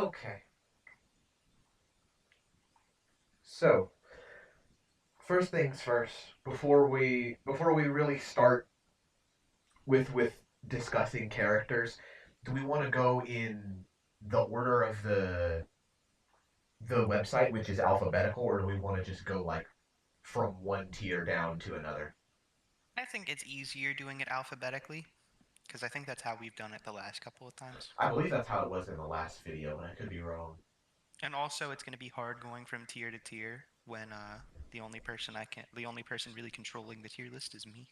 Okay. So, first things first, before we really start with discussing characters, do we want to go in the order of the website, which is alphabetical, or do we want to just go like from one tier down to another? I think it's easier doing it alphabetically, because I think that's how we've done it the last couple of times. I believe that's how it was in the last video, and I could be wrong. And also, it's going to be hard going from tier to tier when the only person really controlling the tier list is me.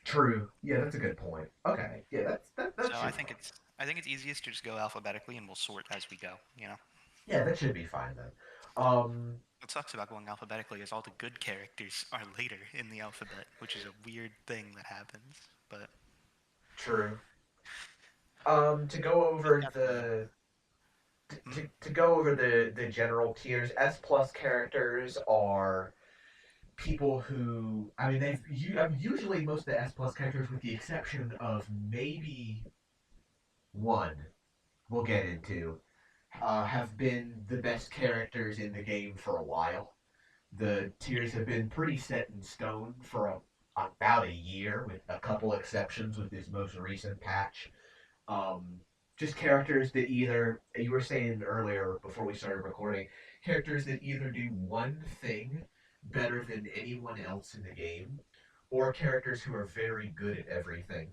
True. Yeah, that's a good point. Okay. Yeah, that So should be fine. I think it's easiest to just go alphabetically, and we'll sort as we go. You know, Yeah, that should be fine then. Um, what sucks about going alphabetically is all the good characters are later in the alphabet, which is a weird thing that happens. But True. To go we've over got the the hmm? to go over the general tiers, S plus characters are people who I mean usually most of the S plus characters, with the exception of maybe one we'll get into, have been the best characters in the game for a while. The tiers have been pretty set in stone for about a year, with a couple exceptions with this most recent patch. Um, just characters that either, you were saying earlier before we started recording, characters that either do one thing better than anyone else in the game, or characters who are very good at everything,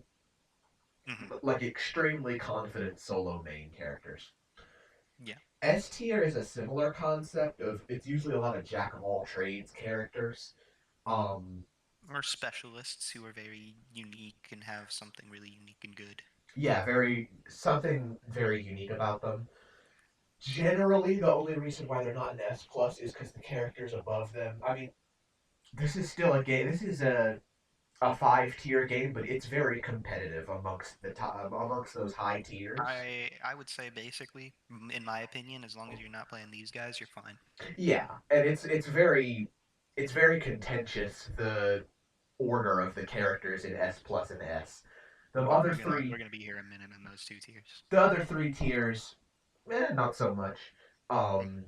Hmm. like extremely confident solo main characters. Yeah, S tier is a similar concept of, it's usually a lot of jack of all trades characters. Um, or specialists who are very unique and have something really unique and good. yeah, very something very unique about them. Generally, the only reason why they're not an S plus is because the characters above them. I mean, this is still a game. This is a 5 tier game, but it's very competitive amongst the top, amongst those high tiers. I would say basically, in my opinion, as long as you're not playing these guys, you're fine. Yeah, and it's very contentious, the order of the characters in S plus and S. The other We're three gonna be here a minute in those two tiers. the other three tiers, not so much. Um,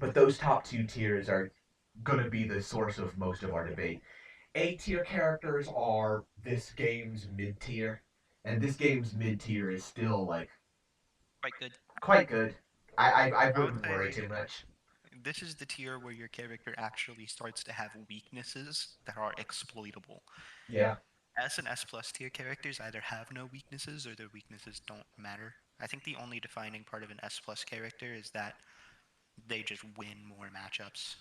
but those top 2 tiers are going to be the source of most of our debate. A tier characters are this game's mid tier, and this game's mid tier is still like Quite good. quite good. I I would wouldn't worry say too much. this is the tier where your character actually starts to have weaknesses that are exploitable. Yeah, S and S plus tier characters either have no weaknesses or their weaknesses don't matter. I think the only defining part of an S plus character is that they just win more matchups,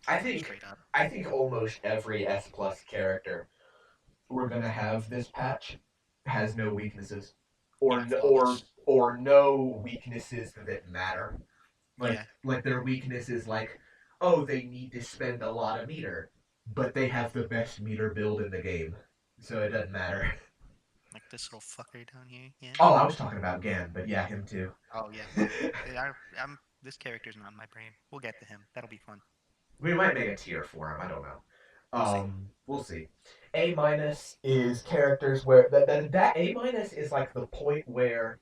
I think straight up. I think almost every S plus character we're gonna have this patch has no weaknesses, Yeah, or flawless. no weaknesses that matter. Like Yeah, their weakness is like, oh, they need to spend a lot of meter, but they have the best meter build in the game, so it doesn't matter. like this little fucker down here. Yeah. Oh, I was talking about Gan, but yeah, him too. Oh yeah. This character's not in my brain. We'll get to him. That'll be fun. We might make a tier for him. I don't know. We'll see. We'll see. A minus is characters where that A minus is like the point where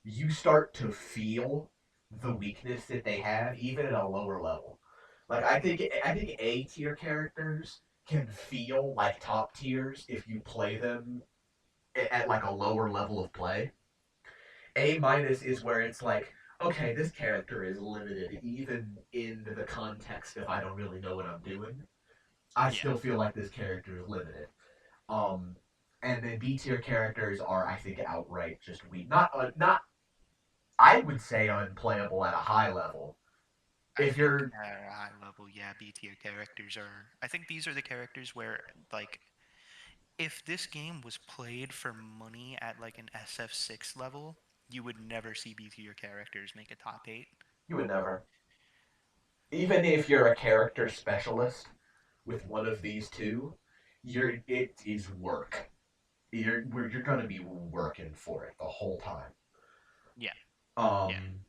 you start to feel the weakness that they have, even at a lower level. Like I think A tier characters can feel like top tiers if you play them at like a lower level of play. A minus is where it's like, okay, this character is limited, even in the context of I don't really know what I'm doing. I Yeah. still feel like this character is limited. Um, and then B tier characters are, I think, outright just weak. Not I would say unplayable at a high level. I If think you're at a high level, yeah, B tier characters are. I think these are the characters where, like, if this game was played for money at like an SF6 level, you would never see B tier characters make a top 8. you would never, even if you're a character specialist with one of these two, it is work. You're gonna be working for it the whole time. Yeah, yeah. Um,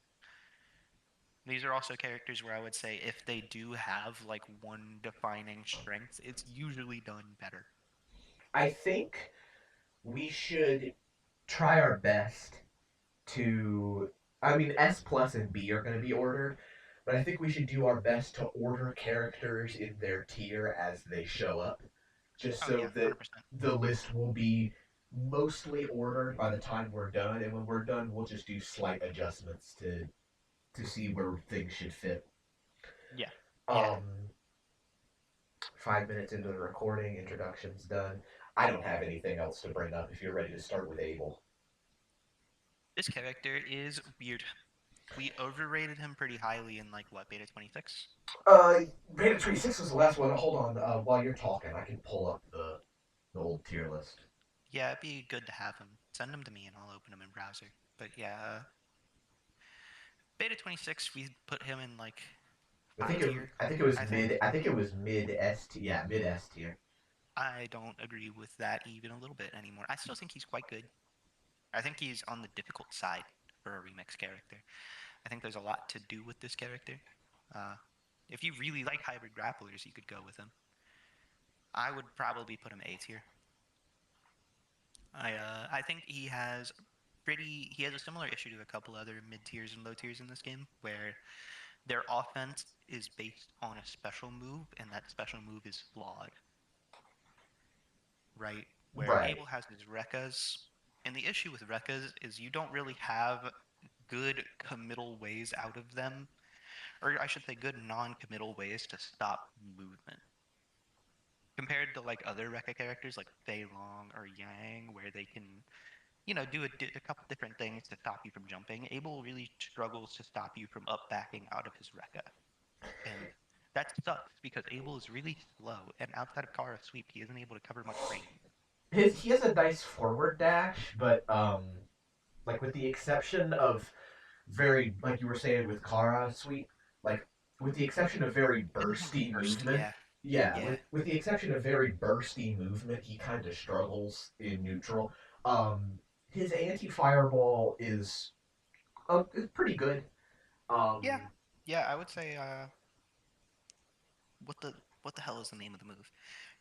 These are also characters where I would say if they do have like one defining strength, it's usually done better. I think we should try our best to. I mean, S plus and B are going to be ordered, but I think we should do our best to order characters in their tier as they show up, just Oh so yeah, that 100%. the list will be mostly ordered by the time we're done, and when we're done, we'll just do slight adjustments to see where things should fit. Yeah, yeah. Um, 5 minutes into the recording, introduction's done. I don't have anything else to bring up if you're ready to start with Abel. This character is weird. We overrated him pretty highly in like what, beta 26? Uh, Beta 26 was the last one. Hold on, while you're talking, I can pull up the old tier list. Yeah, it'd be good to have him. Send him to me and I'll open him in browser. But yeah, beta 26, we put him in like I tier, I think it was I think. mid. I think it was mid S tier. Yeah, mid S tier. I don't agree with that even a little bit anymore. I still think he's quite good. I think he's on the difficult side for a remix character. I think there's a lot to do with this character. Uh, if you really like hybrid grapplers, you could go with him. I would probably put him A tier. I think he has a similar issue to a couple other mid tiers and low tiers in this game, where their offense is based on a special move, and that special move is flawed, right? Where Right. Abel has his Rekkas, and the issue with Rekkas is you don't really have good committal ways out of them, or I should say, good non-committal ways to stop movement. Compared to like other Rekka characters like Fei Long or Yang, where they can, do a couple different things to stop you from jumping. Abel really struggles to stop you from up backing out of his Rekka. And that sucks because Abel is really slow, and outside of Kara Sweep, he isn't able to cover much range. He has a nice forward dash, but like with the exception of very like you were saying with Kara sweep, like with the exception of very Doesn't have the bursty burst. movement. Yeah, Yeah, yeah, with the exception of very bursty movement, he kind of struggles in neutral. His anti fireball is pretty good. yeah, Um, yeah. I would say, what the what the hell is the name of the move?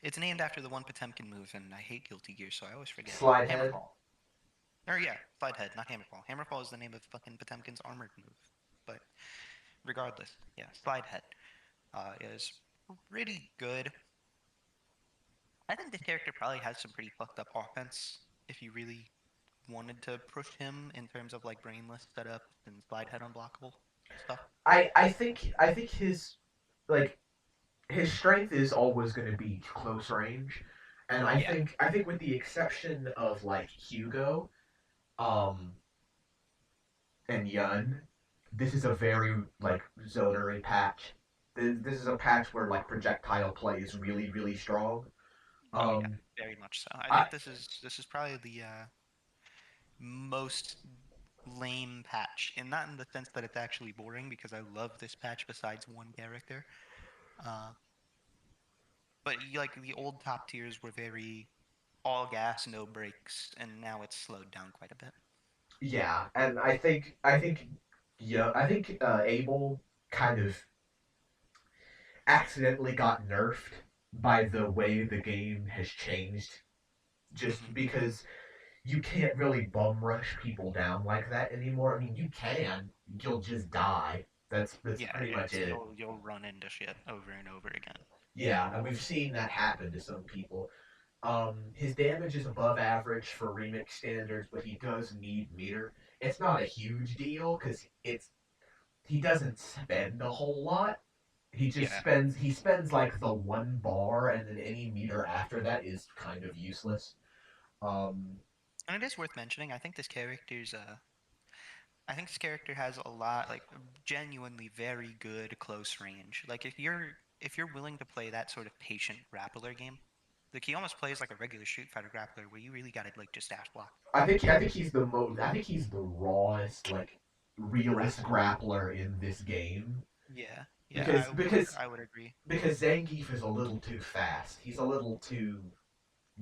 It's named after the one Potemkin move, and I hate Guilty Gear, so I always forget. slide head. Hammerfall. Or yeah, Slide Head, not Hammerfall. Hammerfall is the name of fucking Potemkin's armored move. But regardless, yeah, Slide Head is pretty good. I think this character probably has some pretty fucked up offense if you really wanted to push him in terms of like brainless setup and Slide Head unblockable stuff. I think like his strength is always going to be close range, and Yeah, I think with the exception of like Hugo, um, and Yun, this is a very like zonery patch. This is a patch where like projectile play is really strong. oh yeah, Um, very much so. I I think this is probably the most lame patch, and not in the sense that it's actually boring because I love this patch besides one character. Uh, but like the old top tiers were very all gas, no brakes, and now it's slowed down quite a bit. yeah, and I think Abel kind of accidentally got nerfed by the way the game has changed. Just Hmm. because you can't really bum rush people down like that anymore. I mean, you can, you'll just die. That's Yeah, pretty yeah. much So it. you'll run into shit over and over again. Yeah, and we've seen that happen to some people. His damage is above average for remix standards, but he does need meter. It's not a huge deal because he doesn't spend a whole lot. Yeah, He spends like the one bar, and then any meter after that is kind of useless. Um, and it is worth mentioning. I think this character has a lot like genuinely very good close range. Like if you're willing to play that sort of patient grappler game, like he almost plays like a regular Street Fighter grappler where you really gotta like just dash block. I think he's the rawest like realist Grappler. grappler in this game Yeah, yeah. because I would agree. Zangief is a little too fast. He's a little too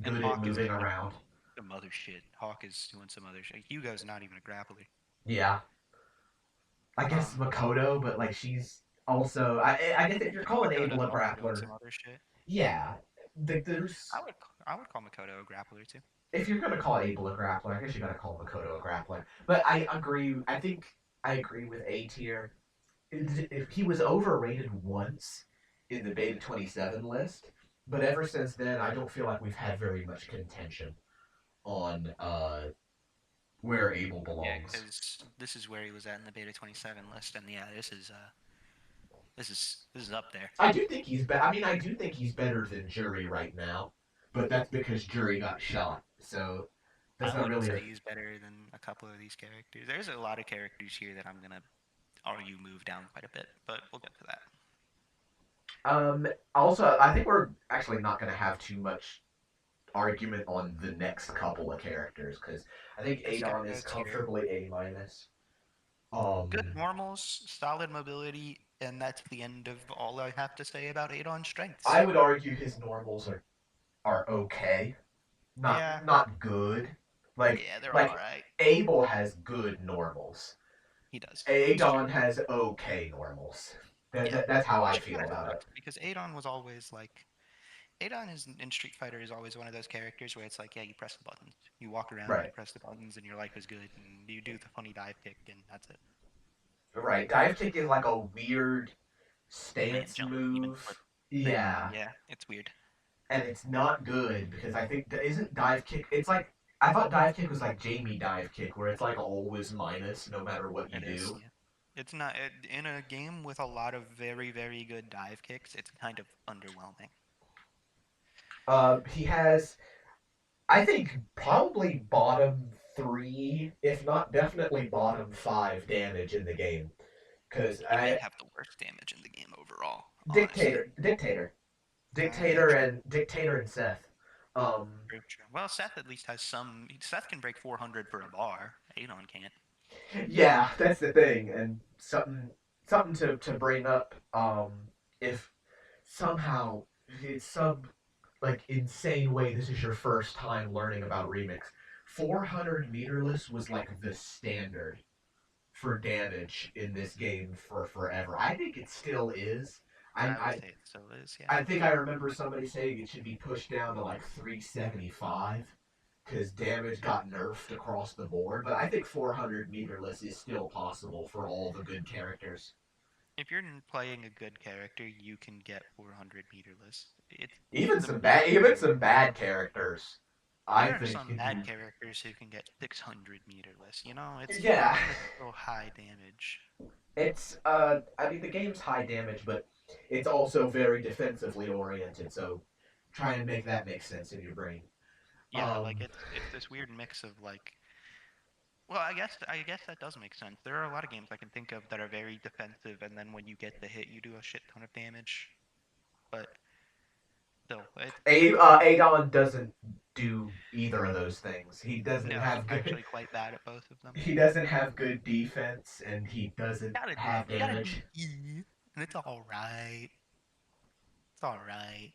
And good at Hawk is moving doing around. some other shit. Hawk is doing some other shit. Hugo's not even a grappler. Yeah, I guess Um, Makoto, but like she's also I guess if you're calling Abel Makoto's a also doing grappler, some other shit. yeah, there's I would call Makoto a grappler too. if you're gonna call Abel a grappler, I guess you gotta call Makoto a grappler. But I agree. I think I agree with A tier. If he was overrated once in the Beta 27 list, but ever since then, I don't feel like we've had very much contention on where Abel Yeah, belongs. because this is where he was at in the Beta 27 list, and yeah, this is up there. I do think he's I mean, I do think he's better than Jury right now, but that's because Jury got shot. So that's I not wouldn't really say a. he's better than a couple of these characters. There's a lot of characters here that I'm gonna argue move down quite a bit, but we'll get to that. Also, I think we're actually not going to have too much argument on the next couple of characters because I think This guy Adon is goes here. comfortably A minus. Good Um, normals, solid mobility, and that's the end of all I have to say about Adon's strengths. I would argue his normals are okay, Yeah, not good. Like yeah, they're all like right. Abel has good normals. He does. It's true. Adon has okay normals. Yeah, That's how I which feel kind of about it. sucks because Adon was always like Adon is in Street Fighter is always one of those characters where it's like, yeah, you press the buttons, you walk around, you Right, press the buttons, and your life is good, and you do the funny dive kick, and that's it. right. Dive kick is like a weird Man, stance jump, even flip move. thing. Yeah, Yeah, it's weird. and it's not good because I think isn't dive kick. It's like I thought dive kick was like Jamie dive kick, where it's like always minus no matter what you It is. do. Yeah. It's not in a game with a lot of very, very good dive kicks. It's kind of underwhelming. He has, I think, probably bottom three, if not definitely bottom five damage in the game. Because He may I have the worst damage in the game overall, honestly. dictator, dictator, Yeah, true. dictator and Seth. Um, True, true. Well, Seth at least has some. Seth can break 400 for a bar. Adon can't. yeah, that's the thing, and something to bring up. If somehow it's some like insane way this is your first time learning about remix, 400 meterless was like the standard for damage in this game for forever. I think it still is. I I would I, say it still is, yeah. I think I remember somebody saying it should be pushed down to like 375 because damage got nerfed across the board. But I think 400 meterless is still possible for all the good characters. If you're playing a good character, you can get 400 meterless. It's the Even majority. some bad characters, I There are think some can bad do. characters who can get 600 meterless. You know, it's the Yeah, game is still high damage. it's I mean the game's high damage, but it's also very defensively oriented. So try and make that make sense in your brain. Yeah, like Um, it's this weird mix of like. Well, I guess that does make sense. There are a lot of games I can think of that are very defensive, and then when you get the hit, you do a shit ton of damage. But still, Adon doesn't do either of those things. He doesn't no, he's have good. actually quite bad at both of them. He doesn't have good defense, and he doesn't Got a have got a damage. DP, and it's all right. It's all right.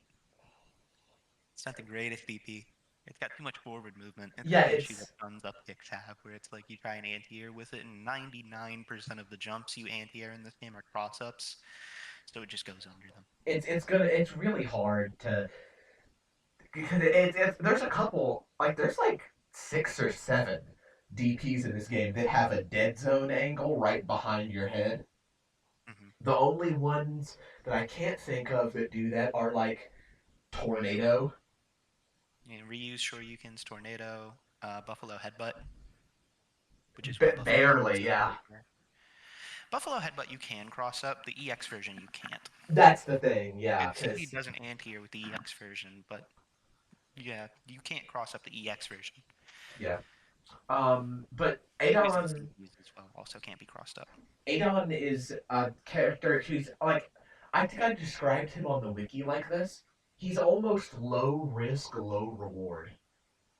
It's not the greatest DP. It's got too much forward movement. It's Yeah, the issue that it's tons up kicks have, where it's like you try an anti-air with it, and 99% of the jumps you anti-air in this game are cross-ups, so it just goes under them. it's really hard to because there's a couple like there's like 6 or 7 DPS in this game that have a dead zone angle right behind your head. Hmm. The only ones that I can't think of that do that are like Tornado. You know, reuse Shoryuken's Tornado, Buffalo Headbutt, which is why Buffalo Barely, Headbutt's so yeah. good here. Buffalo Headbutt you can cross up, the EX version you can't. That's the thing, yeah, It simply because doesn't anti-air with the EX version, but yeah, you can't cross up the EX version. yeah. But Poison's Adon DPs as well also can't be crossed up. Adon is a character who's like I think I described him on the wiki like this. He's almost low risk, low reward.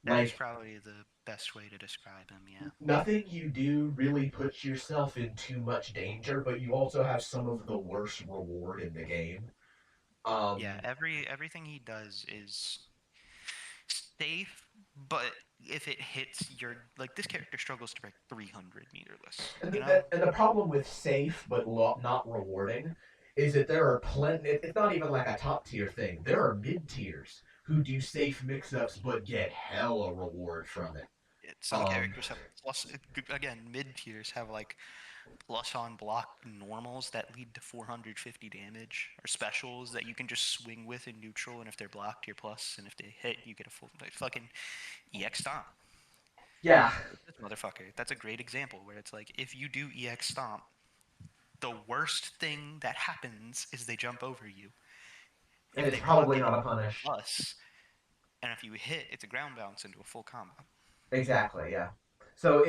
That is Like probably the best way to describe him, yeah. nothing you do really puts yourself in too much danger, but you also have some of the worst reward in the game. Yeah, everything he does is safe, but if it hits your like this character struggles to break 300 meterless, you know? And the problem with safe but not rewarding is that there are plenty. It's not even like a top tier thing. There are mid tiers who do safe mix ups but get hella reward from it. Some Um, characters have plus, again, mid tiers have like plus on block normals that lead to 450 damage, or specials that you can just swing with in neutral, and if they're blocked, you're plus, and if they hit, you get a full like, fucking EX stomp. yeah, This motherfucker, that's a great example where it's like if you do EX stomp, the worst thing that happens is they jump over you. and If it's they block probably it, not a it's punish. plus, and if you hit, it's a ground bounce into a full combo. Exactly, yeah. So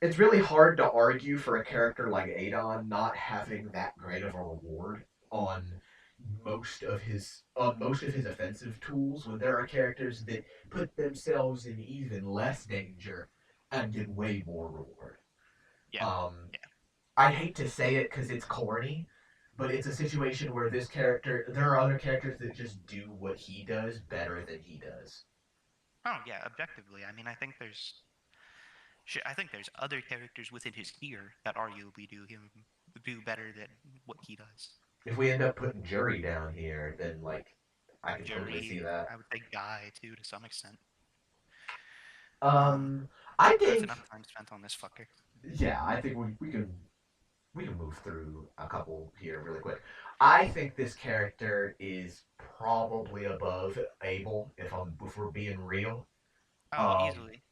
it's really hard to argue for a character like Adon not having that great of a reward on most of his offensive tools when there are characters that put themselves in even less danger and get way more reward. Yeah, Um, yeah. I hate to say it because it's corny, but it's a situation where there are other characters that just do what he does better than he does. Oh yeah, objectively, I mean, I think there's other characters within his tier that arguably do better than what he does. If we end up putting Jury down here, then like I can totally see Jury, that. I would say Guy too to some extent. Um, Um, I that's think enough time spent on this fucker. yeah, I think we can move through a couple here really quick. I think this character is probably above Abel if we're being real. Oh, Um, easily.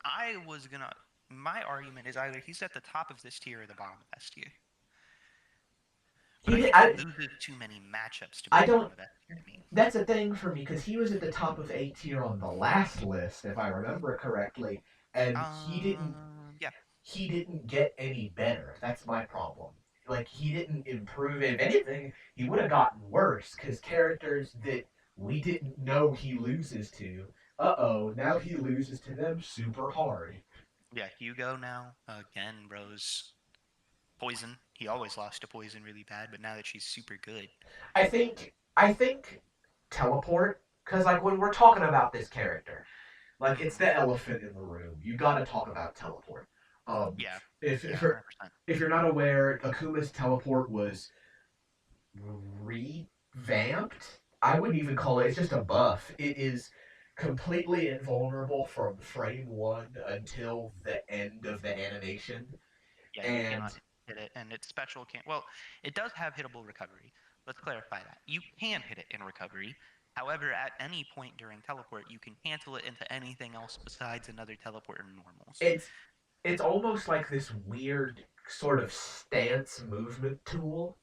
I was gonna. My argument is either he's at the top of this tier or the bottom of S tier. But he I did, think he loses too many matchups to be I bottom don't of S tier to me. that's a thing for me because he was at the top of A tier on the last list, if I remember correctly, and Yeah, he didn't get any better. That's my problem. Like he didn't improve. If anything, he would have gotten worse because characters that we didn't know he loses to. Now he loses to them super hard. yeah. Hugo now again, bros. Poison. He always lost to Poison really bad, but now that she's super good, I think teleport because like when we're talking about this character, like it's hmm the elephant in the room. You got to talk about teleport. Um, yeah, if yeah, if you're 100%. if you're not aware, Akuma's teleport was revamped. I wouldn't even call it. It's just a buff. It is completely invulnerable from frame one until the end of the animation, Yeah, you and cannot hit it, and its special can't. Well, it does have hittable recovery. Let's clarify that. You can hit it in recovery. However, at any point during teleport, you can cancel it into anything else besides another teleport or normals. it's it's almost like this weird sort of stance movement tool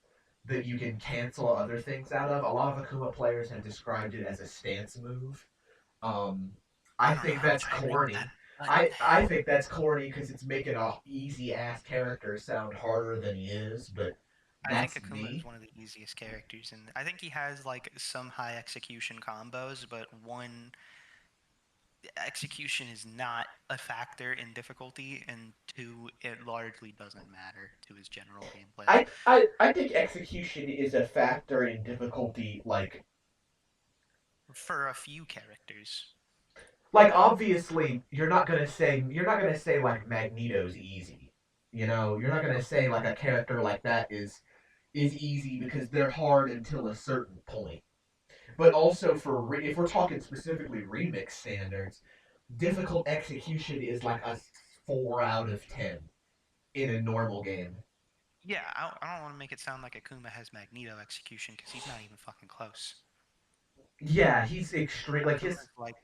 that you can cancel other things out of. A lot of Akuma players have described it as a stance move. Um, I I don't know think how much that's I agree with that, corny. but I think that's corny because it's making a easy ass character sound harder than he is. But I think that's Akuma is me. one of the easiest characters, and I think he has like some high execution combos, but one, execution is not a factor in difficulty, and two, it largely doesn't matter to his general gameplay. I think execution is a factor in difficulty. For a few characters. Like obviously you're not gonna say like Magneto's easy. You know, you're not gonna say like a character like that is easy because they're hard until a certain point. But also if we're talking specifically remix standards, difficult execution is like a 4 out of 10 in a normal game. Yeah, I don't want to make it sound like Akuma has Magneto execution because he's not even fucking close. Yeah, he's extreme. Like his Akuma's like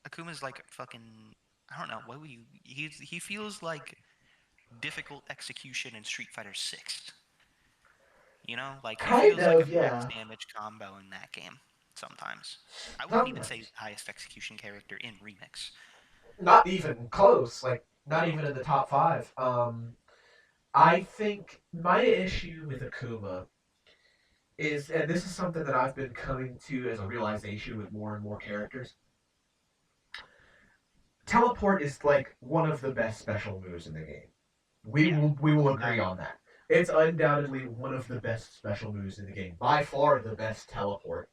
Akuma's like fucking. I don't know. What would you? He feels like difficult execution in Street Fighter 6. You know, like he kind feels like a of max yeah. damage combo in that game. Sometimes I wouldn't even say he's Sometimes the highest execution character in Remix. not even close. Like not even in the top five. I think my issue with Akuma is, and this is something that I've been coming to as a realization with more and more characters. Teleport is like one of the best special moves in the game. Yeah, We will agree undoubtedly. on that. It's undoubtedly one of the best special moves in the game. By far the best teleport.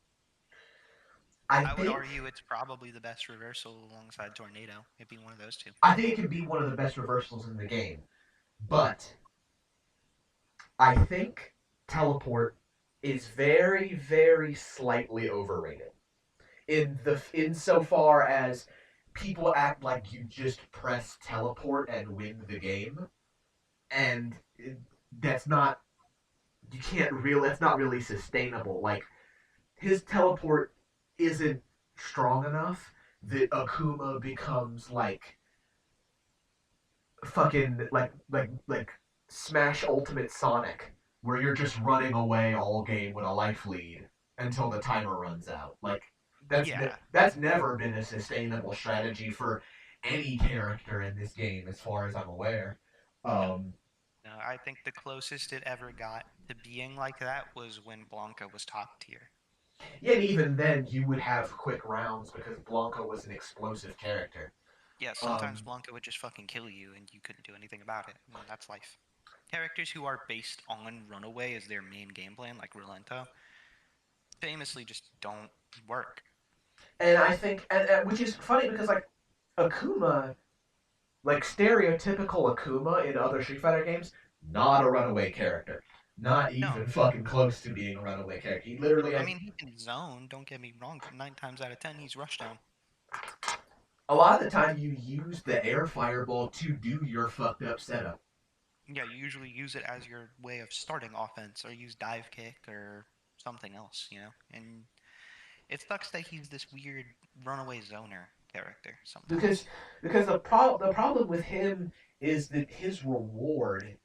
I I would think argue it's probably the best reversal alongside Tornado. It'd be one of those two. I think it can be one of the best reversals in the game. But I think teleport is very slightly overrated. In insofar as people act like you just press teleport and win the game, and that's not you can't really that's not really sustainable. Like his teleport isn't strong enough that Akuma becomes like fucking like Smash Ultimate Sonic, where you're just running away all game with a life lead until the timer runs out. Like Yeah. that's never been a sustainable strategy for any character in this game, as far as I'm aware. No. Um, No, I think the closest it ever got to being like that was when Blanca was top tier. Yet even then, you would have quick rounds because Blanca was an explosive character. Yeah, sometimes Um, Blanca would just fucking kill you and you couldn't do anything about it, and that's life. Characters who are based on Runaway as their main game plan, like Rolento, famously just don't work. and I think, which is funny because like Akuma, like stereotypical Akuma in other Street Fighter games, not a runaway character. Not No, even fucking close to being a runaway character. He literally I has mean, he can zone, don't get me wrong, but 9 times out of 10, he's rushdown. a lot of the time you use the air fireball to do your fucked up setup. Yeah, you usually use it as your way of starting offense, or use dive kick, or something else, And it sucks that he's this weird runaway zoner character Because sometimes. the problem with him is that his reward,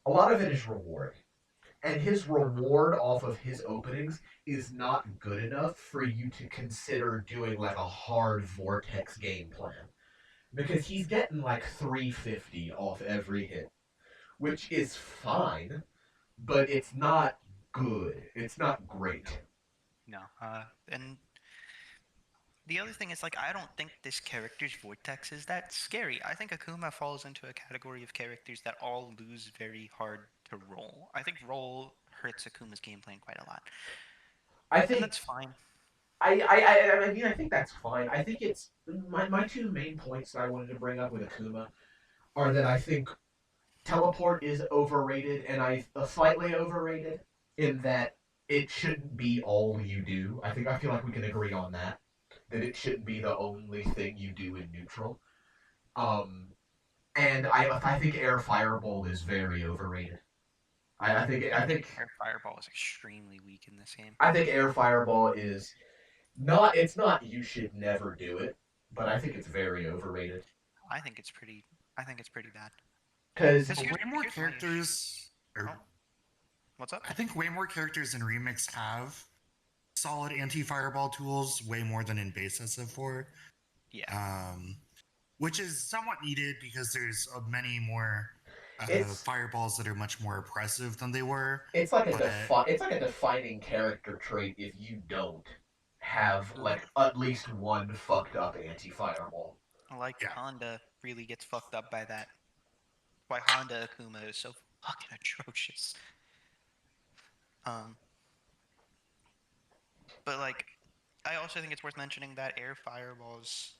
a lot of it is reward. And his reward off of his openings is not good enough for you to consider doing like a hard vortex game plan. Because he's getting like 350 off every hit, which is fine, but it's not good. It's not great. No, and the other thing is, like, I don't think this character's vortex is that scary. I think Akuma falls into a category of characters that all lose very hard to roll. I think roll hurts Akuma's game plan quite a lot, I and think that's fine. I mean I think that's fine. I think it's my two main points that I wanted to bring up with Akuma are that I think teleport is overrated and I slightly overrated in that it shouldn't be all you do. I feel like we can agree on that. That it shouldn't be the only thing you do in neutral. Um, and I think air fireball is very overrated. I think I I think think Air Fireball is extremely weak in this game. I think air fireball is not. It's not. You should never do it, but I think it's very overrated. I think it's pretty. I think it's pretty bad. Because Because But way more here's my issue. characters, or Oh, what's up? I think way more characters in Remix have solid anti-fireball tools, way more than in base SF4, Yeah. um, which is somewhat needed because there's many more it's fireballs that are much more oppressive than they were. But it's like a defining character trait if you don't have Mhm. like at least one fucked up anti fireball. Like yeah, Honda really gets fucked up by that. Why Honda Akuma is so fucking atrocious. Um, but like, I also think it's worth mentioning that air fireballs.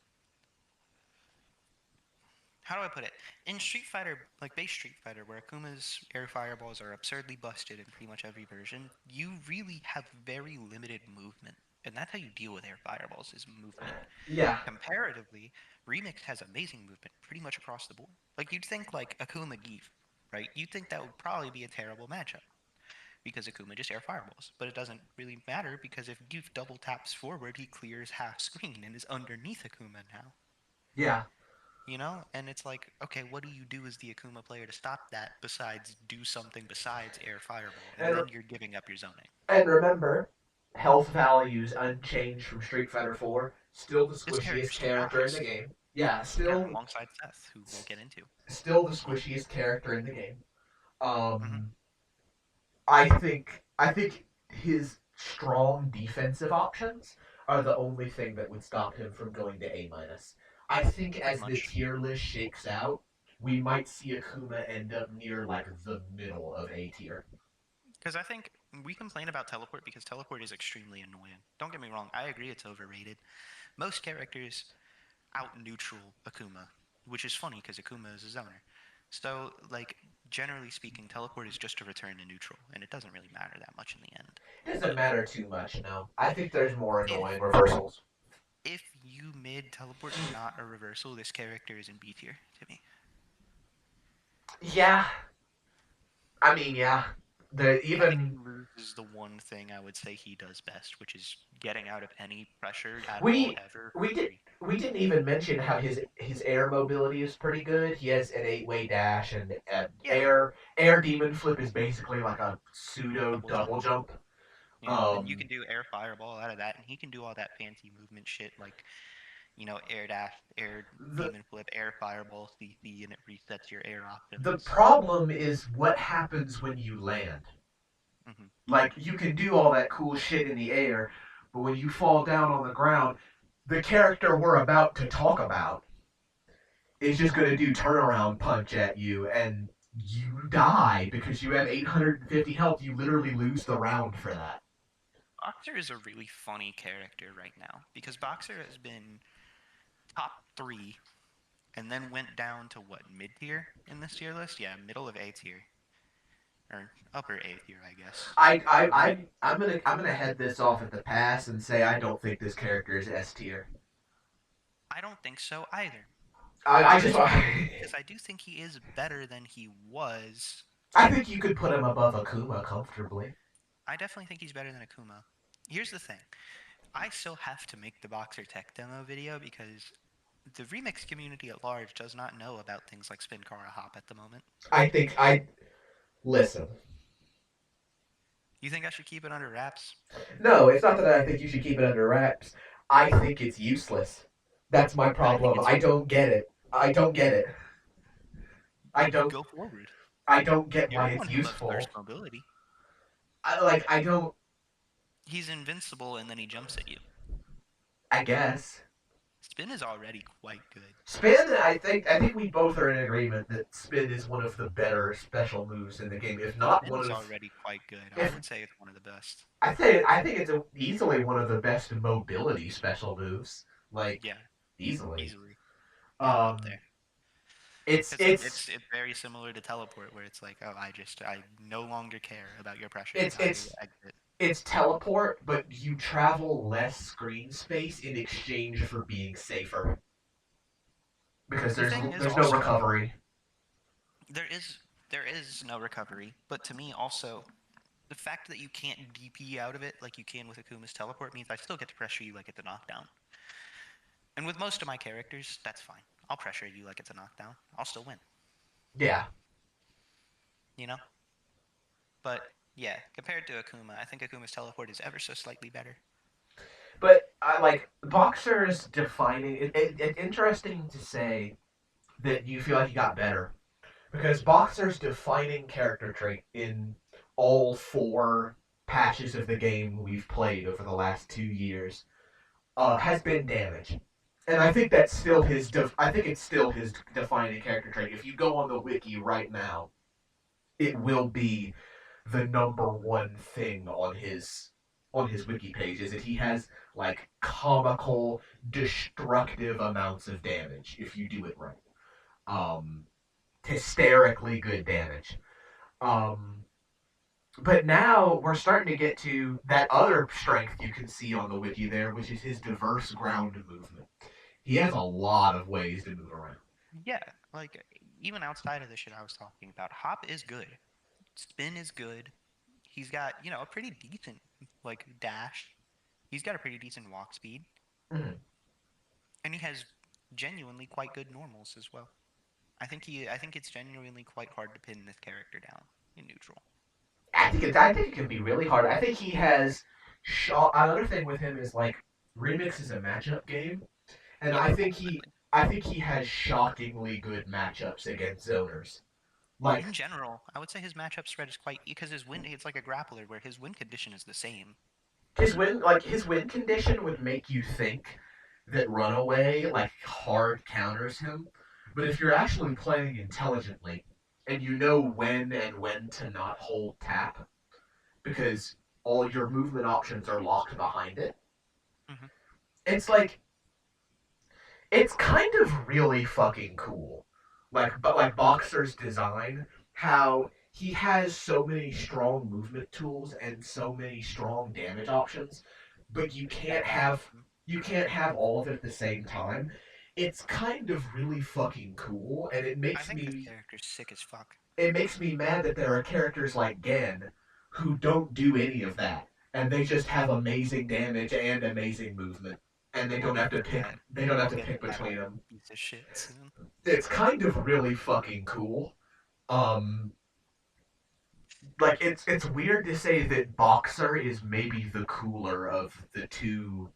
How do I put it? In Street Fighter, like base Street Fighter, where Akuma's air fireballs are absurdly busted in pretty much every version, you really have very limited movement. And that's how you deal with air fireballs is movement. Yeah, Comparatively, Remix has amazing movement pretty much across the board. Like you'd think like Akuma Geef, right? You'd think that would probably be a terrible matchup because Akuma just air fireballs. But it doesn't really matter because if Geef double taps forward, he clears half screen and is underneath Akuma now. yeah. And it's like, okay, what do you do as the Akuma player to stop that besides do something besides air fireball? And And then you're giving up your zoning. and remember, health values unchanged from Street Fighter 4. Still the This squishiest character still character in the dies. game. Yeah, Yeah, still alongside Seth, who we'll get into. still the squishiest character in the game. Hmm. Um, I think his strong defensive options are the only thing that would stop him from going to A minus. I think Pretty as the much. tier list shakes out, we might see Akuma end up near like the middle of A tier. Because I think we complain about teleport because teleport is extremely annoying. Don't get me wrong, I agree it's overrated. Most characters out neutral Akuma, which is funny because Akuma is a zoner. So, like, generally speaking, teleport is just a return to neutral, and it doesn't really matter that much in the end. It doesn't But matter too much, no. I think there's more if annoying reversals. if you mid teleport and not a reversal, this character is in B tier to me. Yeah, I mean, yeah. The I think he even loses the one thing I would say he does best, which is getting out of any pressure at all we ever we for did free. we didn't even mention how his air mobility is pretty good. He has an 8-way dash, and Yeah, air demon flip is basically like a pseudo double jump. double jump. Yeah, and you Um, can do air fireball out of that, and he can do all that fancy movement shit like air dash, air the demon flip, air fireball, CC, and it resets your air the options. problem is what happens when you land. Hmm. Like you can do all that cool shit in the air, but when you fall down on the ground, the character we're about to talk about is just going to do turnaround punch at you, and you die because you have 850 health. You literally lose the round for that. Boxer is a really funny character right now because Boxer has been top three and then went down to what, mid tier in this tier list? Yeah, middle of A tier or upper A tier, I guess. I I And I I'm gonna head this off at the pass and say I don't think this character is S tier. I don't think so either. I just Because I do think he is better than he was. I think you could put him above Akuma comfortably. I definitely think he's better than Akuma. Here's the thing. I still have to make the Boxer Tech demo video because the remix community at large does not know about things like Spin Kara Hop at the moment. I think I listen. You think I should keep it under wraps? No, it's not that I think you should keep it under wraps. I think it's useless. That's my I think problem. it's I don't get it. I don't get it. I don't. go forward. I don't get You're why the it's one who loves useful. burst mobility. I don't. He's invincible and then he jumps at you. I guess. Spin is already quite good. Spin. I think we both are in agreement that spin is one of the better special moves in the game. If not Spin one is of. already quite good. I If would say it's one of the best. I think it's easily one of the best mobility special moves. Like Yeah, easily. easily. Yeah, up Um. there. It's Because it's it's very similar to teleport, where it's like, oh, I no longer care about your pressures. it's I it's exit. it's teleport, but you travel less screen space in exchange for being safer because The thing is there's no also recovery. there is there is no recovery, but to me also the fact that you can't DP out of it like you can with Akuma's teleport means I still get to pressure you like it's a knockdown. And with most of my characters, that's fine. I'll pressure you like it's a knockdown. I'll still win. Yeah, You know? But yeah, compared to Akuma, I think Akuma's teleport is ever so slightly better. but I like boxers defining. It's interesting to say that you feel like you got better because boxers defining character trait in all four patches of the game we've played over the last 2 years has been damage. And I think that's still his. I think it's still his defining character trait. If you go on the wiki right now, it will be the number one thing on his wiki page is that he has like comical, destructive amounts of damage if you do it right. Um, Hysterically good damage. Um, but now we're starting to get to that other strength you can see on the wiki there, which is his diverse ground movement. He has a lot of ways to move around. Yeah, like even outside of the shit I was talking about, Hop is good. Spin is good. He's got, a pretty decent like dash. He's got a pretty decent walk speed. Mhm. And he has genuinely quite good normals as well. I think it's genuinely quite hard to pin this character down in neutral. I think it can be really hard. I think he has. Another thing with him is like remix is a matchup game, and Yeah, ultimately. I think he has shockingly good matchups against zoners. Like In general, I would say his matchup spread is quite because his win it's like a grappler where his win condition is the same. his win condition would make you think that runaway like hard counters him, but if you're actually playing intelligently and you know when to not hold tap because all your movement options are locked behind it, Hmm. it's like it's kind of really fucking cool. Like Boxer's design, how he has so many strong movement tools and so many strong damage options, but you Yeah, can't dash. have you can't have all of it at the same time. It's kind of really fucking cool, and I think this character's sick as fuck. it makes me mad that there are characters like Gen who don't do any of that, and they just have amazing damage and amazing movement, and We'll get to that. they don't have We'll to get pick to that between old them. piece of shit soon. It's kind of really fucking cool. Um, like it's weird to say that Boxer is maybe the cooler of the two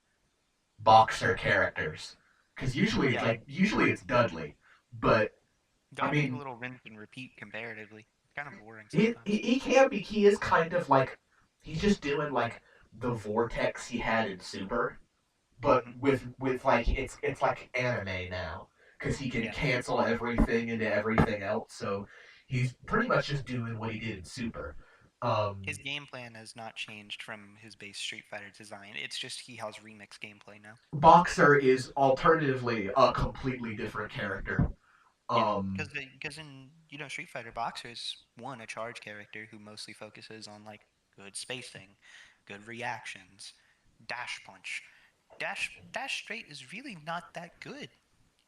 Boxer characters, because Yeah, usually it's Dudley, but I Dudley's a mean little rinse and repeat comparatively. It's kind of boring he, he sometimes. he can be he is kind of like he's just doing like the vortex he had in Super, but Hmm. with like it's like anime now because he can Yeah, cancel everything into everything else. So he's pretty much just doing what he did in Super. his game plan has not changed from his base Street Fighter design. It's just he has remix gameplay now. Boxer is alternatively a completely different character. Yeah, Um, because in Street Fighter Boxer is one a charge character who mostly focuses on like good spacing, good reactions, dash punch. Dash straight is really not that good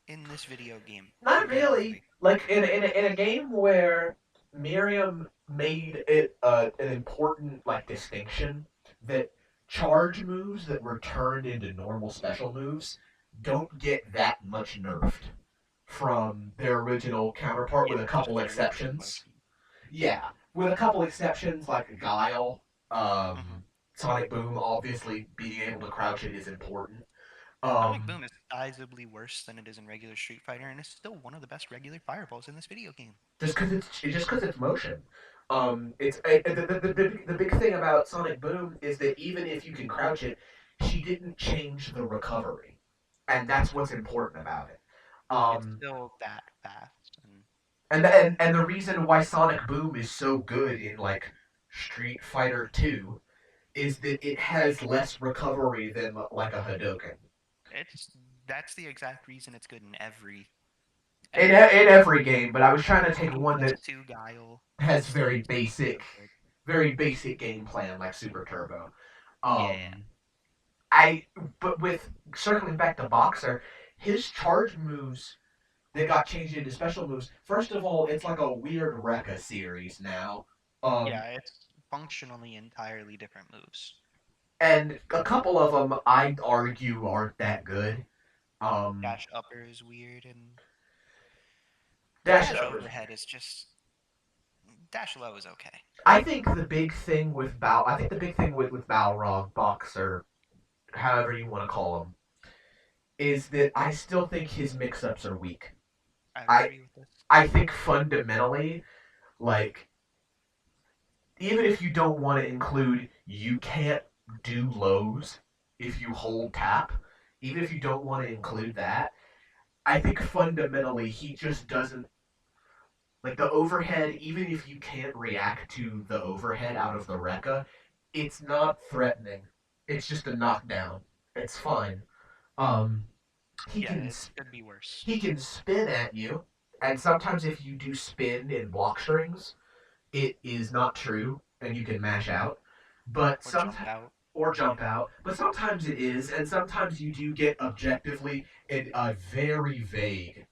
in this video game Not really. comparatively. Like in a game where Miriam made it an important like distinction that charge moves that were turned into normal special moves don't get that much nerfed from their original counterpart Yeah, with a just couple the range of exceptions. motion. Yeah, with a couple exceptions like Guile, Hmm. Sonic Boom. Obviously, being able to crouch it is important. Sonic Um, Boom is sizably worse than it is in regular Street Fighter, and it's still one of the best regular fireballs in this video game. just because it's motion. The big thing about Sonic Boom is that even if you can crouch it, she didn't change the recovery, and that's what's important about it. It's Um, still that fast, and and the reason why Sonic Boom is so good in like Street Fighter Two is that it has less recovery than like a Hadoken. it's that's the exact reason it's good in In, every fighting in game. every game, but I was trying to take Even one that PS2 Guile, has PS3 so good. very basic game plan like Super Turbo. Yeah, Um, I but with circling back to Boxer, his charge moves that got changed into special moves. First of all, it's like a weird Rekka series now. yeah, Um, it's functionally entirely different moves. and a couple of them I'd argue aren't that good. Um, Dash upper is weird, and the Dash dash overs. overhead is just dash low is okay. I think the big thing with I think the big thing with Balrog, Boxer, however you want to call him, is that I still think his mix-ups are weak. I would I agree with this. I think fundamentally, like even if you don't want to include, you can't do lows if you hold tap. Even if you don't want to include that, I think fundamentally he just doesn't like the overhead. Even if you can't react to the overhead out of the Rekka, it's not threatening. It's just a knockdown. It's fine. Um, he Yeah, can it could be worse. he can spin at you, and sometimes if you do spin in block strings, it is not true, and you can mash out. But Or jump sometimes out. or jump out, but sometimes it is, and sometimes you do get objectively a very vague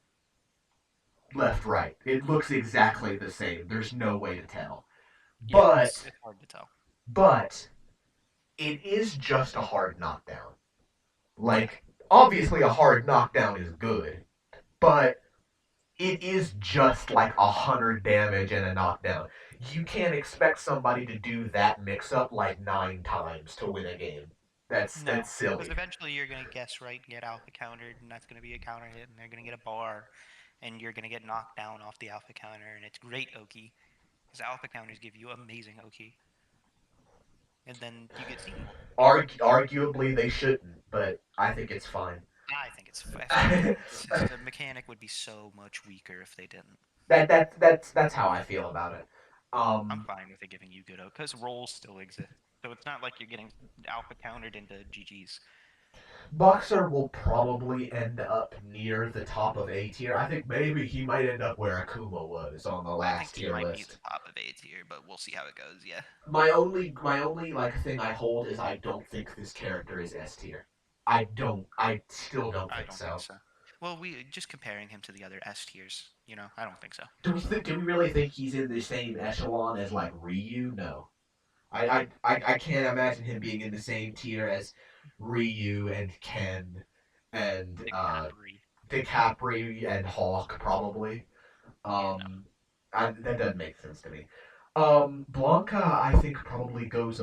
left right. It looks exactly the same. There's no way to tell. Yeah, But it's hard to tell. but it is just a hard knockdown. Yeah, Like obviously a hard knockdown is good, but it is just like 100 damage and a knockdown. You can't expect somebody to do that mix up like 9 times to win a game. no, That's because silly. eventually you're gonna guess right and get alpha countered, and that's gonna be a counter hit, and they're gonna get a bar, and you're gonna get knocked down off the alpha counter, and it's great Oki, because alpha counters give you amazing Oki, and then you get Seymour. Arguably they shouldn't, but I think it's fine. I think it's fine. The mechanic would be so much weaker if they didn't. That's how I feel about it. I'm Um, fine with it giving you good Oki, because rolls still exist, so it's not like you're getting alpha countered into GGs. Boxer will probably end up near the top of A tier. I think maybe he might end up where Akuma was on the I think last he tier might be the list. top of A tier, but we'll see how it goes. Yeah. My only like thing I hold is I don't think this character is S tier. I still don't I think don't think so. so. Well, we just comparing him to the other S tiers, I don't think so. Do we really think he's in the same echelon as like Ryu? No. I can't imagine him being in the same tier as Ryu and Ken and DiCaprio. DiCaprio and Hawk probably. Yeah, no. That doesn't make sense to me. Blanca I think probably goes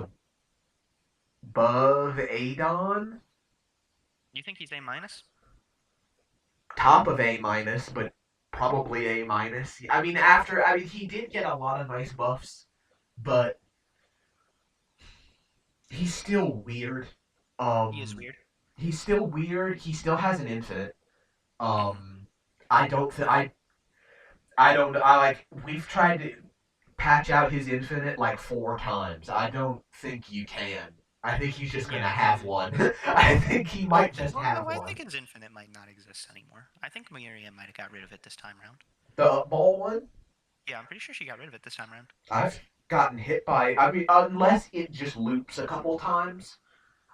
above Adon, You think he's A minus? top of A minus, but probably A minus. I mean he did get a lot of nice buffs, but he's still weird. He is Um, weird. he's still weird. He still has an infinite. Hmm. I don't think I don't I like we've tried to patch out his infinite like 4 times. I don't think you can. I think he's just Yeah, gonna no. have one. I think he might just Well, no, have I one. think his infinite might not exist anymore. I think Miriam might have got rid of it this time around. The up ball one, Yeah, I'm pretty sure she got rid of it this time around. I've gotten hit by. I mean, unless it just loops a couple times.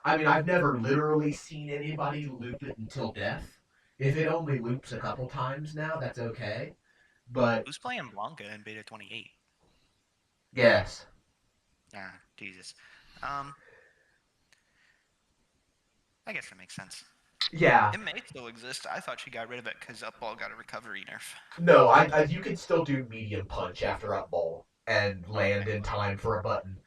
I mean, I've never literally seen anybody loop it until death. If it only loops a couple times now, that's okay. But Who's playing Blanca in Beta 28? yes, Ah, Jesus. Um, I guess that makes sense. yeah, It may still exist. I thought she got rid of it because Upball got a recovery nerf. no, you can still do medium punch after up ball and Oh, land okay. in time for a button.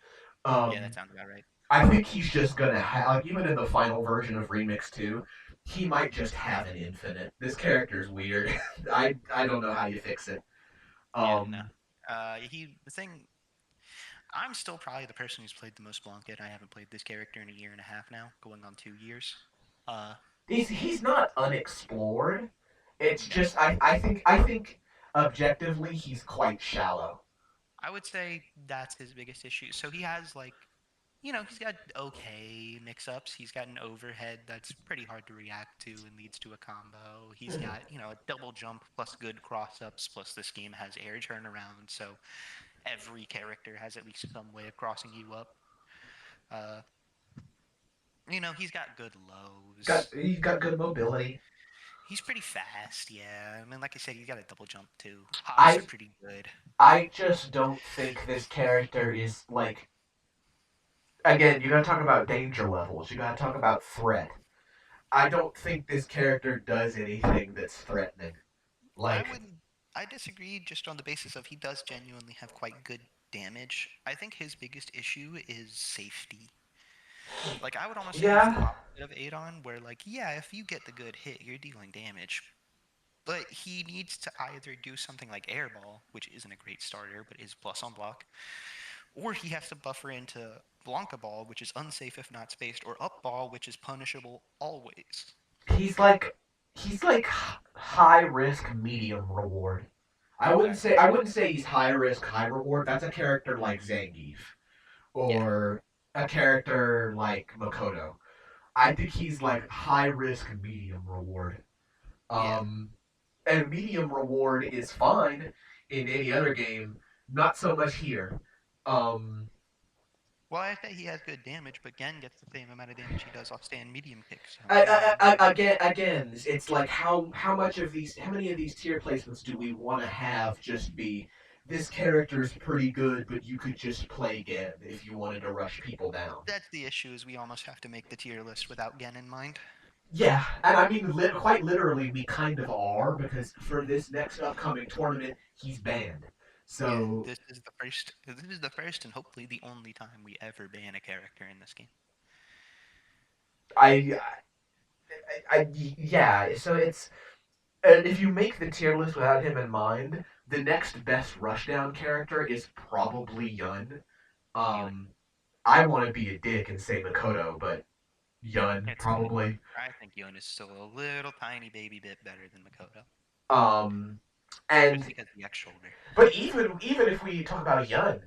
Yeah, that Um, sounds about right. I think he's just gonna have, like, even in the final version of Remix 2, he might just have an infinite. This character's weird. I don't know how you fix it. Yeah, no. Um, The thing, I'm still probably the person who's played the most Blanca. I haven't played this character in a year and a half now, going on 2 years. Uh, he's not unexplored. It's no. just I think objectively he's quite shallow. I would say that's his biggest issue. So he has he's got okay mix-ups. He's got an overhead that's pretty hard to react to and leads to a combo. He's got, a double jump plus good cross-ups, plus this game has air turnaround, so every character has at least some way of crossing you up. Uh, he's got good lows. He's got good mobility. He's pretty fast, yeah. I mean, like I said, he's got a double jump too. Hops are I pretty good. I just don't think this character is like, again, you gotta talk about danger levels. You gotta talk about threat. I don't think this character does anything that's threatening. I Like, would I disagree just on the basis of he does genuinely have quite good damage. I think his biggest issue is safety. Like I would almost say he's the yeah, opposite of Adon, where like yeah, if you get the good hit, you're dealing damage. But he needs to either do something like Airball, which isn't a great starter, but is plus on block, or he has to buffer into Blanca Ball, which is unsafe if not spaced, or Up Ball, which is punishable always. he's like high risk, medium reward. Okay. I wouldn't say he's high risk, high reward. That's a character like Zangief Yeah. or a character like Makoto. I think he's like high risk, medium reward. Yeah. Um, and medium reward is fine in any other game, not so much here. Um, Well, I say he has good damage, but Gen gets the same amount of damage he does off stand medium kicks. So I don't know. again, it's like how much of these, how many of these tier placements do we want to have just be this character's pretty good, but you could just play Gen if you wanted to rush people down. That's the issue is we almost have to make the tier list without Gen in mind. Yeah, and I mean, quite literally, we kind of are because for this next upcoming tournament, he's banned. Yeah, So this is the first. This is the first and hopefully the only time we ever ban a character in this game. I, yeah. So it's if you make the tier list without him in mind, the next best rushdown character is probably Yun. Yun. Um, I want to be a dick and say Makoto, but Yun It's fine. probably. I think Yun is still a little tiny baby bit better than Makoto, Um, just and because the X shoulder. but even if we talk about Yun,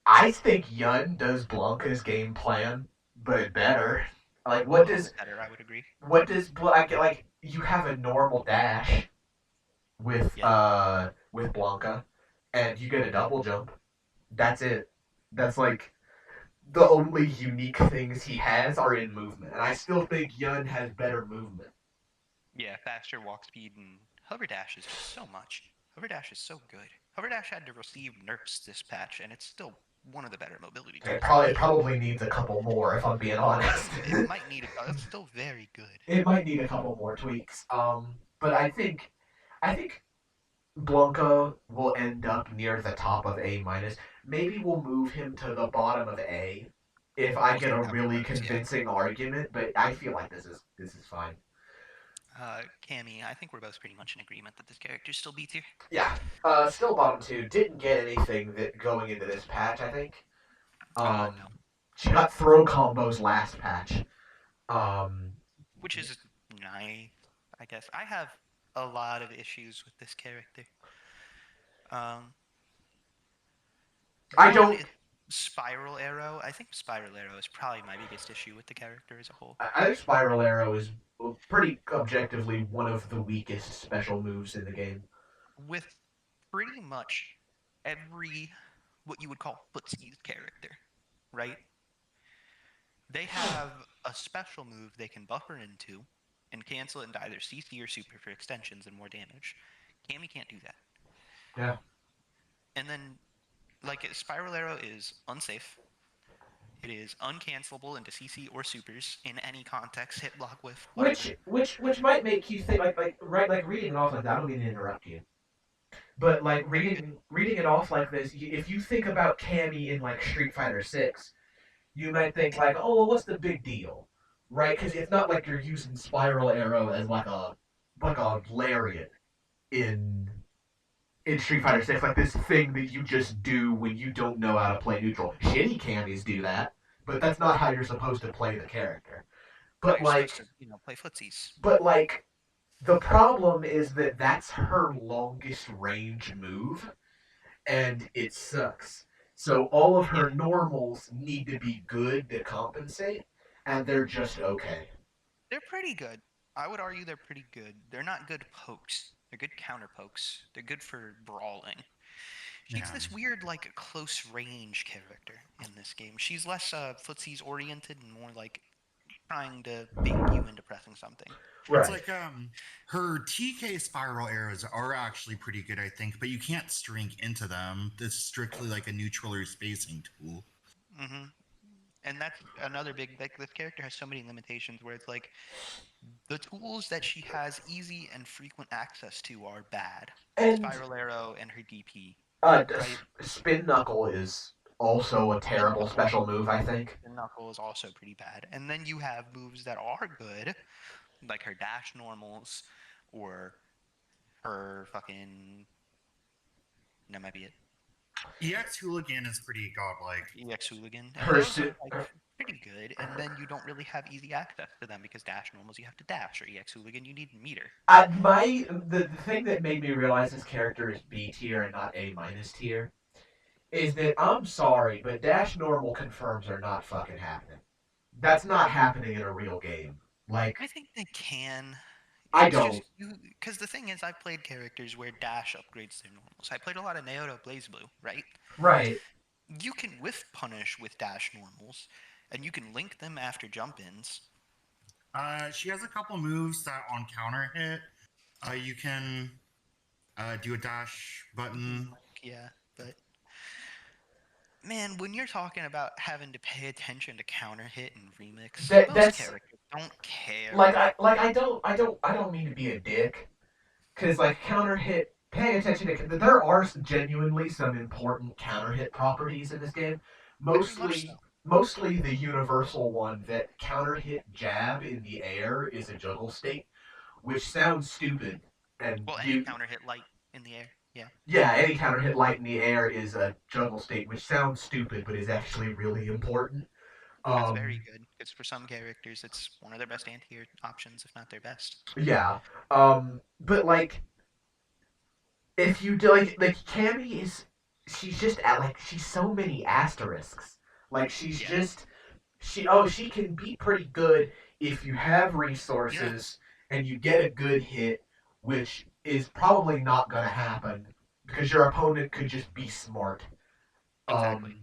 I think Yun does Blanca's game plan, but better. Like, A little bit better, I would agree. what does Blanca like? You have a normal dash Yeah. with Blanca, and you get a double jump. That's it. That's like the only unique things he has are in movement, and I still think Yun has better movement. Yeah, faster walk speed and hover dash is just so much. Hover dash is so good. Hover dash had to receive nerfs this patch, and it's still one of the better mobility It tools in the game. probably needs a couple more, if I'm being honest. It might need it's still very good. It might need a couple more tweaks. But I think Blanca will end up near the top of A minus. Maybe we'll move him to the bottom of A if I We'll get see a how it really works. Yeah. convincing argument. But I feel like this is fine. Cammy, I think we're both pretty much in agreement that this character's still B tier. Yeah. Still bottom two. Didn't get anything that going into this patch. I think. No. She got throw combos last patch. Um, Which is nice, I guess. I have a lot of issues with this character. I One don't. is Spiral Arrow. I think Spiral Arrow is probably my biggest issue with the character as a whole. I think Spiral Arrow is pretty objectively one of the weakest special moves in the game. With pretty much every what you would call footsies character, right? They have a special move they can buffer into and cancel it into either CC or super for extensions and more damage. Cammy can't do that. Yeah. And then, like, Spiral Arrow is unsafe. It is uncancelable into CC or supers in any context, hit, block, whiff, whatever. Which might make you think like reading it off like that. I don't mean to interrupt you, but like No, you're good. reading it off like this, if you think about Cammy in like Street Fighter 6, you might think like, oh, well, what's the big deal, right? Because it's not like you're using Spiral Arrow as like a lariat in Street Fighter 6, like this thing that you just do when you don't know how to play neutral. Shitty Cammies do that, but that's not how you're supposed to play the character. No, But you're supposed like, to, play footsies. but like, the problem is that that's her longest range move, and it sucks. So all of her Yeah, normals need to be good to compensate, and they're just okay. they're pretty good. I would argue they're pretty good. They're not good pokes. They're good counter pokes. They're good for brawling. She's Yeah. this weird, like, close range character in this game. She's less footsies oriented and more like trying to bait you into pressing something. It's Right. like her TK spiral arrows are actually pretty good, I think, but you can't string into them. This is strictly like a neutral or spacing tool. Mm-hmm. And that's another big, like, this character has so many limitations where it's like the tools that she has easy and frequent access to are bad. And Spiral Arrow and her DP. uh, Right. Spin Knuckle is also a terrible special move, I think. The Knuckle is also pretty bad. And then you have moves that are good, like her dash normals or her fucking. That might be it. EX Hooligan is pretty godlike. EX Hooligan. And Her those si- are like pretty good. And then you don't really have easy access to them because dash normals you have to dash, or EX Hooligan you need meter. The thing that made me realize this character is B tier and not A minus tier is that I'm sorry, but dash normal confirms are not fucking happening. That's not happening in a real game. Like, I think they can. I It's don't. just you because the thing is, I've played characters where dash upgrades their normals. I played a lot of Naoto BlazBlue, right? Right. You can whiff punish with dash normals, and you can link them after jump ins. She has a couple moves that on counter hit, you can do a dash button. Yeah, but man, when you're talking about having to pay attention to counter hit and remix, most characters don't care. I don't mean to be a dick, because like counter hit, paying attention to there are genuinely some important counter hit properties in this game. Mostly the universal one that counter hit jab in the air is a juggle state, which sounds stupid. And Well, any counter hit light in the air, yeah. Yeah, any counter hit light in the air is a juggle state, which sounds stupid but is actually really important. That's very good because for some characters, it's one of their best anti-air options, if not their best. Yeah. But like, if you do like Cammy is, she's just at like she's so many asterisks. Like she's just she can be pretty good if you have resources and you get a good hit, which is probably not gonna happen because your opponent could just be smart. Exactly.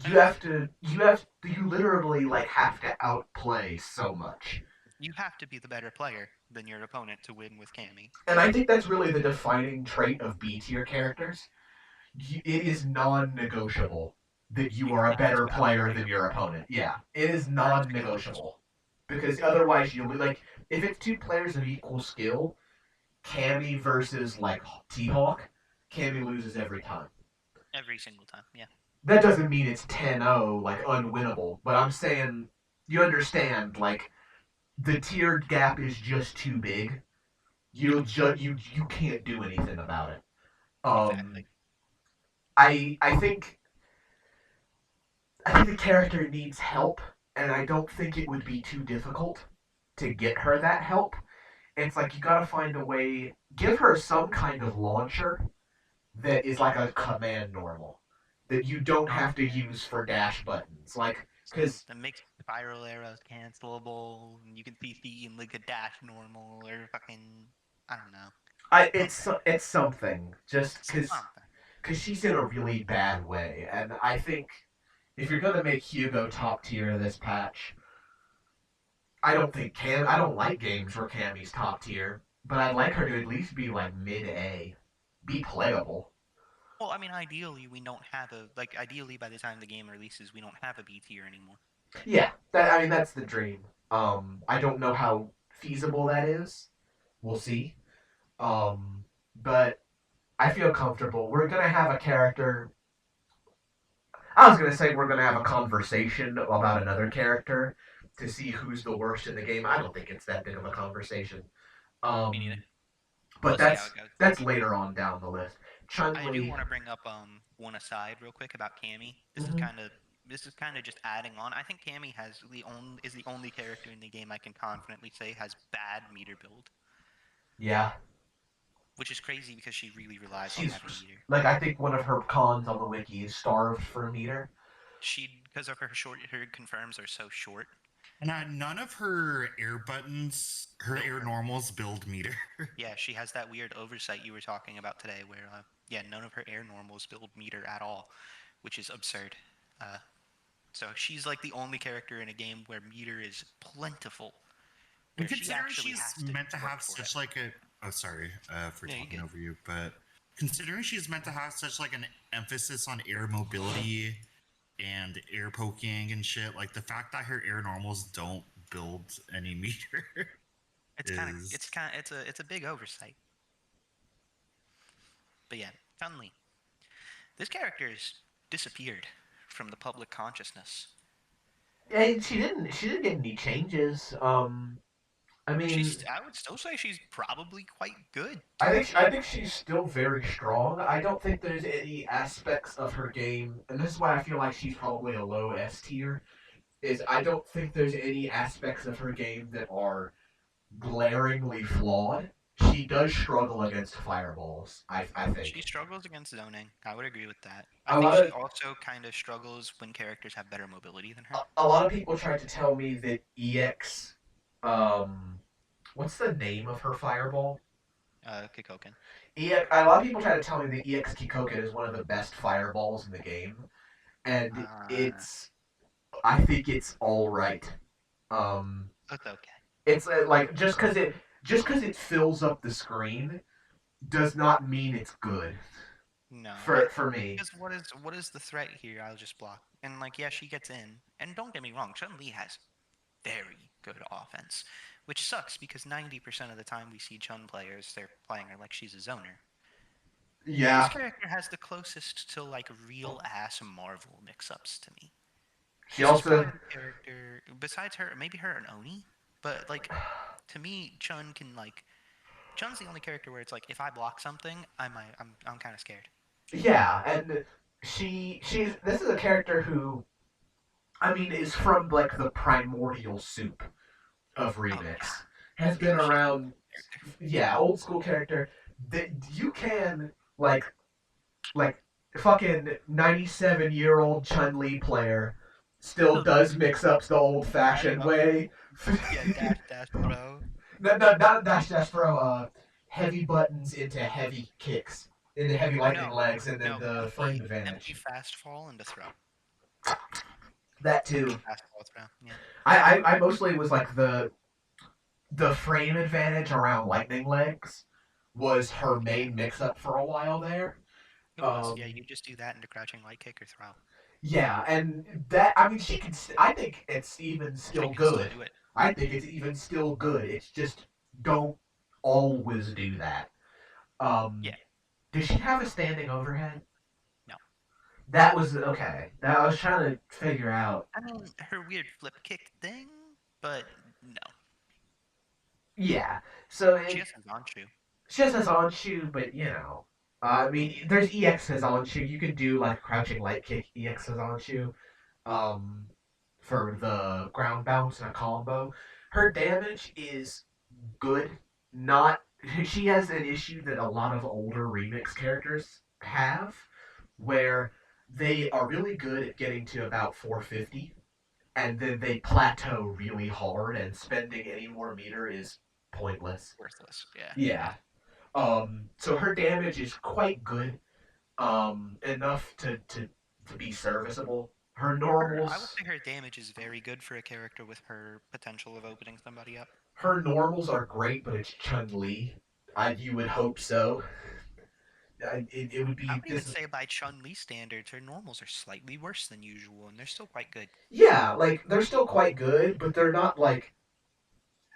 you literally like have to outplay so much. You have to be the better player than your opponent to win with Cammy. And I think that's really the defining trait of B tier characters. It is non-negotiable that you You are a cannot better player outplay than your your opponent. opponent. Yeah, it is Or else you lose. non-negotiable because otherwise you like if it's two players of equal skill, Cammy versus like T-Hawk, Cammy loses every time. Every single time, yeah. That doesn't mean it's 10-0 like unwinnable, but I'm saying you understand like the tiered gap is just too big. You can't do anything about it. Um, Exactly. I think the character needs help, and I don't think it would be too difficult to get her that help. It's like you gotta find a way, give her some kind of launcher that is like a command normal that you don't have to Something, use for dash buttons. Like, because that makes spiral arrows cancelable, and you can CC and like a dash normal, or fucking, I don't know. Something. it's something just Something. because she's in a really bad way, and I think if you're gonna make Hugo top tier this patch, I don't like games where Cammy's top tier, but I'd like her to at least be like mid A, be playable. Well, I mean, ideally, we don't have a, like, ideally, by the time the game releases, we don't have a B tier anymore. Yeah, that's the dream. I don't know how feasible that is. We'll see. But I feel comfortable. We're gonna have a character. I was gonna say we're gonna have a conversation about another character to see who's the worst in the game. I don't think it's that big of a conversation. Me neither. Um, but We'll see how it goes. that's later on down the list. Chun I do Li. want to bring up one aside real quick about Cammy. Mhm. This is kind of just adding on. I think Cammy is the only character in the game I can confidently say has bad meter build, Yeah, which is crazy because she really relies on she's having meter. like I think one of her cons on the wiki is starved for a meter. She, because of her confirms are so short. And none of her air buttons, her Build air her. normals build meter. Yeah, she has that weird oversight you were talking about today, where yeah, none of her air normals build meter at all, which is absurd. Uh, so she's like the only character in a game where meter is plentiful, And where she considering actually she's has to meant to work have for such it. like a sorry for Yeah, you talking good. over you, but considering she's meant to have such like an emphasis on air mobility and air poking and shit, like the fact that her air normals don't build any meter is It's a big oversight. But yeah, Chun-Li. This character has disappeared from the public consciousness. And she didn't get any changes. I mean, I would still say she's probably quite good. I think she's still very strong. I don't think there's any aspects of her game, and this is why I feel like she's probably a low S tier. Is I don't think there's any aspects of her game that are glaringly flawed. She does struggle against fireballs. I think She struggles against zoning. I would agree with that. I a think lot she of also kind of struggles when characters have better mobility than her. a lot of people tried to tell me that EX, what's the name of her fireball? Kikoken. A lot of people try to tell me that EX Kikoken is one of the best fireballs in the game, and Uh, I think it's all right. that's okay. It's like just because it fills up the screen does not mean it's good No, for me. because what is the threat here? I'll just block. And like, yeah, she gets in. And don't get me wrong, Chun Li has very good offense, which sucks because 90% of the time we see Chun players, they're playing her like she's a zoner. This Yeah, character has the closest to like real ass Marvel mix-ups to me. she This is also probably the character besides her, maybe her and Oni, but like to me, Chun's the only character where it's like if I block something, I'm kind of scared. yeah, and she's this is a character who I mean is from like the primordial soup of Oh remix. yeah, Has been she's an around, yeah, old school character that you can like fucking 97-year-old Chun Li player still does mix ups the old fashioned way. yeah, dash throw. Not dash dash throw heavy buttons into heavy kicks into heavy Or lightning no, legs and then no, the frame empty advantage. fast fall into throw. That too. Basketball throw. Yeah. I mostly was like the frame advantage around lightning legs was her Yeah. main mix up for a while there. It was. Yeah. Um, You just do that into crouching light kick or throw. yeah, and that I mean she can. I think it's even She still can still good. do it. I think it's even still good. It's just don't always do that. Um, Yeah. does she have a standing overhead? No. That was okay. That I was trying to figure out. I mean, her weird flip kick thing, but no. Yeah, so She it has his on shoe. she just has on shoe, but you know, I mean, there's EX's on shoe. You can do like crouching light kick EX's on shoe, um, for the ground bounce and a combo. Her damage is good. Not she has an issue that a lot of older remix characters have, where they are really good at getting to about 450, and then they plateau really hard, and spending any more meter is pointless. Worthless. Yeah. Yeah. So her damage is quite good. Enough to be serviceable. Her I would normals say her damage is very good for a character with her potential of opening somebody up. her normals are great, but it's Chun Li. You would hope so. It would I be would even this. say by Chun Li standards, her normals are slightly worse than usual, and they're still quite good. Yeah, like they're still quite good, but they're not like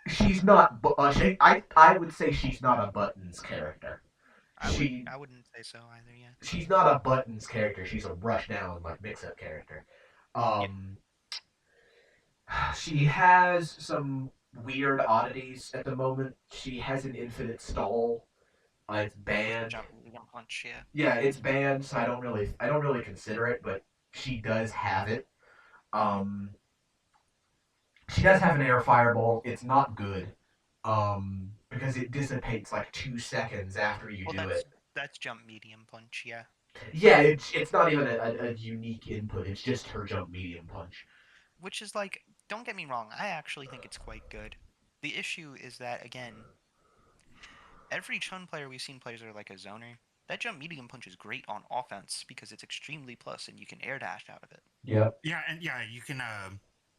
she's not. I would say she's not a buttons character. She I wouldn't say so either. Yeah. she's not a buttons character. She's a rush down like mix up character. Yeah. Um, she has some weird oddities at the moment. She has an infinite stall. It's With the banned. jump punch. Yeah. Yeah, it's banned, so I don't really consider it, but she does have it. Um, she does have an air fireball. It's not good. Because it dissipates like 2 seconds after you Well, do it. that's jump medium punch. Yeah. Yeah, it's not even a unique input. It's just her jump medium punch. Which is like, don't get me wrong, I actually think it's quite good. The issue is that again, every Chun player we've seen plays are like a zoner. That jump medium punch is great on offense because it's extremely plus and you can air dash out of it. Yep. Yeah, and yeah, you can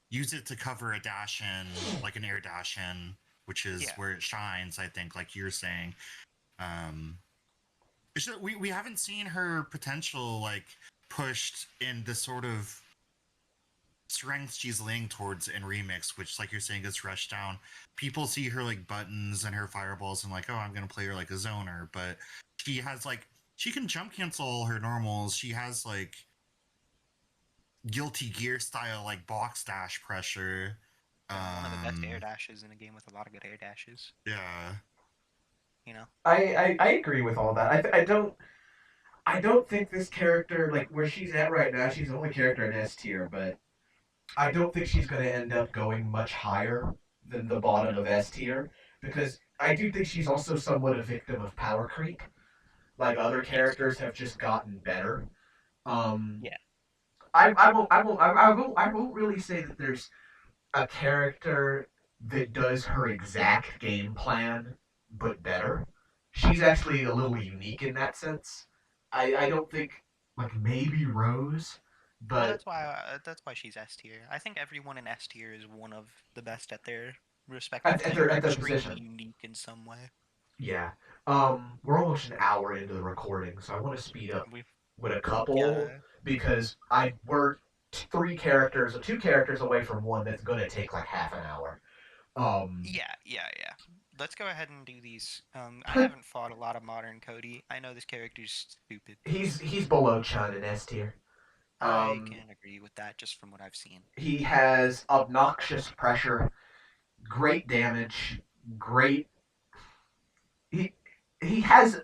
use it to cover a dash in, like an air dash in, which is Yeah. where it shines. I think, like you're saying. Um, we haven't seen her potential like pushed in the sort of strength she's leaning towards in remix, which, like you're saying, gets rushed down. People see her like buttons and her fireballs and like, oh, I'm gonna play her like a zoner, but she has like she can jump cancel her normals. She has like Guilty Gear style like box dash pressure. One of the best air dashes in a game with a lot of good air dashes. Yeah. You know. I agree with all that. I don't think this character like where she's at right now. She's the only character in S tier, but I don't think she's going to end up going much higher than the bottom of S tier because I do think she's also somewhat a victim of power creep. Like other characters have just gotten better. Yeah. I won't really say that there's a character that does her exact game plan but better. She's actually a little unique in that sense. I don't think like maybe Rose, Well, but that's why she's S tier. I think everyone in S tier is one of the best at their respective at thing, their or at their extremely position. unique in some way. Yeah. We're almost an hour into the recording, so I want to speed up We've with a couple yeah because we're two characters away from one that's gonna take like half an hour. Um, yeah. Let's go ahead and do these. I haven't fought a lot of modern Cody. I know this character's stupid. he's below Chun in S tier. I Um, can agree with that just from what I've seen. he has obnoxious pressure, great damage, great. He he has.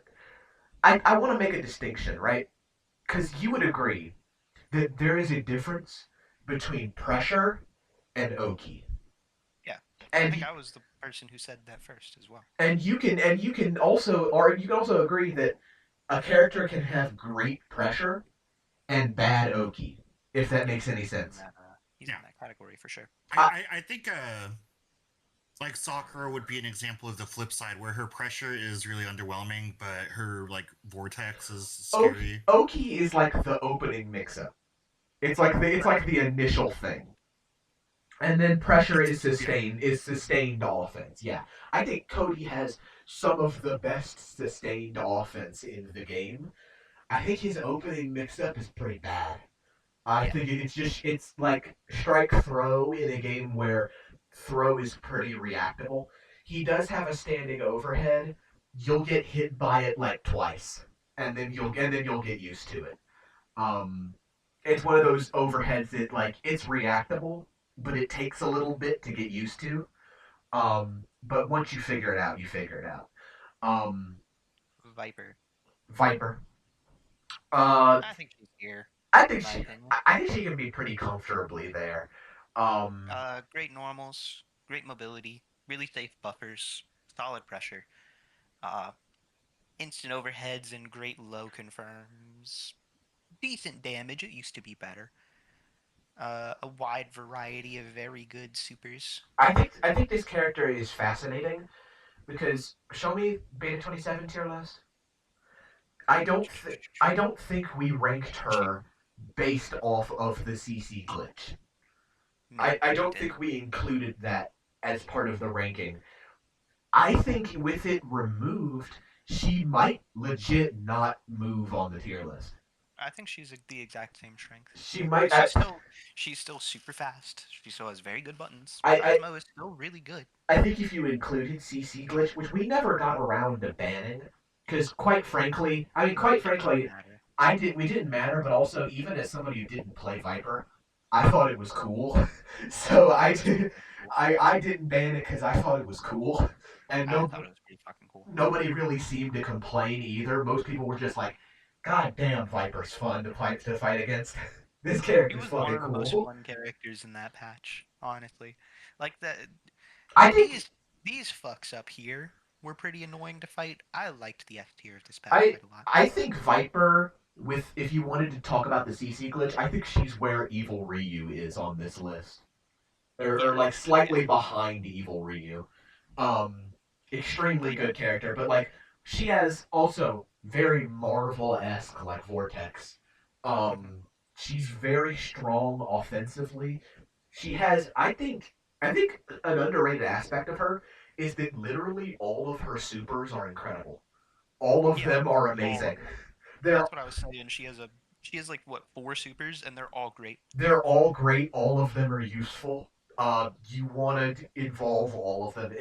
I want to make a distinction, right? Because you would agree that there is a difference between pressure and Oki. Yeah, I And think I was the person who said that first as well. you can also or you can also agree that a character can have great pressure and bad Oki, if that makes any sense. He's in that category for sure. I think like Sakura would be an example of the flip side where her pressure is really underwhelming, but her like vortex is scary. Oki is like the opening mix-up. It's like the initial thing, and then pressure is Yeah. sustained offense. Yeah, I think Cody has some of the best sustained offense in the game. I think his opening mix up is pretty bad. I Yeah. think it's like strike throw in a game where throw is pretty reactable. He does have a standing overhead. You'll get hit by it like twice, and then you'll get used to it. Um, it's one of those overheads that like it's reactable, but it takes a little bit to get used to. But once you figure it out, you figure it out. Um, Viper. Viper. Uh, I think she's here, I in think my she, opinion. I think she can be pretty comfortably there. Um, Great normals, great mobility, really safe buffers, solid pressure. Uh, Instant overheads and great low confirms. Decent damage. It used to be better. A wide variety of very good supers. I think this character is fascinating because show me b28 tier list. I don't think we ranked She, her based off of the CC glitch. no, I she don't didn't. think we included that as part of the ranking. I think with it removed, she might legit not move on the tier list. I think she's the exact same strength. She might. She's still super fast. She still has very good buttons. I Phasmo is still really good. I think if you included CC glitch, which we never got around to banning, because quite It doesn't frankly, matter. we didn't matter, but also even as somebody who didn't play Viper, I thought it was cool. So I I thought it was did, pretty cool. I didn't ban it because I thought it was cool, and I thought it was pretty fucking cool. nobody really seemed to complain either. Most people were just like, "God damn, Viper's fun to fight against. This He character's was one fucking of the most cool." fun characters in that patch, honestly. Like that I think these these fucks up here were pretty annoying to fight. I liked the S tier of this patch I quite a lot. I think Viper with if you wanted to talk about the CC glitch, I think she's where Evil Ryu is on this list. Or Yeah, like yeah. slightly behind Evil Ryu. Um Extremely But good character, but like she has also very Marvel-esque like Vortex. mhm. She's very strong offensively. She has I think an underrated aspect of her is that literally all of her supers are incredible. All of Yeah, them are all of amazing. them. They're That's what I was saying. She has like what, four supers and they're all great. they're all great. All of them are useful. You want to involve all of them.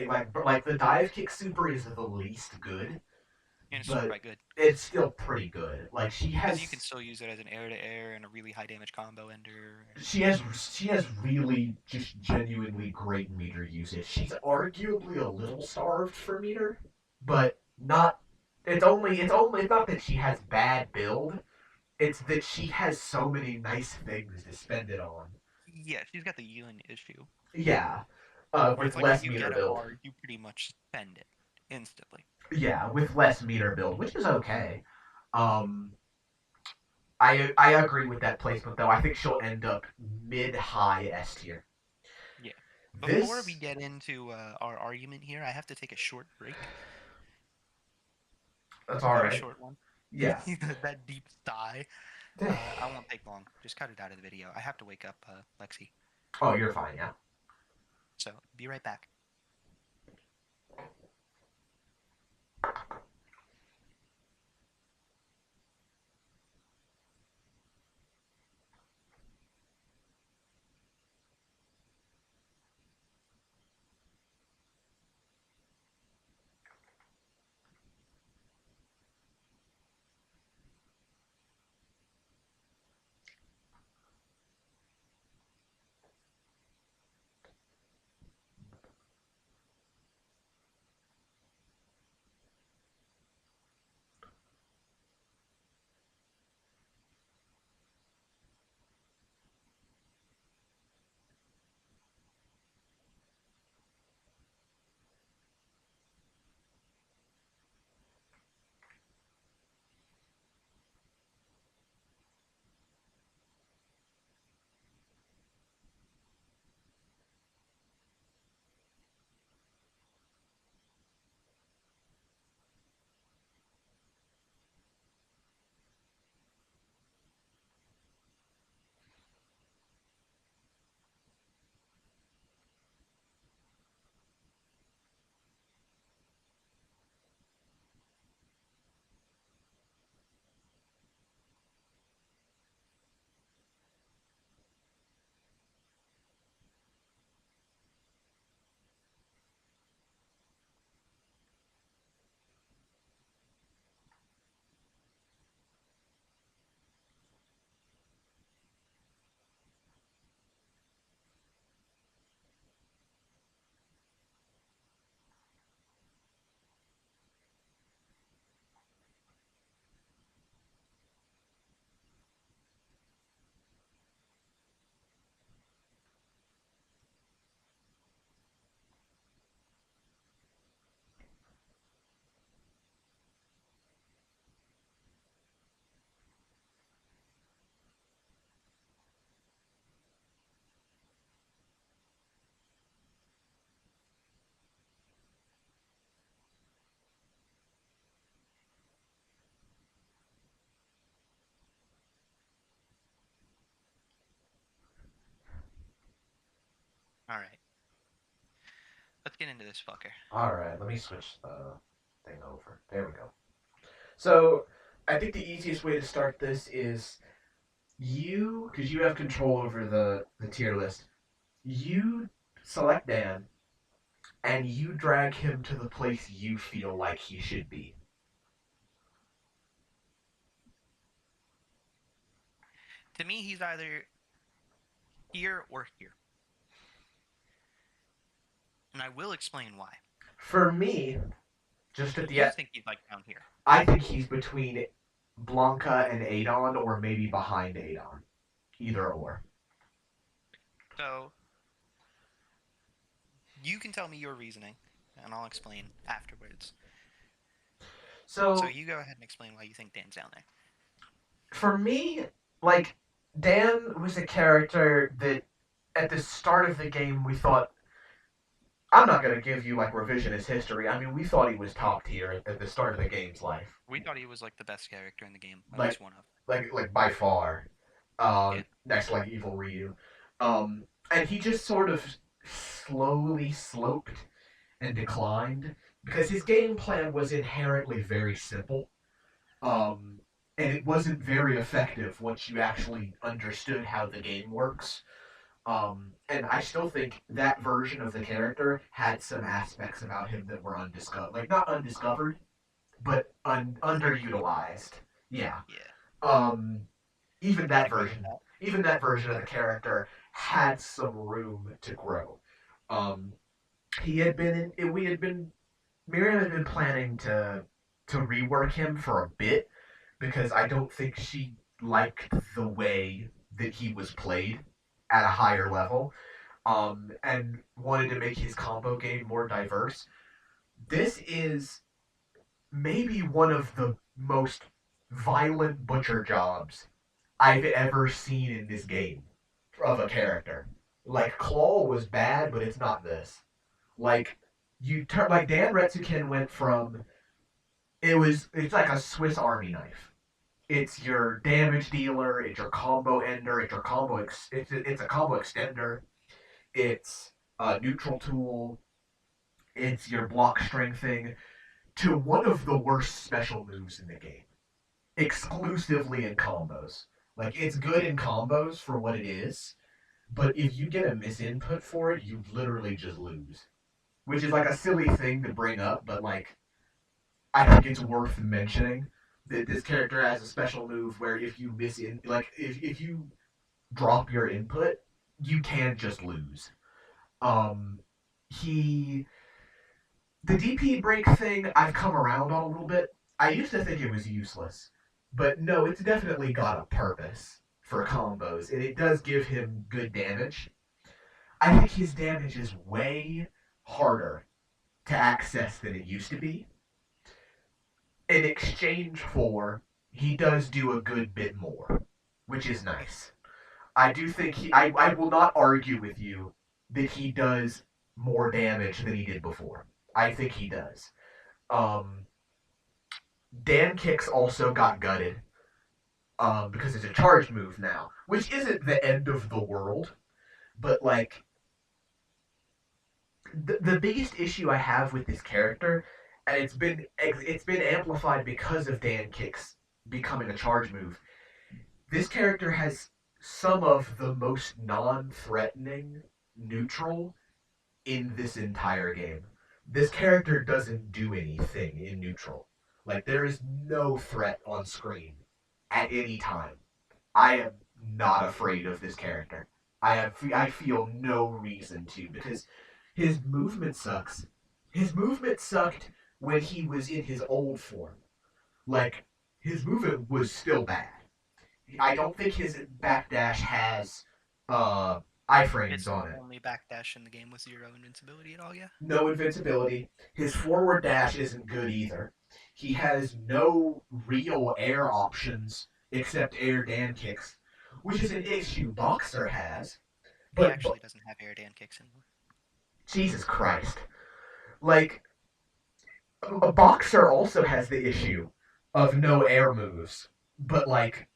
Like the dive kick super is the least good, And it's still but quite good. it's still pretty good. Like Because you can still use it as an air to air and a really high damage combo ender. she has she has really just genuinely great meter usage. She's arguably a little starved for meter, but not. It's not that she has bad build. It's that she has so many nice things to spend it on. Yeah, she's got the Yun issue. Yeah, Where it's with like if less you meter get a build. bar, you pretty much spend it instantly. Yeah, with less meter build, which is okay. Um, I agree with that placement though. I think she'll end up mid high S tier. Yeah. Before we This get into our argument here, I have to take a short break. that's A all very right. short one. Yeah. That deep sigh. I won't take long. Just cut it out of the video. I have to wake up Lexi. Oh, you're fine. Yeah. So be right back. All right, let's get into this fucker. All right, let me switch the thing over. There we go. So, I think the easiest way to start this is because you have control over the tier list. You select Dan, and you drag him to the place you feel like he should be. To me, he's either here or here, and I will explain why. For me, just at the You end, think he's like down here? I think he's between Blanca and Adon, or maybe behind Adon. Either or. So you can tell me your reasoning, and I'll explain afterwards. So you go ahead and explain why you think Dan's down there. For me, like, Dan was a character that at the start of the game we thought. I'm not going to give you like revisionist history. I mean, we thought he was top tier at the start of the game's life. We thought he was like the best character in the game, at Like- least one of. Like by far. Yeah. Next to like Evil Ryu. And he just sort of slowly sloped and declined because his game plan was inherently very simple. And it wasn't very effective once you actually understood how the game works. And I still think that version of the character had some aspects about him that were undiscovered, like not undiscovered, but underutilized. Yeah. Yeah. Even I that agree with version, that. even that version of the character had some room to grow. He had been, we had been, Miriam had been planning to rework him for a bit because I don't think she liked the way that he was played at a higher level, and wanted to make his combo game more diverse. This is maybe one of the most violent butcher jobs I've ever seen in this game of a character. Like Claw was bad, but it's not this. Like like Dan Retsuken went from it's like a Swiss Army knife. It's your damage dealer, it's your combo ender, it's your it's a combo extender, it's a neutral tool, it's your block strengthening, to one of the worst special moves in the game, exclusively in combos. Like it's good in combos for what it is, but if you get a misinput for it, you literally just lose. Which is like a silly thing to bring up, but like I think it's worth mentioning that this character has a special move where if you if you drop your input, you can just lose. He The DP break thing I've come around on a little bit. I used to think it was useless, but no, it's definitely got a purpose for combos, and it does give him good damage. I think his damage is way harder to access than it used to be. In exchange for, he does do a good bit more, which is nice. I do think I will not argue with you that he does more damage than he did before. I think he does. Dan Kicks also got gutted because it's a charge move now, which isn't the end of the world, but like the biggest issue I have with this character, and it's been amplified because of Dan Kicks becoming a charge move. This character has some of the most non-threatening neutral in this entire game. This character doesn't do anything in neutral. Like there is no threat on screen at any time. I am not afraid of this character. I feel no reason to because his movement sucks. His movement sucked when he was in his old form. Like his movement was still bad. I don't think his backdash has iframes It's on it. only backdash in the game with 0 invincibility at all, yeah? No invincibility. His forward dash isn't good either. He has no real air options except air Dan kicks, which is an issue Boxer has. He But actually doesn't have air Dan kicks anymore. Jesus Christ. Like, a Boxer also has the issue of no air moves. But, like,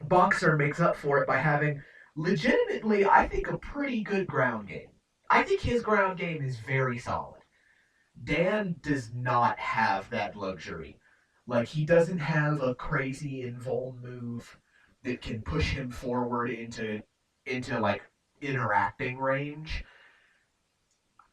Boxer makes up for it by having legitimately, I think, a pretty good ground game. I think his ground game is very solid. Dan does not have that luxury. Like, he doesn't have a crazy invuln move that can push him forward into like interacting range.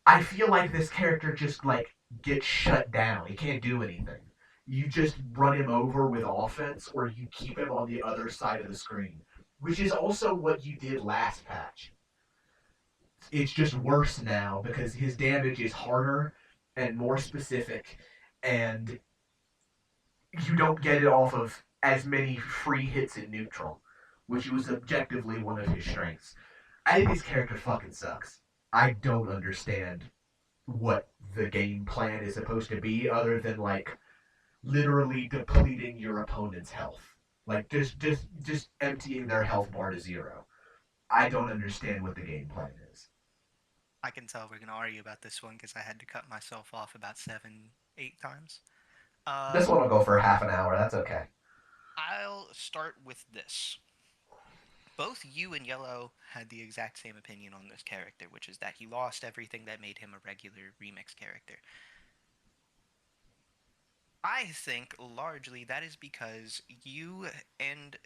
I feel like this character just like gets shut down. He can't do anything. You just run him over with offense, or you keep him on the other side of the screen, which is also what you did last patch. It's just worse now because his damage is harder and more specific, and you don't get it off of as many free hits in neutral, which was objectively one of his strengths. I think his character fucking sucks. I don't understand what the game plan is supposed to be other than like literally depleting your opponent's health. Like just emptying their health bar to zero. I don't understand what the game plan is. I can tell we're gonna argue about this one because I had to cut myself off about 7, 8 times. This one will go for half an hour. That's okay. I'll start with this. Both you and Yellow had the exact same opinion on this character, which is that he lost everything that made him a regular remix character. I think largely that is because you and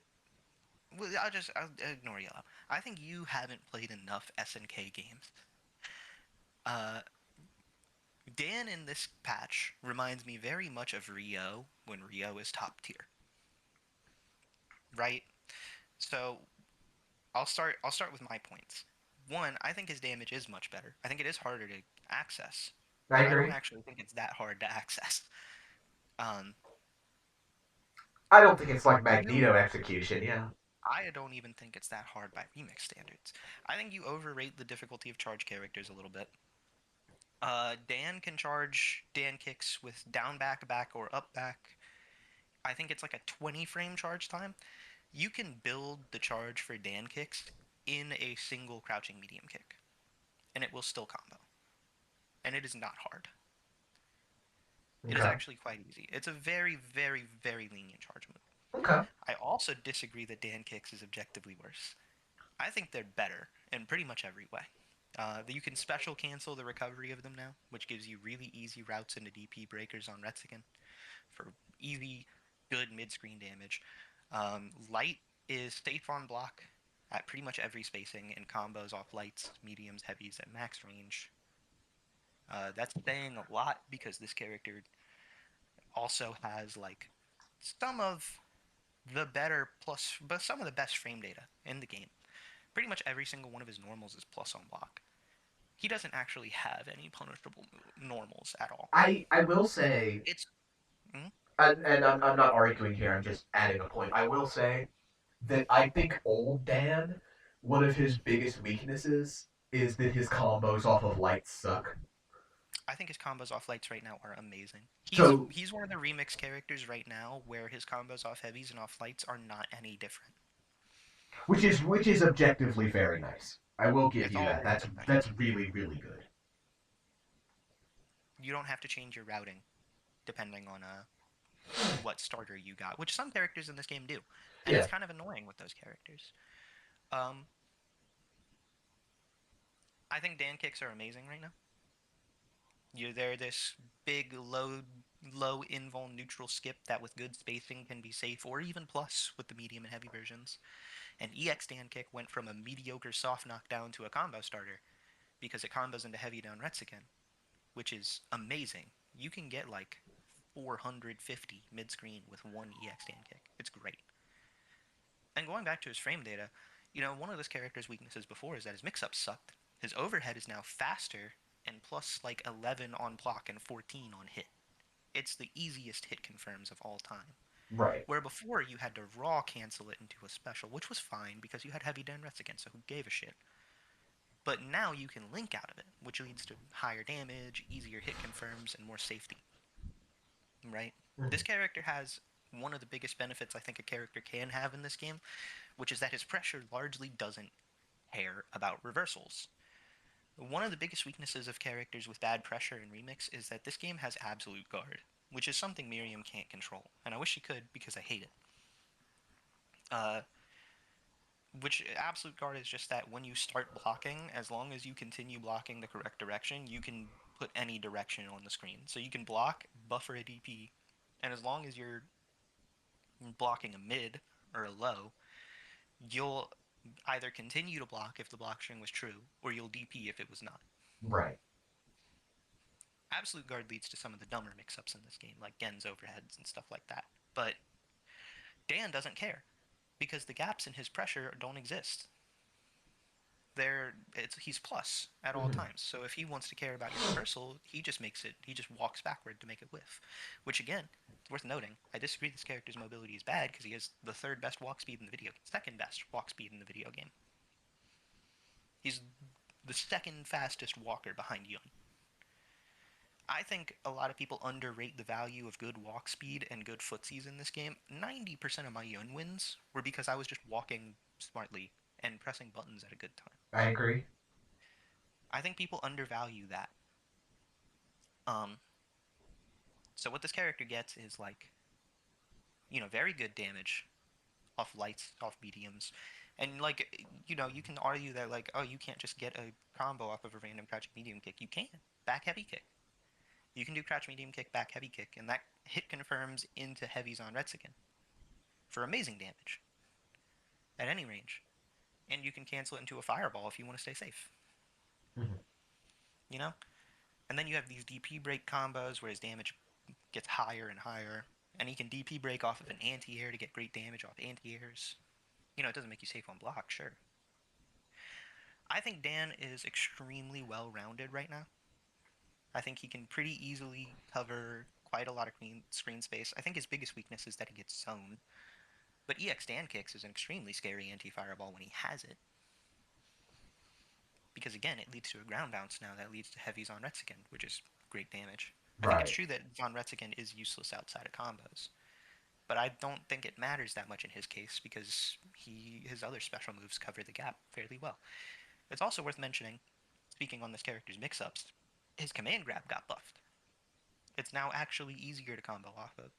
well, I'll ignore Yellow. I think you haven't played enough SNK games. Uh, Dan in this patch reminds me very much of Rio when Rio is top tier, right? So I'll start with my points. One, I think his damage is much better. I think it is harder to access, I but I don't agree. actually think it's that hard to access. Um, I don't think it's like you, Magneto execution. Yeah. I don't even think it's that hard by remix standards. I think you overrate the difficulty of charge characters a little bit. Dan can charge Dan kicks with down back back or up back. I think it's like a 20 frame charge time. You can build the charge for Dan kicks in a single crouching medium kick, and it will still combo. And it is not hard. It is Okay. actually quite easy. It's a very, very, very lenient charge move. Okay. I also disagree that Dan kicks is objectively worse. I think they're better in pretty much every way. You can special cancel the recovery of them now, which gives you really easy routes into DP breakers on Retzigan for easy, good mid-screen damage. Light is safe on block at pretty much every spacing and combos off lights, mediums, heavies at max range. That's saying a lot because this character also has like some of the better plus, but some of the best frame data in the game. Pretty much every single one of his normals is plus on block. He doesn't actually have any punishable normals at all. I will say, It's mm, and I'm not arguing here. I'm just adding a point. I will say that I think old Dan, one of his biggest weaknesses is that his combos off of lights suck. I think his combos off lights right now are amazing. He's So, he's one of the remix characters right now where his combos off heavies and off lights are not any different. which is objectively very nice. I will give It's you all that. very That's good. that's really really good. You don't have to change your routing depending on what starter you got, which some characters in this game do, and Yeah. it's kind of annoying with those characters. Um, I think Dan kicks are amazing right now. They're this big low invul neutral skip that with good spacing can be safe or even plus with the medium and heavy versions. And EX Dan kick went from a mediocre soft knockdown to a combo starter because it combos into heavy down Rets again, which is amazing. You can get like 450 mid screen with one EX Dan kick. It's great. And going back to his frame data, one of this character's weaknesses before is that his mix-up sucked. His overhead is now faster and plus like 11 on block and 14 on hit. It's the easiest hit confirms of all time. Right. Where before you had to raw cancel it into a special, which was fine because you had heavy den rets again, so who gave a shit? But now you can link out of it, which leads to higher damage, easier hit confirms, and more safety. Right? This Mm-hmm. character has one of the biggest benefits I think a character can have in this game, which is that his pressure largely doesn't care about reversals. One of the biggest weaknesses of characters with bad pressure in Remix is that this game has absolute guard, which is something Miriam can't control, and I wish she could because I hate it. Uh, Which absolute guard is just that when you start blocking, as long as you continue blocking the correct direction, you can put any direction on the screen. So you can block, buffer a DP, and as long as you're blocking a mid or a low, you'll either continue to block if the block string was true, or you'll DP if it was not. Right. Absolute guard leads to some of the dumber mix-ups in this game, like Gen's overheads and stuff like that. But Dan doesn't care because the gaps in his pressure don't exist. He's plus at all Mhm. times. So if he wants to care about your reversal, he just walks backward to make it whiff. Which again, it's worth noting. I disagree this character's mobility is bad because he has the third best walk speed in the video game, second best walk speed in the video game. He's the second fastest walker behind Yun. I think a lot of people underrate the value of good walk speed and good footsies in this game. 90% of my Yun wins were because I was just walking smartly and pressing buttons at a good time. I agree. I think people undervalue that. Um, so what this character gets is like, very good damage off lights, off mediums, and like, you can argue that like, oh, you can't just get a combo off of a random crouch medium kick. You can back heavy kick. You can do crouch medium kick, back heavy kick, and that hit confirms into heavies on Retsuken for amazing damage at any range, and you can cancel it into a fireball if you want to stay safe. Mhm. You know, and then you have these DP break combos where his damage gets higher and higher, and he can DP break off of an anti-air to get great damage off anti-airs. It doesn't make you safe on block, sure. I think Dan is extremely well-rounded right now. I think he can pretty easily cover quite a lot of screen space. I think his biggest weakness is that he gets zoned. But EX Dan Kicks is an extremely scary anti-fireball when he has it. Because again, it leads to a ground bounce now that leads to heavies on Retsuken, which is great damage. I think it's Right. true that Von Retsuken is useless outside of combos. But I don't think it matters that much in his case because his other special moves cover the gap fairly well. It's also worth mentioning, speaking on this character's mix-ups, his command grab got buffed. It's now actually easier to combo off of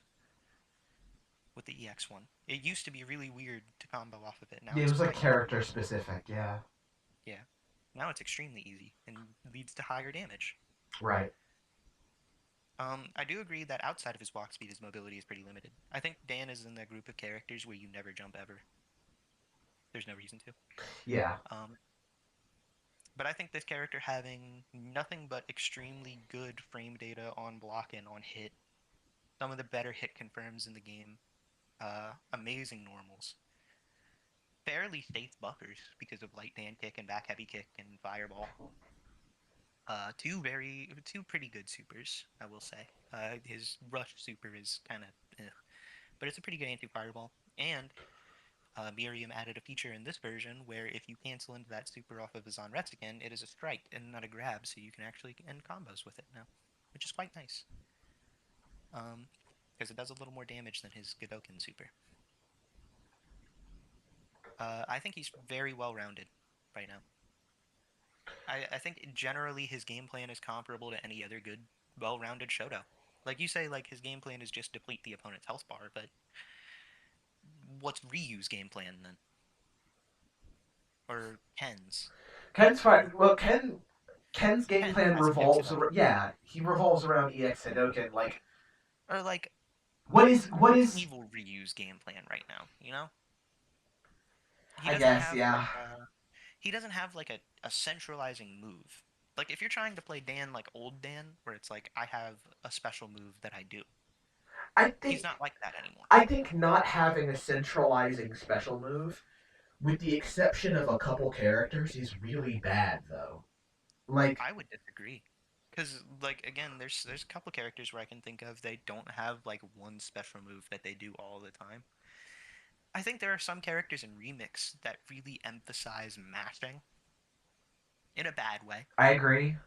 with the EX1. It used to be really weird to combo off of it. Now Yeah, it it's was like quite easy. character specific. Yeah. Yeah. Now it's extremely easy and leads to higher damage. Right. I do agree that outside of his walk speed, his mobility is pretty limited. I think Dan is in that group of characters where you never jump ever. There's no reason to. Yeah. Um, but I think this character having nothing but extremely good frame data on block and on hit, some of the better hit confirms in the game, amazing normals, fairly safe buffers because of light Dan kick and back heavy kick and fireball. Two pretty good supers, I will say. His rush super is kind of, but it's a pretty good anti-fireball. And Miriam added a feature in this version where if you cancel into that super off of his on Retsuken, it is a strike and not a grab, so you can actually end combos with it now, which is quite nice. Because it does a little more damage than his Godoken super. I think he's very well rounded right now. I think generally his game plan is comparable to any other good, well-rounded Shoto. Like you say, like his game plan is just deplete the opponent's health bar, but what's Ryu's game plan then? Or Ken's? Ken's fine. Well, Ken's game Ken plan has a fixed revolves health. around. Yeah, he revolves around EX Hadoken. Like, Or like, what what's is? evil Ryu's game plan right now? He I doesn't guess. have like Yeah. he doesn't have like a centralizing move. Like if you're trying to play Dan like old Dan, where it's like I have a special move that I do, I he's think. not like that anymore. I think not having a centralizing special move, with the exception of a couple characters, is really bad though. Like, I would disagree. Because, like, again, there's a couple characters where I can think of they don't have like one special move that they do all the time. I think there are some characters in Remix that really emphasize mashing in a bad way, I agree.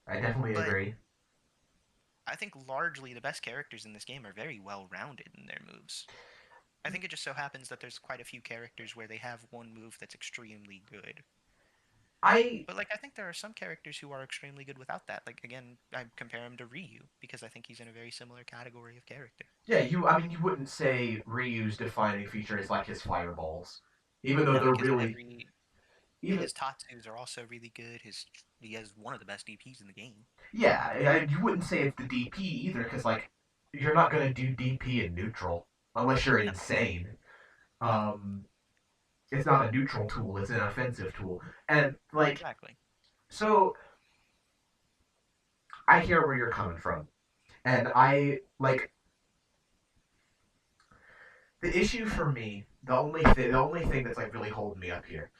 I definitely but agree. I think largely the best characters in this game are very well rounded in their moves. I think it just so happens that there's quite a few characters where they have one move that's extremely good. I But like I think there are some characters who are extremely good without that. Like again, I compare him to Ryu because I think he's in a very similar category of character. Yeah, you. I mean, you wouldn't say Ryu's defining feature is like his fireballs. even though Yeah, they're because really every even his Tatsus are also really good. His he has one of the best DPs in the game. yeah. You wouldn't say it's the DP either, because like you're not gonna do DP in neutral unless you're No, insane. no, Um, it's not a neutral tool; it's an offensive tool, and like exactly. so. I hear where you're coming from, and I like the issue for me. The only thing that's like really holding me up here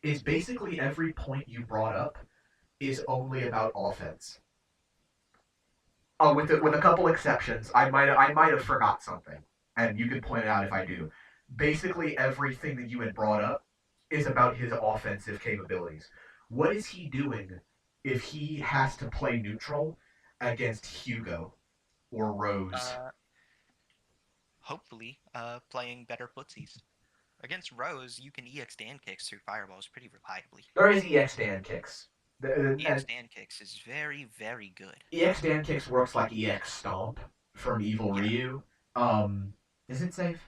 is basically every point you brought up is only about offense. With a couple exceptions, I might have forgot something, and you can point it out if I do. Basically, everything that you had brought up is about his offensive capabilities. What is he doing if he has to play neutral against Hugo or Rose? Uh, hopefully, playing better footsies. Against Rose, you can EX Dan kicks through fireballs pretty reliably. There is EX Dan kicks, EX and Dan kicks is very, very good. EX Dan kicks works like EX Stomp from Evil Yeah, Ryu. Um, is it safe?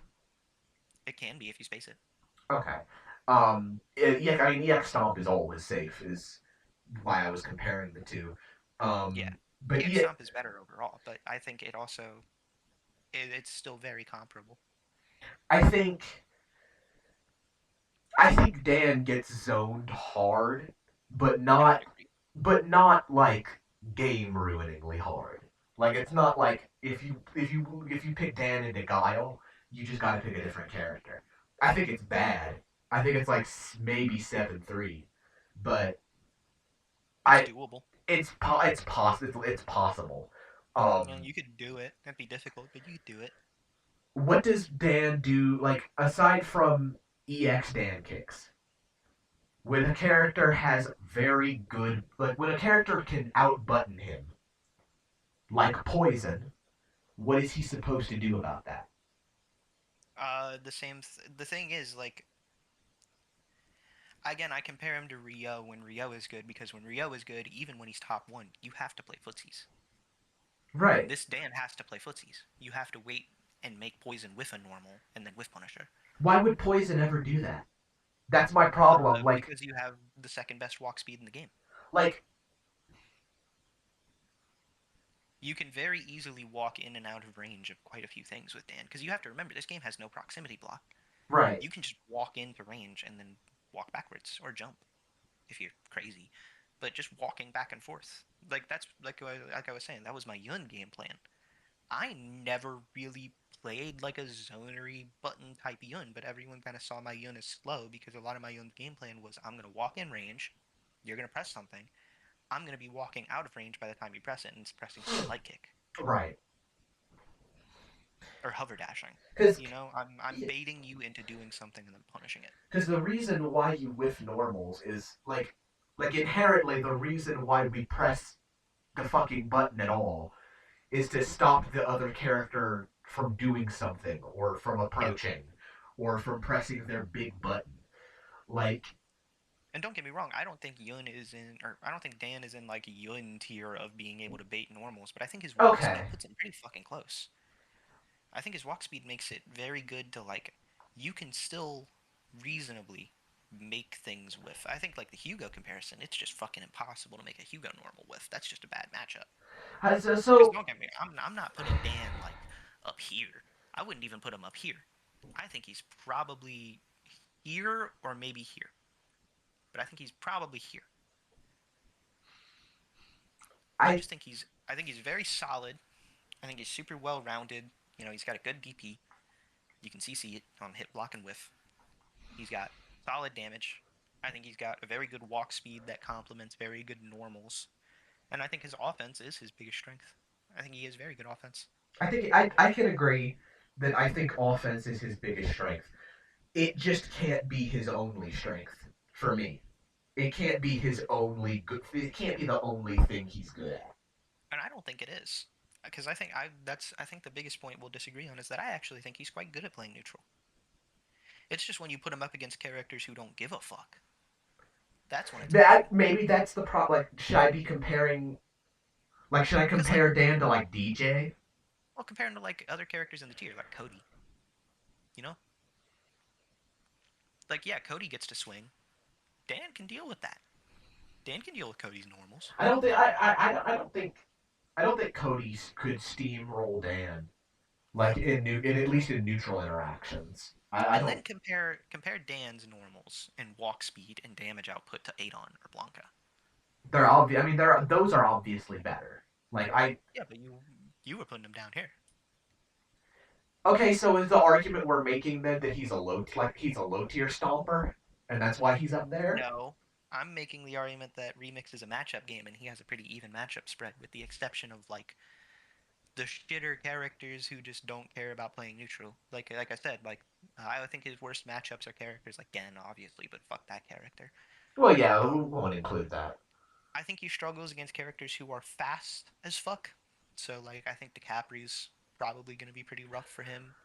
it can be if you space it. Okay. Yeah, I mean, EX Stomp is always safe, is why I was comparing the two. Yeah, But EX yeah, Stomp is better overall, but I think it also it's still very comparable. I think I think Dan gets zoned hard, but Yeah, I'd not agree. like game ruiningly hard. Like it's not like if you pick Dan into Guile, you just got to pick a different character. I think it's bad. I think it's like maybe 7-3, but It's I doable. it's possible. And Um, you could do it. It'd be difficult, but you could do it. what does Dan do like aside from EX Dan kicks? When a character has very good like when a character can out button him like poison, what is he supposed to do about that? The thing is, like, again, I compare him to Rio when Rio is good because when Rio is good, even when he's top one, you have to play footsies. Right. This Dan has to play footsies. You have to wait and make poison with a normal and then with Punisher. Why would poison ever do that? That's my problem. Because you have the second best walk speed in the game. Like You can very easily walk in and out of range of quite a few things with Dan because you have to remember this game has no proximity block. right. You can just walk into range and then walk backwards or jump if you're crazy. But just walking back and forth, like that's like I was saying, that was my Yun game plan. I never really played like a zonery button type Yun, but everyone kind of saw my Yun as slow because a lot of my Yun game plan was I'm gonna walk in range, you're gonna press something, I'm gonna be walking out of range by the time you press it, and it's pressing some light kick Right. or hover dashing. Cuz You know, I'm baiting you into doing something and then punishing it. cuz the reason why you whiff normals is like inherently the reason why we press the fucking button at all is to stop the other character from doing something or from Yeah, approaching or from pressing their big button. Like, and don't get me wrong, I don't think Yun is in, or I don't think Dan is in like Yun tier of being able to bait normals, but I think his walk okay, speed puts him pretty fucking close. I think his walk speed makes it very good to like, you can still reasonably make things with. I think like the Hugo comparison, it's just fucking impossible to make a Hugo normal with. That's just a bad matchup. Because so don't get me, I'm not putting Dan like up here. I wouldn't even put him up here. I think he's probably here or maybe here, but I think he's probably here. I I think he's very solid. I think he's super well rounded. You know, he's got a good DP. You can CC it on hit block and whiff. He's got solid damage. I think he's got a very good walk speed that complements very good normals. And I think his offense is his biggest strength. I think he has very good offense. I can agree that I think offense is his biggest strength. It just can't be his only strength for me. It can't be his only good. It can't be the only thing he's good at. And I don't think it is. Because I think the biggest point we'll disagree on is that I actually think he's quite good at playing neutral. It's just when you put him up against characters who don't give a fuck. That's when it's an issue. That maybe that's the problem. Like, should I be comparing? Like, should I Because like, compare Dan to like DJ? well, comparing to like other characters in the tier, like Cody, you know, Like, yeah, Cody gets to swing. Dan can deal with that. Dan can deal with Cody's normals. I don't think I don't think Cody could steamroll Dan like in at least in neutral interactions. I And don't. then compare Dan's normals and walk speed and damage output to Adon or Blanca. They're obvious. I mean, those are obviously better. Like I. Yeah, but you were putting him down here. Okay, so is the argument we're making then that he's a low tier stomper, and that's why he's up there? No, I'm making the argument that Remix is a matchup game, and he has a pretty even matchup spread, with the exception of like the shitter characters who just don't care about playing neutral. Like I said, like I think his worst matchups are characters like Gen, obviously, but fuck that character. Well, yeah, we Um, won't include that. I think he struggles against characters who are fast as fuck. So like I think DiCapri's probably gonna be pretty rough for him.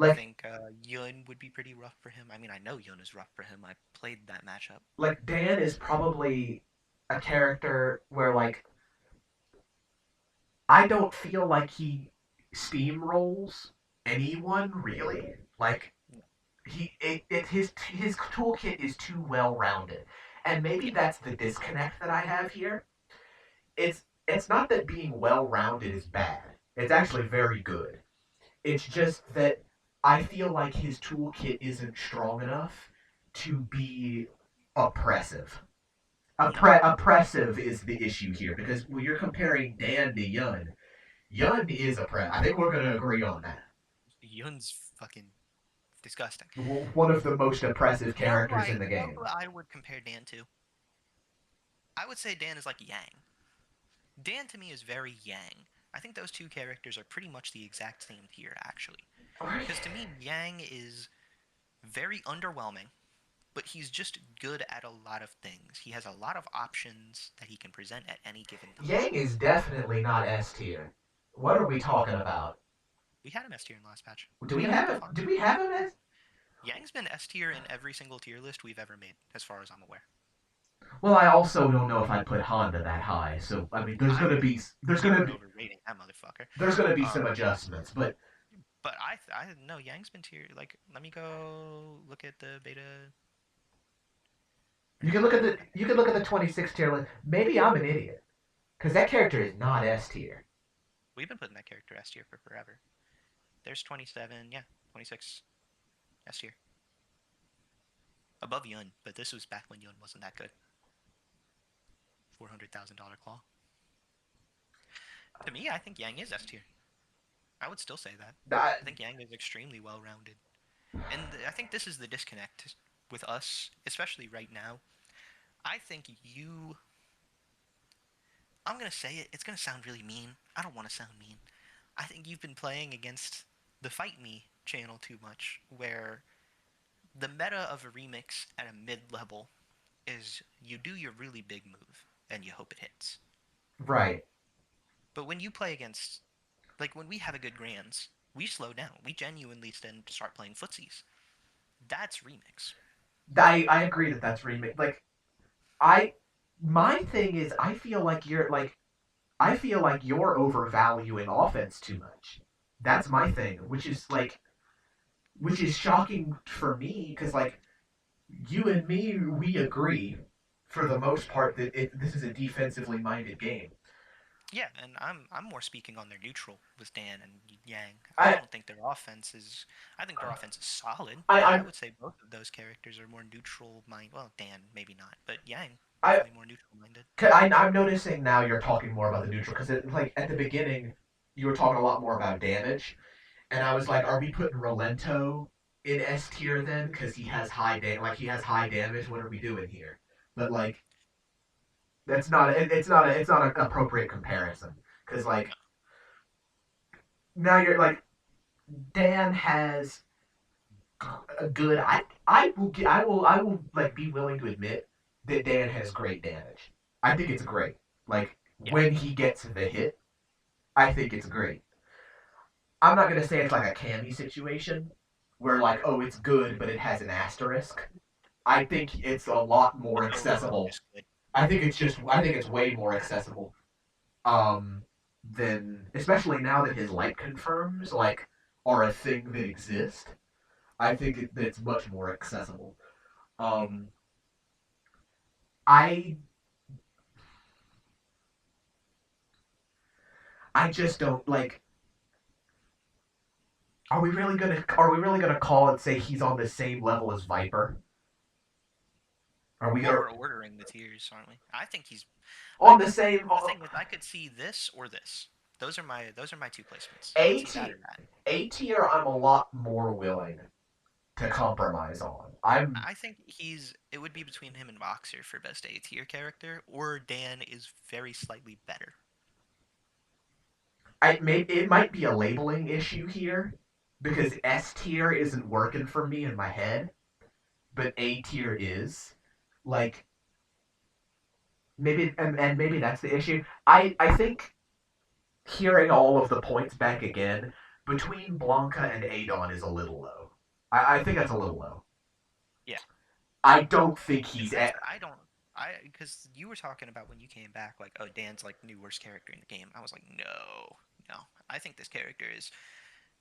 I Like think Yun would be pretty rough for him. I mean, I know Yun is rough for him. I played that matchup. like Dan is probably a character where like I don't feel like he steamrolls anyone really. Like his toolkit is too well rounded, and maybe Yeah, that's the disconnect that I have here. It's not that being well rounded is bad. It's actually very good. It's just that I feel like his toolkit isn't strong enough to be oppressive. no, Oppressive is the issue here because when you're comparing Dan to Yun, Yun is oppressive. I think we're going to agree on that. Yun's fucking disgusting. One of the most oppressive You know who characters I in the you know who game. I would compare Dan to? I would say Dan is like Yang. Dan to me is very Yang. I think those two characters are pretty much the exact same tier, actually. Because to me, Yang is very underwhelming, but he's just good at a lot of things. He has a lot of options that he can present at any given time. Yang is definitely not S tier. What are we talking about? We had him S tier in last patch. Do We we had him have at the him? farm. Do we have him as? Yang's been S tier in every single tier list we've ever made, as far as I'm aware. Well, I also don't know if I'd put Honda that high. So I mean, I would. You were overrating that motherfucker. there's gonna be some Um, adjustments, but but I no Yang's been tier. Like, let me go look at the beta. you can look at the 26 tier list. Maybe I'm an idiot because that character is not S tier. We've been putting that character S tier for forever. There's 27, yeah, 26 S tier. Above Yun, but this was back when Yun wasn't that good. $400,000 claw. To me, I think Yang is S tier. I would still say that. I, I think Yang is extremely well rounded. And I think this is the disconnect with us, especially right now. I think you. I'm going to say it. It's going to sound really mean. I don't want to sound mean. I think you've been playing against the Fight Me channel too much, where the meta of a remix at a mid level is you do your really big move and you hope it hits. right. But when you play against, like when we have a good grands, we slow down. We genuinely start playing footsies. That's remix. I agree that that's remake. Like I my thing is I feel like you're overvaluing offense too much. That's my thing, which is shocking for me because like you and me we agree for the most part that this is a defensively minded game. Yeah, and I'm more speaking on their neutral with Dan and Yang. I I don't think their offense is. I think their offense is solid, I but I I'm would say both of those characters are more neutral mind. Well, Dan maybe not, but Yang I definitely more neutral minded. I'm noticing now you're talking more about the neutral because like at the beginning you were talking a lot more about damage, and I was like, are we putting Rolento in S tier then because he has high damage? What are we doing here? But like it's not an appropriate comparison because like No, now you're like Dan has a good I will like be willing to admit that Dan has great damage. I think it's great. Like yeah, when he gets the hit, I think it's great. I'm not gonna say it's like a Cammy situation where like oh it's good but it has an asterisk. I think it's a lot more it's overall accessible. just good. I think it's way more accessible. Than especially now that his light confirms like are a thing that exist. I think it's much more accessible. Mm-hmm. Um, I I just don't like. Are we really gonna call and say he's on the same level as Viper? Are we Well, are we're ordering the tiers, aren't we? I think he's. I on the same the thing is, I could see this or this. Those are my two placements. I could A see that tier? or that. A tier, I'm a lot more willing to compromise on. I'm I think he's. It would be between him and Boxer for best A tier character, or Dan is very slightly better. it might be a labeling issue here because S tier isn't working for me in my head, but A tier is. Like maybe maybe that's the issue. I think hearing all of the points back again between Blanca and Adon is a little low. I think that's a little low. Yeah, I don't think because he's that's at. I don't. Because you were talking about when you came back, like, oh, Dan's like new worst character in the game. I was like, no, no. I think this character is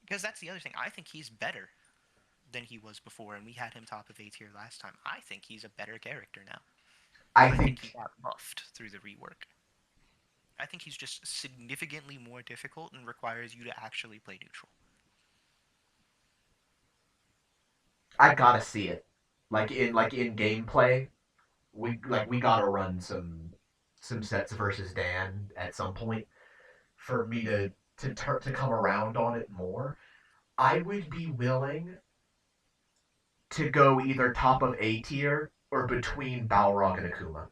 because that's the other thing. I think he's better than he was before, and we had him top of A tier last time. I think he's a better character now. I I think he think got buffed through the rework. I think he's just significantly more difficult and requires you to actually play neutral. I gotta see it. Like in gameplay, we gotta run some sets versus Dan at some point for me to come around on it more. I would be willing to go either top of A tier or between Balrog and Akuma.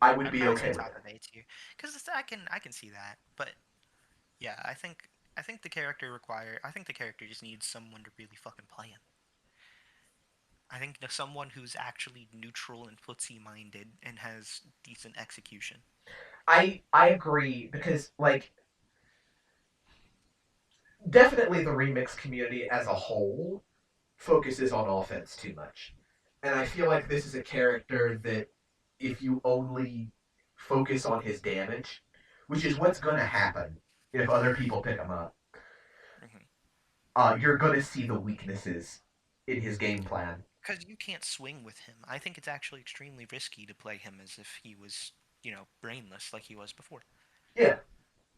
I would I'd be probably say okay with top it. of A tier because I can see that. But yeah, I think the character require. I think the character just needs someone to really fucking play him. I think someone who's actually neutral and footsie minded and has decent execution. I agree because like definitely the remix community as a whole focuses on offense too much. And I feel like this is a character that if you only focus on his damage, which is what's going to happen if other people pick him up, Hmm. you're going to see the weaknesses in his game plan. Because you can't swing with him. I think it's actually extremely risky to play him as if he was, brainless like he was before. Yeah,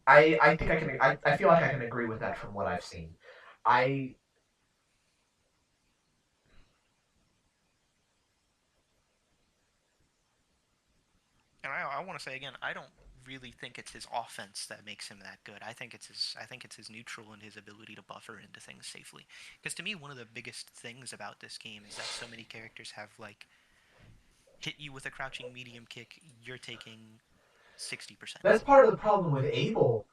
I think I feel like I can agree with that from what I've seen. I And I want to say again, I don't really think it's his offense that makes him that good. I think it's his neutral and his ability to buffer into things safely. Because to me, one of the biggest things about this game is that so many characters have like hit you with a crouching medium kick, you're taking 60%. That's part of the problem with Abel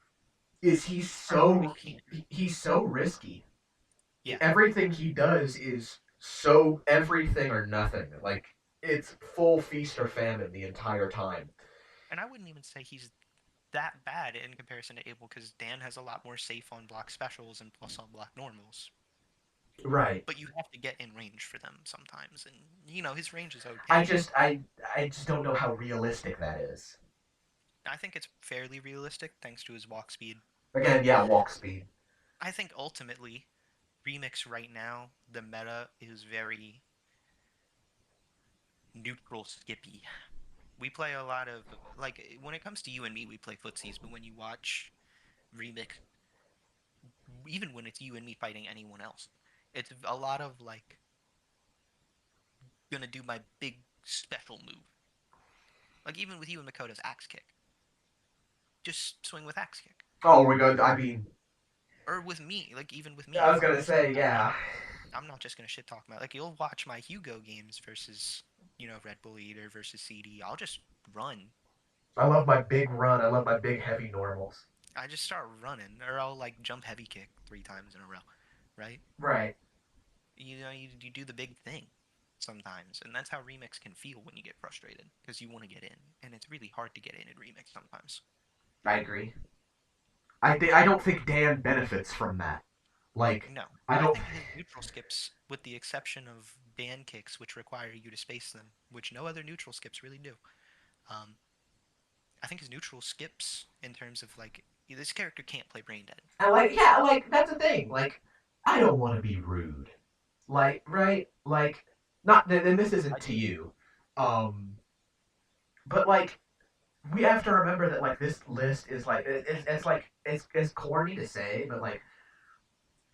is Probably can't. he's so risky. Yeah, Everything he does is so everything or nothing. Like it's full feast or famine the entire time. and I wouldn't even say he's that bad in comparison to Abel because Dan has a lot more safe on block specials and plus on block normals. Right. But you have to get in range for them sometimes, and his range is I okay. just I I just don't know how realistic that is. I think it's fairly realistic thanks to his walk speed. But Again, yeah, walk speed. I think ultimately, Remix right now, the meta is very neutral skippy. We play a lot of, like, when it comes to you and me, we play footsies, but when you watch Remix, even when it's you and me fighting anyone else, it's a lot of, like, gonna do my big special move. Like, even with you and Makoto's axe kick. Just swing with axe kick. Oh, we go. I mean, Or with me, like, even with I me, was gonna say, yeah. I'm not just gonna shit talk about. Like, you'll watch my Hugo games versus Red Bull Eater versus CD. I'll just run. I love my big run. I love my big heavy normals. I just start running, or I'll like jump heavy kick 3 times in a row, right? Right. You do the big thing sometimes, and that's how Remix can feel when you get frustrated because you want to get in, and it's really hard to get in Remix sometimes. I agree. I don't think Dan benefits from that. Like No, I I don't. think his neutral skips, with the exception of ban kicks, which require you to space them, which no other neutral skips really do. Um, I think his neutral skips in terms of like this character can't play brain dead. I like yeah. Like that's the thing. Like I don't want to be rude. Like, right? Like, not that, and this isn't I to do. you. Um, but like, we have to remember that like this list is like it's like it's corny to say, but like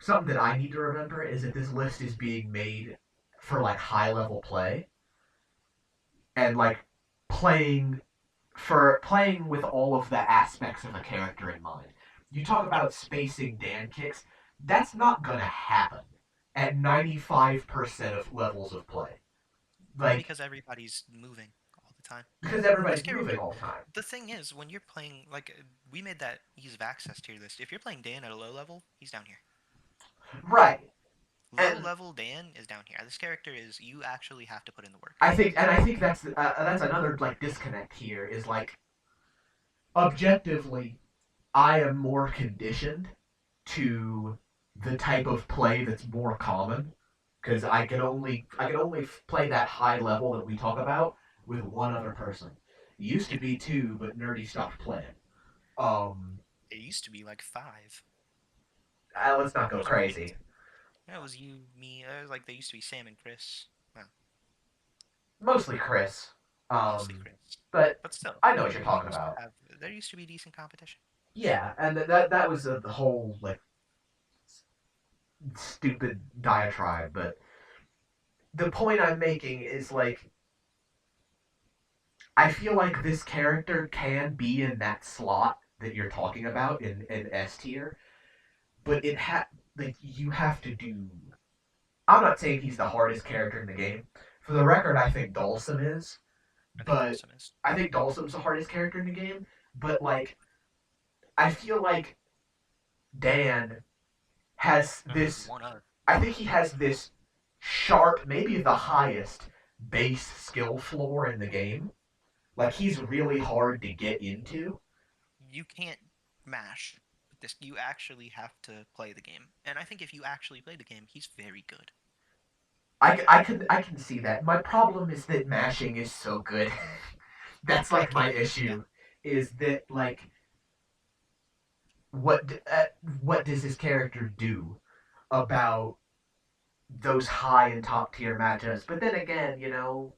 something that I need to remember is that this list is being made for like high level play and like playing playing with all of the aspects of a character in mind. You talk Yep. about spacing Dan kicks, that's not gonna happen at 95% of levels of play. Like Because everybody's moving all the time. because This everybody's moving character, all the time. the thing is, when you're playing, like, we made that ease of access tier list. If you're playing Dan at a low level, he's down here. Right. Low And level Dan is down here. This character is, you actually have to put in the work. I think that's another like disconnect here is like objectively I am more conditioned to the type of play that's more common because I can only play that high level that we talk about with one other person. It used to Yeah. be two, but Nerdy stopped playing. Um, It used to be like five. let's not It go was crazy. ridiculous. Yeah, it was you, me. It was like they used to be Sam and Chris. Well, Mostly Chris. mostly Um, Chris. but But still, I know what you're we talking used to about. have. There used to be decent competition. Yeah, and that was the whole like stupid diatribe. But the point I'm making is like I feel like this character can be in that slot that you're talking about in S tier, but like you have to do. I'm not saying he's the hardest character in the game. For the record, I think Dulcim is, I think but Dawson is. I think Dulcim's the hardest character in the game. But like, I feel like Dan has this. One of. I think he has this sharp, maybe the highest base skill floor in the game. Like he's really hard to get into. You can't mash with this. You actually have to play the game. And I think if you actually play the game, he's very good. I can see that. My problem is that mashing is so good. That's It like my can be, yeah. issue. Is that like what what does his character do about those high and top tier matchups? But then again, you know,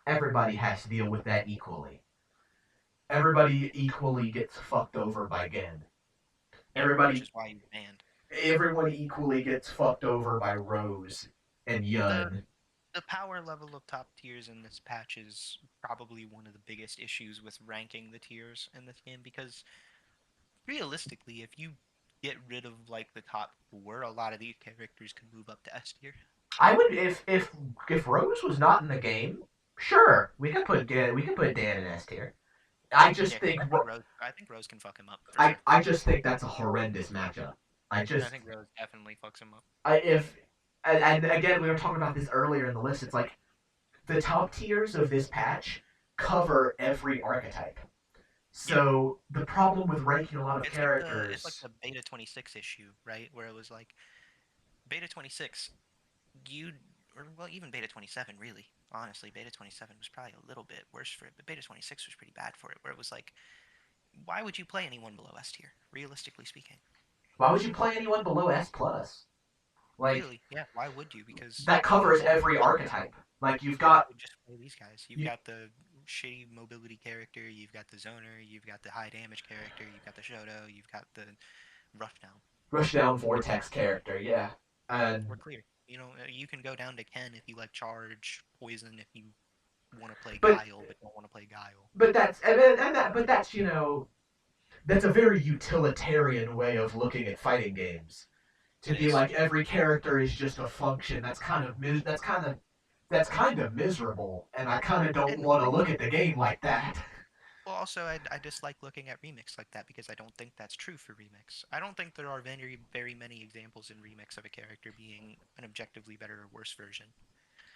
everybody has to deal with that equally. Everybody equally gets fucked over by Gen. Yep, which Everybody, is why he's banned. everyone equally gets fucked over by Rose and The Yun. the power level of top tiers in this patch is probably one of the biggest issues with ranking the tiers in this game because realistically, if you get rid of like the top four, a lot of these characters can move up to S tier. I would if Rose was not in the game, sure we could put Dan in S tier. I just Yeah, because think I think Rose can fuck him up for I sure. I just think that's a horrendous matchup. I I just think Rose definitely fucks him up. I if and again we were talking about this earlier in the list. It's like the top tiers of this patch cover every archetype. Yeah, So the problem with ranking a lot of it's like characters, the beta 26 issue, right? Where it was like beta 26, you or well even beta 27 really. Honestly, beta 27 was probably a little bit worse for it, but beta 26 was pretty bad for it. Where it was like, why would you play anyone below S tier? Realistically speaking, why would you play anyone below S plus? Like really, yeah, why would you? Because that covers every archetype. Like I would just play these guys. You've you got the shitty mobility character, you've got the zoner, you've got the high damage character, you've got the Shoto, you've got the rushdown. Rushdown Vortex character, yeah. And We're clear. You know, you can go down to Ken if you like charge, poison if you want to play but Guile but don't want to play Guile. that's but that's you know that's a very utilitarian way of looking at fighting games. To It be is. like every character is just a function. That's kind of miserable, and I kind of don't And want to look at the game like that. well, also, I dislike looking at Remix like that because I don't think that's true for Remix. I don't think there are very many examples in Remix of a character being an objectively better or worse version.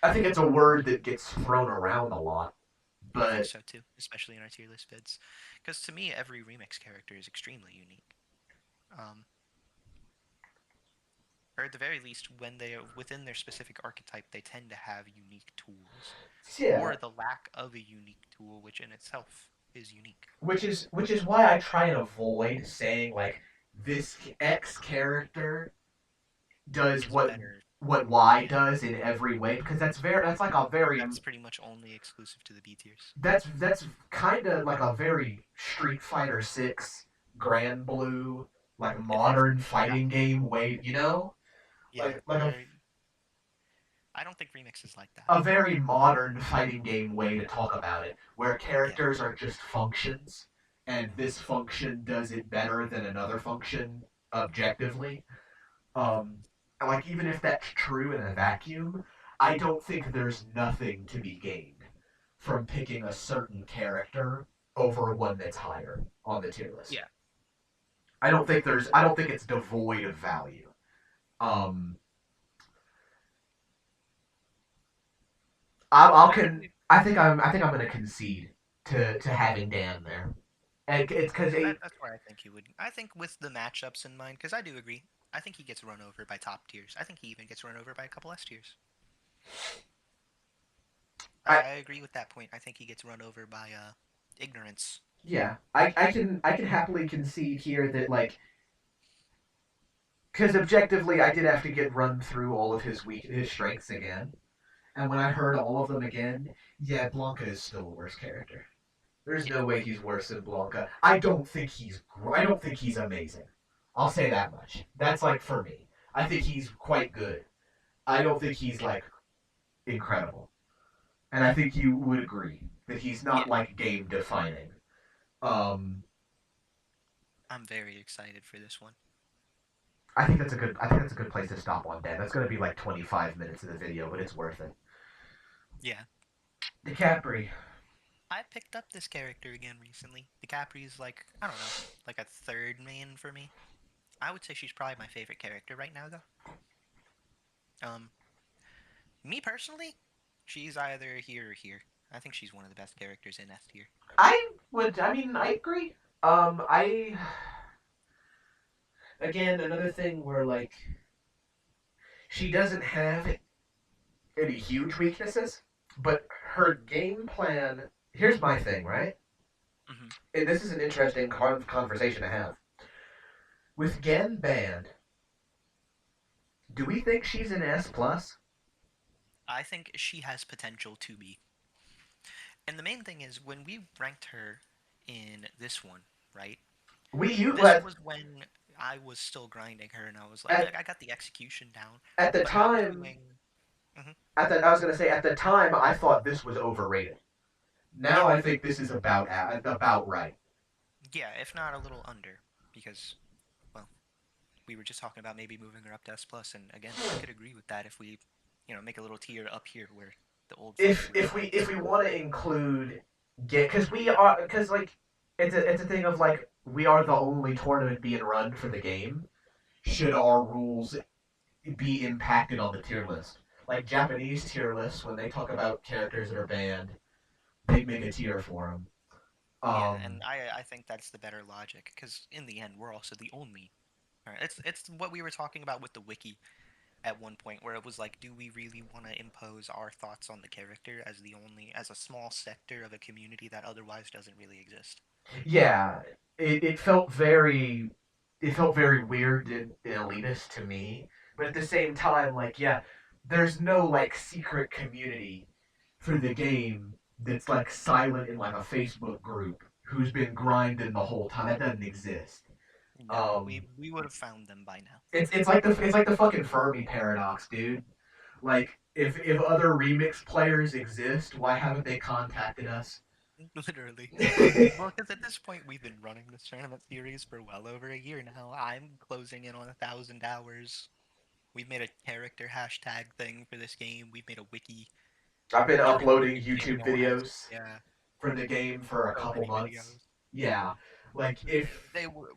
I think it's a word that gets thrown around a lot, I think but so too, especially in our tier list vids. Because to me, every Remix character is extremely unique. Um, or at the very least, when they are within their specific archetype, they tend to have unique tools, yeah, or the lack of a unique tool, which in itself is unique. which is why I try and avoid saying like this X character does is what better. Y Yeah, does in every way, because that's like a very that's pretty much only exclusive to the B tiers. that's kind of like a very Street Fighter Six Grand Blue like It is. modern Yeah, fighting game way, yeah. like Where I don't think Remix is like that. a very modern fighting game way to talk about it, where Yeah, characters are just functions, and this function does it better than another function objectively. hmm Um, like even if that's true in a vacuum, I don't think there's nothing to be gained from picking a certain character over one that's higher on the tier list. yeah. I don't think it's devoid of value. Um, I think we. I think I'm gonna concede to having Dan there, and it's because That's where I think he would. I think with the matchups in mind, because I do agree. I think he gets run over by top tiers. I think he even gets run over by a couple S tiers. I I agree with that point. I think he gets run over by ignorance. yeah I can happily concede here that like because objectively I did have to get run through all of his strengths again, and when I heard all of them again, yeah, Blanca is still a worse character. There's Yeah, no way he's worse than Blanca. I don't think he's amazing. I'll say that much. That's like for me. I think he's quite good. I don't think he's like incredible. And I think you would agree that he's yeah. not like game defining. Um, I'm very excited for this one. I think that's a good place to stop on Dan. That's gonna be like 25 minutes of the video, but it's worth it. Yeah, DiCaprio. I picked up this character again recently. The Capri's like I don't know, like a third main for me. I would say she's probably my favorite character right now, though. Me personally, she's either here or here. I think she's one of the best characters in S tier. I mean I agree. I again another thing where like she doesn't have any huge weaknesses, but her game plan. Here's my thing, right? hmm And this is an interesting conversation to have. With Gen banned, do we think she's an S plus? I think she has potential to be. And the main thing is when we ranked her in this one, right? We you This was when I was still grinding her, and I was like, at I got the execution down, at the but I was time doing. hmm I was gonna say at the time I thought this was overrated. Yeah, Now I think this is about right. yeah, if not a little under, because well, we were just talking about maybe moving her up to S plus, and again, I could agree with that if we, make a little tier up here where the old folks were If always. we want to include get because like it's a thing of like we are the only tournament being run for the game. Should our rules be impacted on the tier list? Like Japanese tier lists, when they talk about characters that are banned, they make a tier for them. Yeah, Um, and I think that's the better logic because in the end we're also the only. All right, it's what we were talking about with the wiki at one point where it was like, do we really want to impose our thoughts on the character as the only as a small sector of a community that otherwise doesn't really exist? yeah, it felt very weird and elitist to me. But at the same time, like yeah, there's no like secret community for the game that's like silent in like a Facebook group who's been grinding the whole time. That doesn't exist. No, Um, we would have found them by now. it's like the fucking Fermi paradox, dude. Like if other remix players exist, why haven't they contacted us? Literally. Well, because at this point we've been running this tournament series for well over a year now. I'm closing in on 1,000 hours. We've made a character hashtag thing for this game. We've made a wiki. I've been Everyone uploading in the game YouTube now has, videos yeah, for the game for a so couple many months. videos. Yeah, like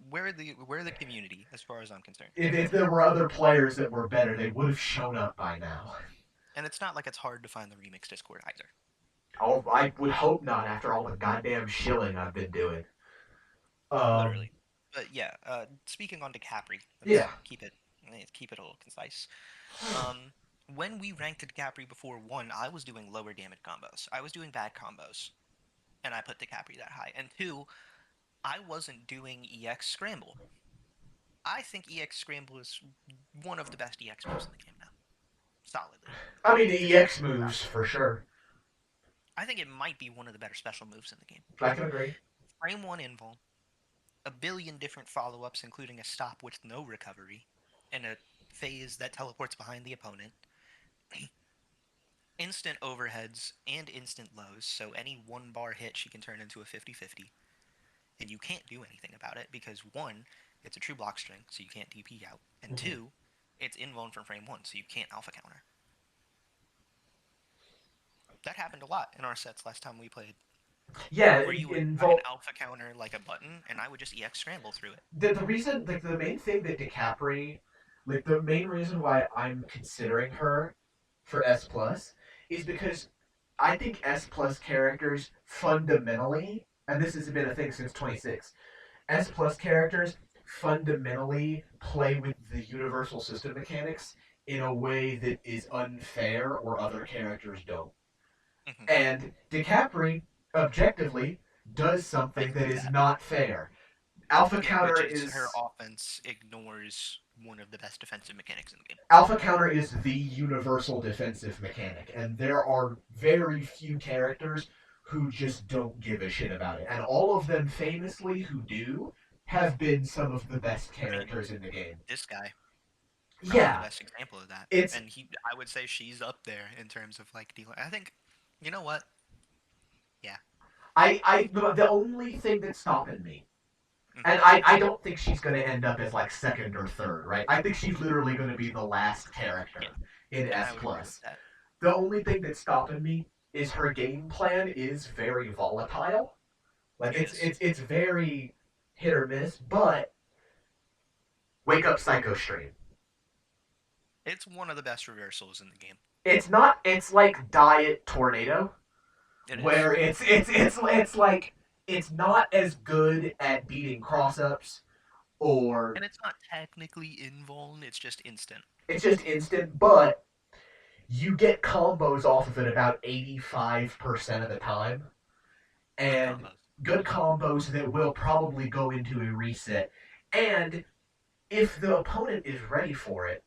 We're the community as far as I'm concerned. if there were other players that were better, they would have shown up by now. And it's not like it's hard to find the remix Discord either. Oh, I would hope not after all the goddamn shilling I've been doing. Um, Literally. But yeah, speaking on to Capri, yeah. let's keep it a little concise. Um, when we ranked DiCapri before one, I was doing lower damage combos. I was doing bad combos, and I put DiCapri that high. And two, I wasn't doing EX scramble. I think EX Scramble is one of the best EX moves in the game now. Solidly. I mean, the Just EX no doubt moves about for sure. it. I think it might be one of the better special moves in the game. I can agree. Frame 1 invul, a billion different follow ups, including a stop with no recovery, and a phase that teleports behind the opponent, instant overheads and instant lows, so any one bar hit she can turn into a 50-50, and you can't do anything about it because one, it's a true block string, so you can't DP out, and Mhm. two, it's invuln from frame 1, so you can't alpha counter. That happened a lot in our sets last time we played, Yeah, where you would try and involve alpha counter like a button, and I would just EX scramble through it. the reason, like the main thing that DiCapri, like the main reason why I'm considering her for S plus is because I think S plus characters fundamentally, and this has been a thing since 26, S plus characters fundamentally play with the universal system mechanics in a way that is unfair or other characters don't. Mm-hmm. And DiCapri, objectively, does something that Exactly is that. not fair. Alpha Yeah, which counter is her is offense ignores one of the best defensive mechanics in the game. Alpha counter is the universal defensive mechanic, and there are very few characters who just don't give a shit about it. And all of them famously who do have been some of the best I mean, characters in the game. this guy, probably the Yeah, best example of that. it's And I would say she's up there in terms of like dealing. I think, you know what? Yeah. the only thing that's stopping me, Mm-hmm. and I don't think she's going to end up as like second or third, right? I think she's literally going to be the last character Yeah. in And S I would agree with plus. that. The only thing that's stopping me is her game plan is very volatile. Like It is. it's very hit or miss, but Wake Up Psycho Stream. It's one of the best reversals in the game. It's not. It's like Diet Tornado, It is. where it's like it's not as good at beating cross ups, or And it's not technically invuln, it's just instant. it's just instant, but you get combos off of it about 85% of the time, Good and combos. good combos that will probably go into a reset. And if the opponent is ready for it,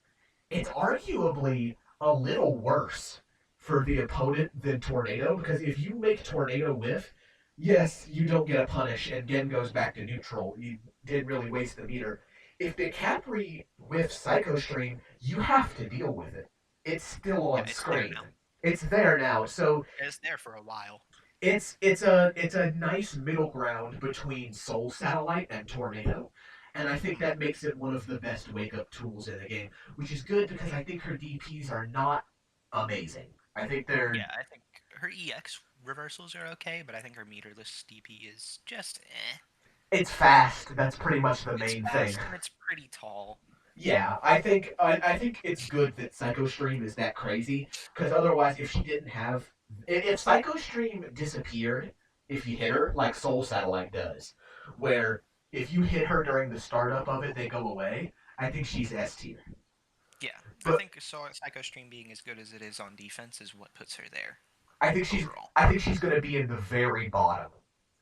it's arguably a little worse for the opponent than Tornado, because if you make Tornado whiff, yes, you don't get a punish and Gen goes back to neutral. You didn't really waste the meter. If DeCapri whiffs Psycho Stream, you have to deal with it. It's still Yeah, on it's there screen. now. It's there now. So It's there for a while. it's a nice middle ground between Soul Satellite and Tornado, and I think Mhm. that makes it one of the best wake up tools in the game, which is good because I think her DPS are not amazing. I think they're Yeah, I think her EX reversals are okay, but I think her meterless DP is just eh. it's fast. That's pretty much the It's main thing. fast and it's pretty tall. Yeah, I think it's good that Psycho Stream is that crazy because otherwise, if she didn't have, if Psycho Stream disappeared, if you hit her like Soul Satellite does, where if you hit her during the startup of it, they go away. I think she's S tier. Yeah, I But think Psycho Stream being as good as it is on defense is what puts her there I think she's overall. I think she's gonna be in the very bottom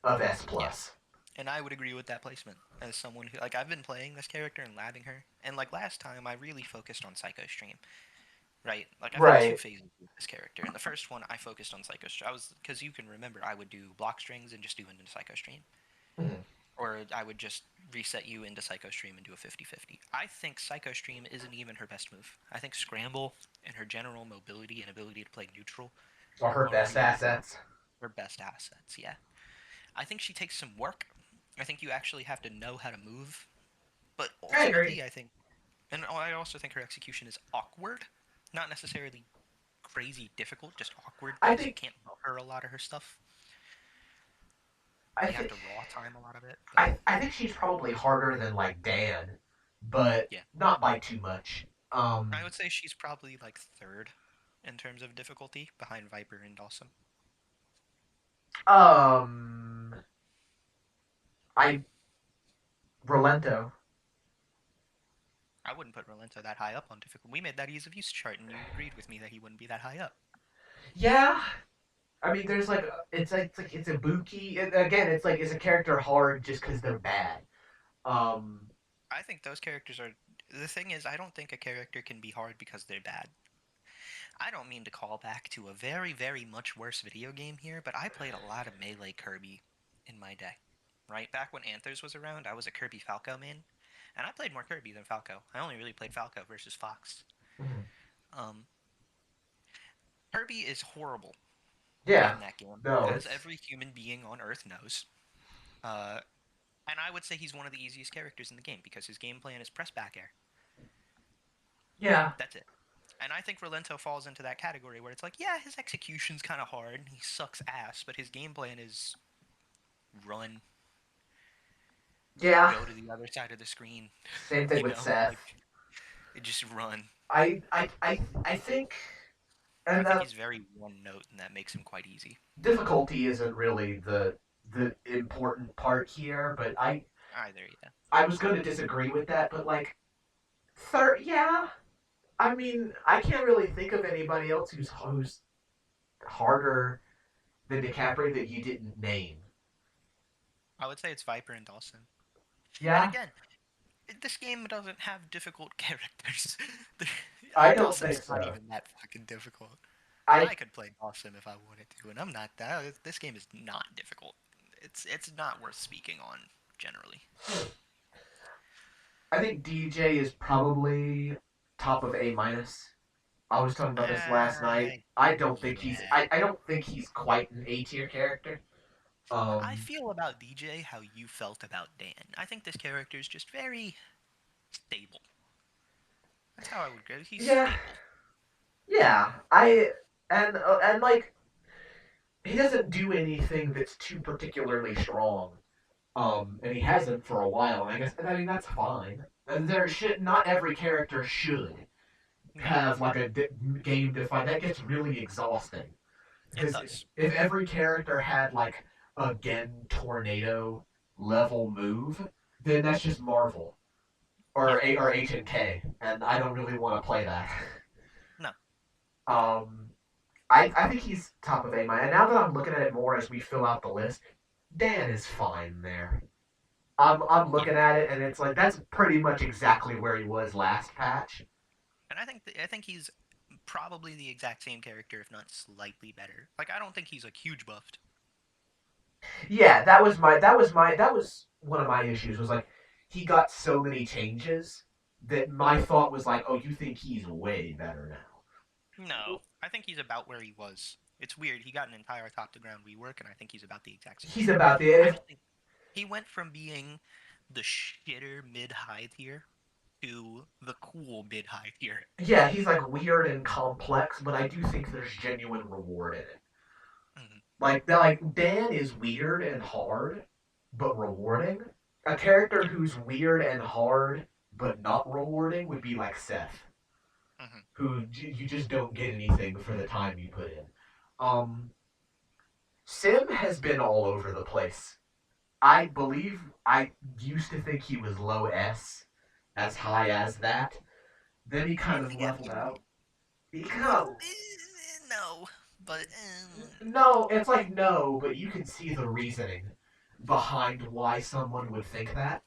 of S Yeah, plus. and I would agree with that placement as someone who like I've been playing this character and labbing her, and like last time I really focused on Psycho Stream. Right, like I've had two Right. phases with this character. In the first one, I focused on Psycho Stream. I was because you can remember I would do block strings and just do into Psycho Stream. Mhm. Or I would just reset you into Psycho Stream and do a 50-50. I think Psycho Stream isn't even her best move. I think Scramble and her general mobility and ability to play neutral Are her are best really assets. her best assets, yeah. I think she takes some work. I think you actually have to know how to move. But I agree. ultimately, I think, and I also think her execution is awkward. Not necessarily crazy difficult, just awkward I because you think can't buffer a lot of her stuff. I You have think to raw time a lot of it. But I think she's probably harder than like Dan, but yeah, not by too much. I would say she's probably like third in terms of difficulty behind Viper and Dawson. Um, I Relento. I wouldn't put Rolento that high up on difficult. We made that ease of use chart, and you agreed with me that he wouldn't be that high up. Yeah, I mean, there's like it's it's a Buki. Again, it's like is a character hard just because they're bad. Um, I think those characters are. The thing is, I don't think a character can be hard because they're bad. I don't mean to call back to a very, very much worse video game here, but I played a lot of Melee Kirby in my day. Right back when Anthers was around, I was a Kirby Falco main, and I played more Kirby than Falco. I only really played Falco versus Fox. Mhm. Um, Kirby is horrible Yeah, in that game, no, as it's every human being on Earth knows. Uh, and I would say he's one of the easiest characters in the game because his game plan is press back air. yeah, That's it. And I think Rolento falls into that category where it's like, yeah, his execution's kind of hard, he sucks ass, but his game plan is run, yeah. go to the other side of the screen, Same thing with like Seth. just run. I think, I and think he's very one note, and that makes him quite easy. difficulty isn't really the important part here, but Either, yeah. I was going to disagree with that, but like third, yeah. I mean, I can't really think of anybody else who's harder than DiCaprio that you didn't name. I would say it's Viper and Dawson. And Yeah, again, this game doesn't have difficult characters. I don't think Dawson's not so. even that fucking difficult. And I I could play Dawson if I wanted to, and I'm not that. This game is not difficult. It's not worth speaking on generally. I think DJ is probably top of A minus. I was talking about this last night. I don't think he's Yeah. I don't think he's quite an A tier character. I Um feel about DJ how you felt about Dan. I think this character is just very stable. That's how I would go. He's yeah, stable. yeah. And like he doesn't do anything that's too particularly strong. And he hasn't for a while. And I guess I mean that's fine. And there should not every character should No, have like a game defined. That gets really exhausting it because does. if every character had like a Gen tornado level move, then that's just Marvel Yeah. or H and K, and I don't really want to play that. No. um, I think he's top of A minus. And now that I'm looking at it more as we fill out the list, Dan is fine there. I'm Yeah. looking at it and it's like that's pretty much exactly where he was last patch. And I think he's probably the exact same character, if not slightly better. Like I don't think he's like huge buffed. Yeah, that was one of my issues was like he got so many changes that my thought was like, oh, you think he's way better now? No, I think he's about where he was. It's weird. He got an entire top to ground rework, and I think he's about the exact same He's thing. about the I if, don't think he went from being the shitter mid high tier to the cool mid high tier. yeah, he's like weird and complex, but I do think there's genuine reward in it. Mhm. Like Dan is weird and hard, but rewarding. A character Yeah. who's weird and hard but not rewarding would be like Seth, Mhm. who you just don't get anything for the time you put in. Um, Sim has been all over the place. I believe I used to think he was low S, as high as that. Then he kind of leveled out. He kind of No, but no, it's like no, but you can see the reasoning behind why someone would think that.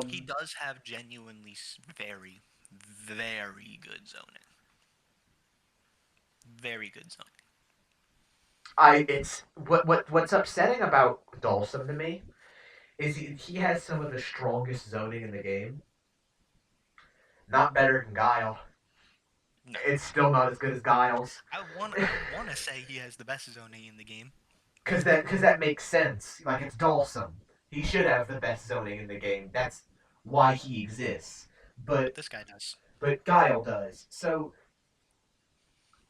he Um, does have genuinely very, very good zoning. Very good zoning. I it's what's upsetting about Dawson to me is he has some of the strongest zoning in the game. Not better than Guile. No, It's still not as good as Guile's. I want to say he has the best zoning in the game. Because that makes sense. Like it's Dawson. He should have the best zoning in the game. That's why he exists. But But this guy does. but Guile does. So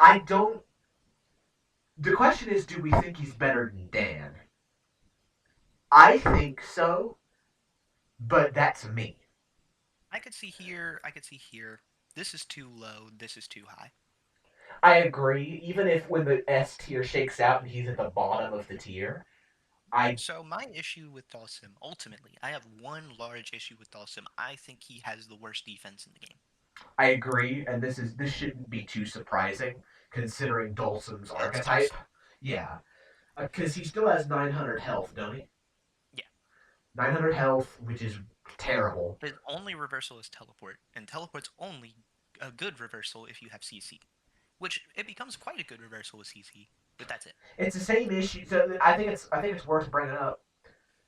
I don't. The question is, do we think he's better than Dan? I think so, but that's me. I could see here. I could see here. This is too low. This is too high. I agree. Even if when the S tier shakes out and he's at the bottom of the tier, I So my issue with Dalsim, ultimately, I have one large issue with Dalsim. I think he has the worst defense in the game. I agree, and this shouldn't be too surprising considering Dulcim's It's archetype. Dalsim. Yeah, because he still has 900 health, don't he? Yeah. 900 health, which is Terrible. His only reversal is teleport, and teleport's only a good reversal if you have CC, which it becomes quite a good reversal with CC, but that's it. It's the same issue. So I think it's worth bringing up.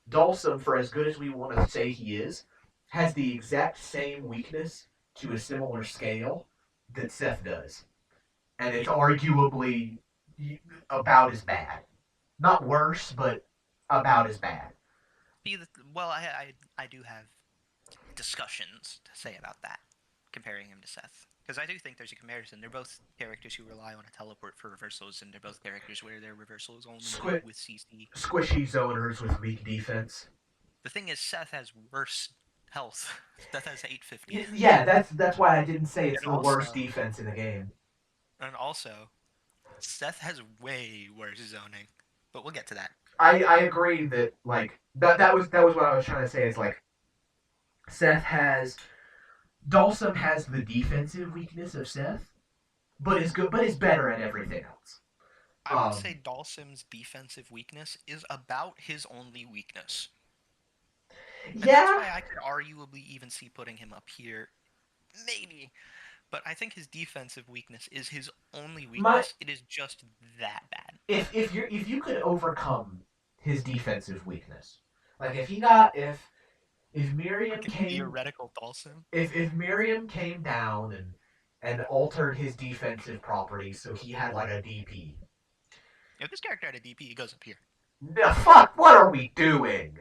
Dawson, for as good as we want to say he is, has the exact same weakness to a similar scale that Seth does, and it's arguably about as bad. Not worse, but about as bad. Well, I do have discussions to say about that, comparing him to Seth. Because I do think there's a comparison. They're both characters who rely on a teleport for reversals, and they're both characters where their reversal is only good Squi- with CC. Squishy zoners with weak defense. The thing is, Seth has worse health. Seth has 850. Yeah, that's why I didn't say it's And the worst also, defense in the game. and also, Seth has way worse zoning. But we'll get to that. I agree that like that was what I was trying to say is like Seth has Dalsum has the defensive weakness of Seth, but is better at everything else. I would say Dalsim's defensive weakness is about his only weakness. And that's Yeah, why I could arguably even see putting him up here. Maybe. But I think his defensive weakness is his only my weakness. It is just that bad. if you could overcome his defensive weakness, like if Miriam Like a came theoretical Dalsim. if Miriam came down and altered his defensive properties so he had like a DP. If this character had a DP, he goes up here. The fuck! What are we doing?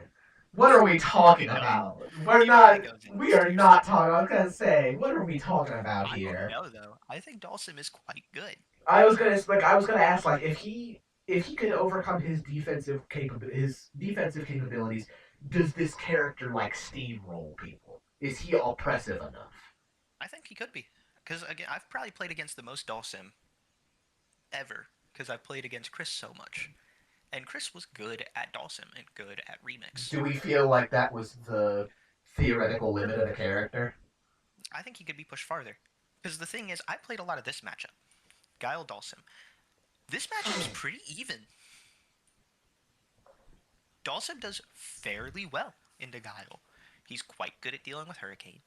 What are we talking No, about? We're he not. probably goes in We S are tier not still. talking. I was gonna say, what are we talking about I don't here? know though. I think Dalsim is quite good. I was gonna ask like if he could overcome his defensive capabilities, does this character like steamroll people? Is he oppressive enough? I think he could be. Because again, I've probably played against the most Dalsim ever. Because I've played against Chris so much. And Chris was good at Dalsim and good at Remix. Do we feel like that was the theoretical limit of the character? I think he could be pushed farther. Because the thing is, I played a lot of this matchup. Guile Dalsim. This matchup's pretty even. Dalsim does fairly well into Guile. He's quite good at dealing with Hurricane.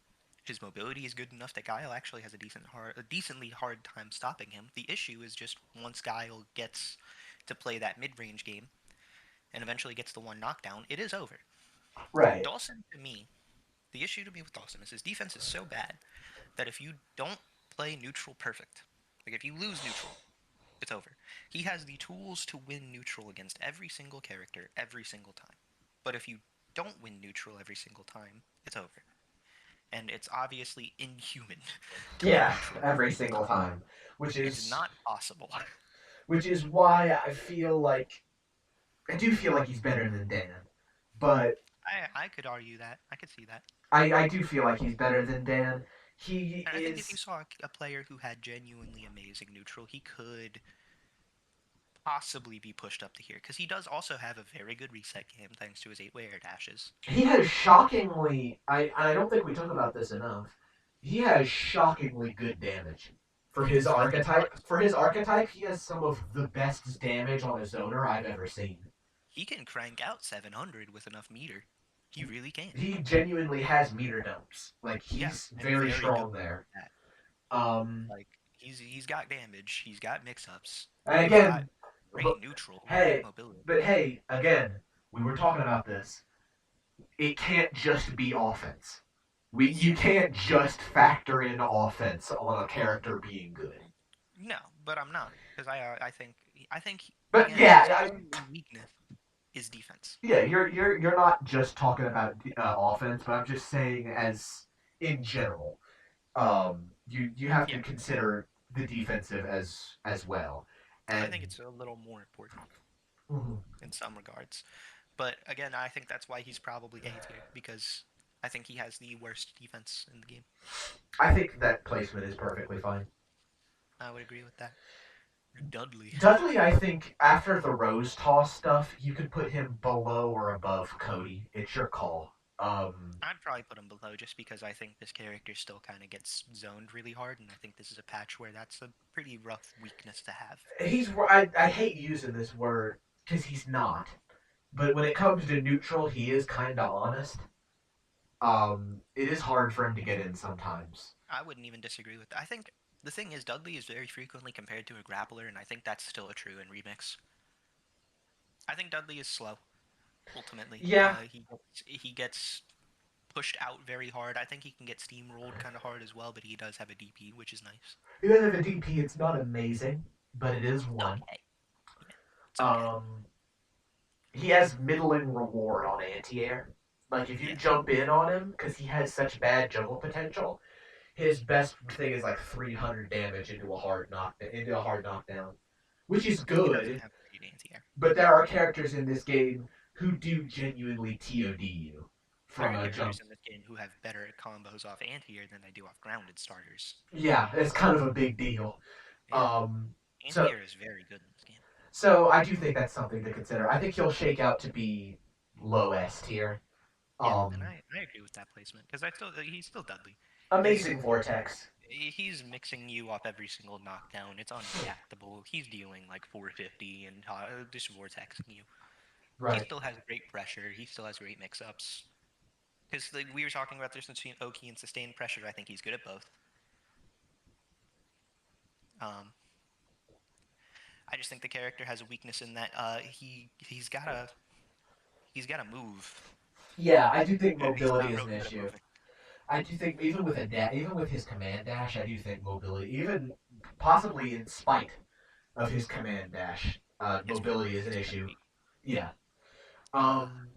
His mobility is good enough that Guile actually has a decently hard time stopping him. The issue is just once Guile gets to play that mid-range game and eventually gets the one knockdown, it is over. Right. Dawson, to me, the issue to me with Dawson is his defense is so bad that if you don't play neutral perfect, like if you lose neutral, it's over. He has the tools to win neutral against every single character every single time. But if you don't win neutral every single time, it's over. And it's obviously inhuman to win Yeah, neutral every single time, which It's is not possible. which is why I do feel like he's better than Dan, but I could argue that. I could see that. I do feel like he's better than Dan. He And I think if you is saw a player who had genuinely amazing neutral, he could possibly be pushed up to here because he does also have a very good reset game thanks to his 8-way air dashes. he has shockingly I don't think we talk about this enough. He has shockingly good damage. For his I think archetype, he has some of the best damage on a zoner I've ever seen. he can crank out 700 with enough meter. He really can. He genuinely has meter dumps. Like Yeah, he's and very very strong good there. at Um, like he's got damage, he's got mix-ups, and he's got again, great neutral, hey, great mobility. but hey, again, we were talking about this. It can't just be offense. You can't just factor in offense on a character being good. No, but I'm not because I think But again, yeah, his only weakness is defense. yeah, you're not just talking about offense, but I'm just saying as in general. You have Yeah, to consider the defensive as well. I And think it's a little more important mhm. in some regards. But again, I think that's why he's probably A tier because I think he has the worst defense in the game. I think that placement is perfectly fine. I would agree with that. Dudley. Dudley, I think after the Rose toss stuff, you could put him below or above Cody. It's your call. I'd probably put him below just because I think this character still kind of gets zoned really hard, and I think this is a patch where that's a pretty rough weakness to have. I hate using this word because he's not. But when it comes to neutral, he is kind of honest. It is hard for him to get in sometimes. I wouldn't even disagree with that. I think the thing is Dudley is very frequently compared to a grappler, and I think that's still a true in Remix. I think Dudley is slow. Ultimately, Yeah, he gets pushed out very hard. I think he can get steamrolled kind of hard as well, but he does have a DP, which is nice. he does have a DP. It's not amazing, but it is It's one. okay. Yeah, it's okay. Um, he has middling reward on anti-air. Like if you Yeah, jump in on him because he has such bad juggle potential, his best thing is like 300 damage into a hard knockdown, which is he doesn't good. have great anti-air. But there are characters in this game who do genuinely TOD you There from are a jump. characters in this game who have better combos off anti-air than they do off grounded starters. Yeah, it's kind of a big deal. Yeah, Um, so anti-air is very good in this game. so I do think that's something to consider. I think he'll shake out to be low S tier. Yeah, and Um, I agree with that placement because I still he's still Dudley. He's Amazing vortex. he's mixing you up every single knockdown. It's unreactable. He's dealing like 450 and just vortexing you. He Right. still has great pressure. He still has great mix-ups. Because like, we were talking about the difference between Oki and sustained pressure. I think he's good at both. Um, I just think the character has a weakness in that he's got to move. Yeah, I do think He's mobility not is real an good at issue. moving. I do think even with his command dash, I do think mobility, even possibly in spite of his command dash, His mobility is mobility an is kind of issue. weak. Yeah. Uh, Um,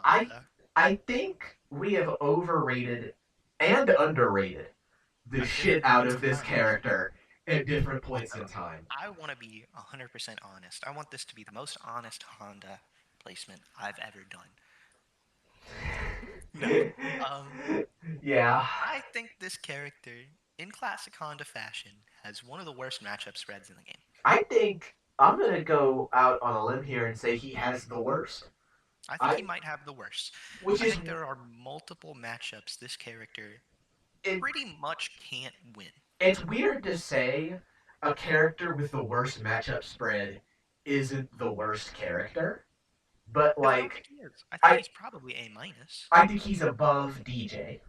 I Honda. I think we have overrated and underrated the At different shit out points of in this time. character at different points in time. I want to be 100% honest. I want this to be the most honest Honda placement I've ever done. No. Um, Yeah. I think this character, in classic Honda fashion, has one of the worst matchup spreads in the game. I think I'm gonna go out on a limb here and say he has the worst. I think he I might have the worst. which I is think there are multiple matchups this character it, pretty much can't win. it's weird to say a character with the worst matchup spread isn't the worst character, but Because I don't like think he is. I think I he's probably A minus. I think he's above DJ.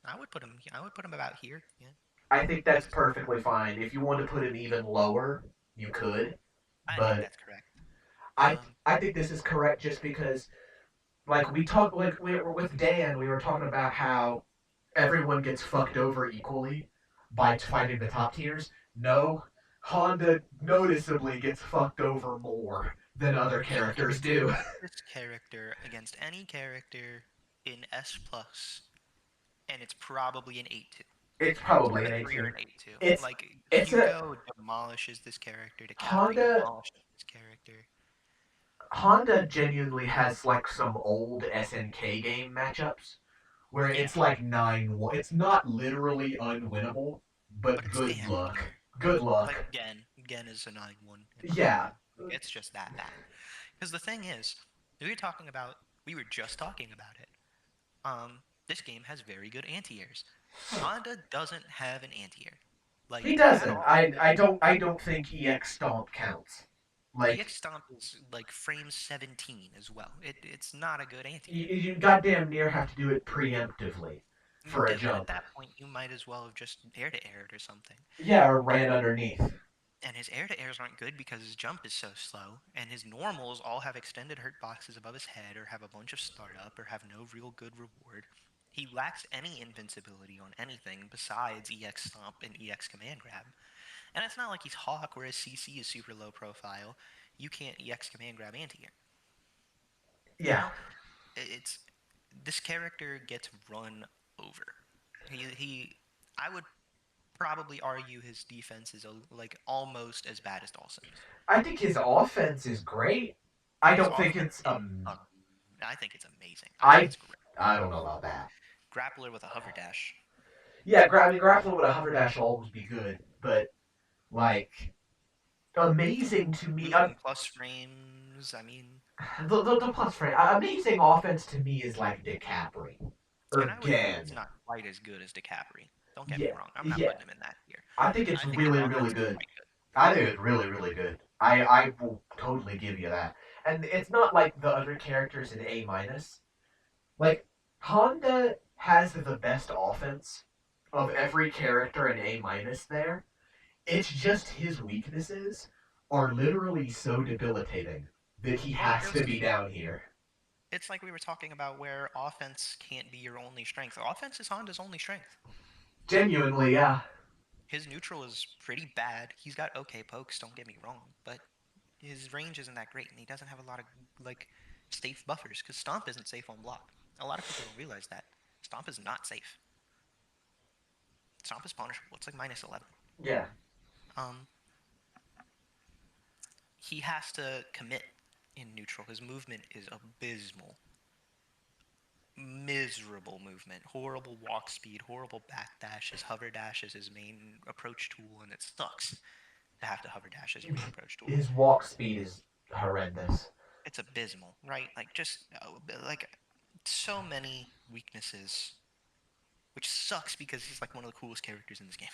I would put him about here. Yeah. I think that's Because perfectly fine. If you want to put him even lower, you could, I think but that's correct. I Um, I think this is correct just because like we talked like we were with Dan, we were talking about how everyone gets fucked over equally by finding the top tiers. No, Honda noticeably gets fucked over more than other you characters could do. put this character against any character in S plus, and it's probably an 8-2. It's It's probably not a an A 3 or two. an 8-2. It's Like it's a Hugo demolishes this character. Decapre Honda demolishes this character. Honda genuinely has like some old SNK game matchups where Yeah, it's like 9-1. It's not literally unwinnable, but but it's good damn luck. near. Good luck. Like Gen is a 9-1 in my Yeah. opinion. It's just that bad. Because the thing is, we were just talking about it. This game has very good anti-airs. Honda doesn't have an anti-air, like He at doesn't. all. I don't think EX Stomp counts. Like EX Stomp is like frame 17 as well. It's not a good anti-air. you goddamn near have to do it preemptively You for a do, and at jump. that point, you might as well have just air to aired or something. Yeah, or ran underneath. And his air to airs aren't good because his jump is so slow, and his normals all have extended hurt boxes above his head, or have a bunch of startup, or have no real good reward. He lacks any invincibility on anything besides EX Stomp and EX Command Grab. And it's not like he's Hawk, where his CC is super low profile. You can't EX Command Grab anti-air. You Yeah. know, it's this character gets run over. I would probably argue his defense is like almost as bad as Dawson's. I think his offense is great. I His don't think offense it's is, I think it's amazing. I think I it's great. I don't know about that. Grappler with a hover dash. Yeah, grappling with a hover dash will always be good, but like amazing to me. Moving plus frames. I mean, The plus frame. Amazing offense to me is like DiCapri and or I would agree Gen. it's not quite as good as DeCapri. Don't get me Yeah, wrong. I'm not yeah. putting him in that tier. I think it's I think his really offense really is good. quite good. I think it's really really good. I will totally give you that. And it's not like the other characters in A minus. Like Honda has the best offense of every character in A minus there. It's just his weaknesses are literally so debilitating that he Well, it has goes. to be down here. It's like we were talking about where offense can't be your only strength. Offense is Honda's only strength. Genuinely, yeah. His neutral is pretty bad. He's got okay pokes, don't get me wrong, but his range isn't that great, and he doesn't have a lot of like safe buffers because Stomp isn't safe on block. A lot of people don't realize that Stomp is not safe. Stomp is punishable. It's like -11. Yeah. Um, he has to commit in neutral. His movement is abysmal. Miserable movement, horrible walk speed, horrible backdash. His hover dash is his main approach tool, and it sucks to have to hover dash as your main approach tool. His walk speed is horrendous. It's abysmal, right? Like just like so many weaknesses, which sucks because he's like one of the coolest characters in this game.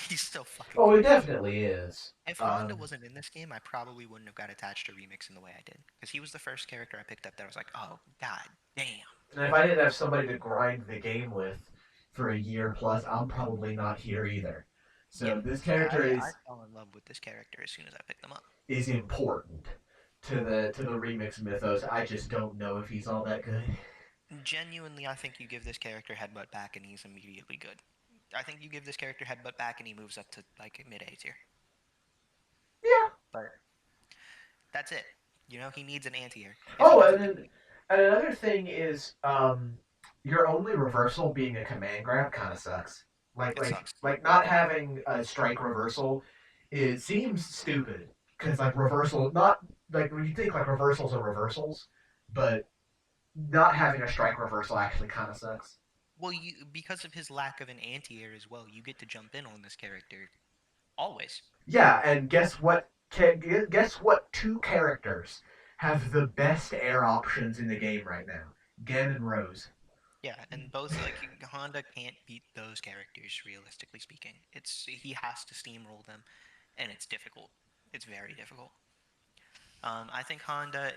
He's so fucking Oh, cool. it definitely is. If Honda wasn't in this game, I probably wouldn't have got attached to Remix in the way I did, because he was the first character I picked up that I was like, oh god damn. And if I didn't have somebody to grind the game with for a year plus, I'm probably not here either. Yeah, So this yeah, character I fell in love with this character as soon as I picked him up. is important to the remix mythos. I just don't know if he's all that good. Genuinely, I think you give this character headbutt back and he's immediately good. I think you give this character headbutt back and he moves up to like mid A tier. Yeah. But that's it. You know, he needs an anti-air. Oh, and another thing is your only reversal being a command grab kind of sucks. It sucks. Like not having a strike reversal, it seems stupid because like reversal not like when you think like reversals are reversals, but not having a strike reversal actually kind of sucks. Well, you because of his lack of an anti-air as well, you get to jump in on this character always. Yeah, and guess what? Guess what? Two characters have the best air options in the game right now: Gen and Rose. Yeah, and both like Honda can't beat those characters realistically speaking. He has to steamroll them, and it's difficult. It's very difficult. I think Honda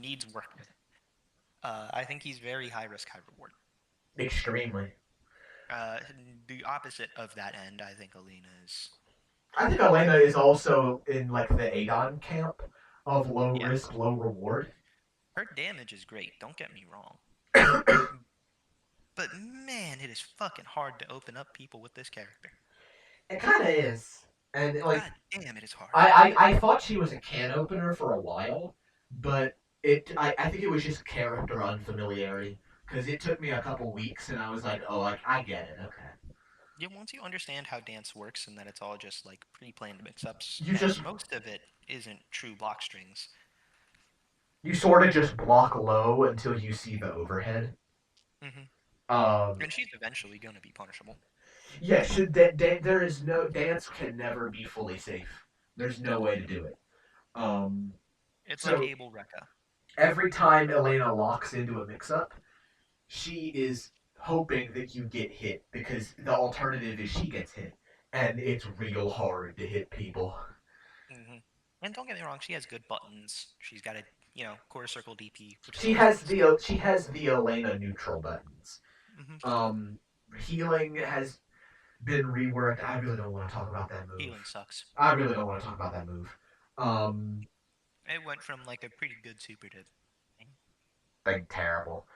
needs work. I think he's very high risk, high reward. Extremely. Uh, the opposite of that end, I think Alina is. I think Elena is also in like the Adon camp of low Yeah. risk, low reward. Her damage is great. Don't get me wrong. But man, it is fucking hard to open up people with this character. It kind of is, and like God damn, it is hard. I thought she was a can opener for a while, but I think it was just character unfamiliarity because it took me a couple weeks and I was like, oh, I get it, okay. Yeah, once you understand how dance works and that it's all just like pre-planned mix-ups, You just most of it isn't true block strings. you sort of just block low until you see the overhead. And she's eventually going to be punishable. Yeah, there is no dance can never be fully safe. There's no way to do it. It's so like Abel Rekka. every time Elena locks into a mix-up, she is hoping that you get hit because the alternative is she gets hit, and it's real hard to hit people. And don't get me wrong, she has good buttons. She's got a quarter circle DP. She has the Elena neutral buttons. Healing has been reworked. I really don't want to talk about that move. Healing sucks. I really don't want to talk about that move. It went from like a pretty good super to like terrible.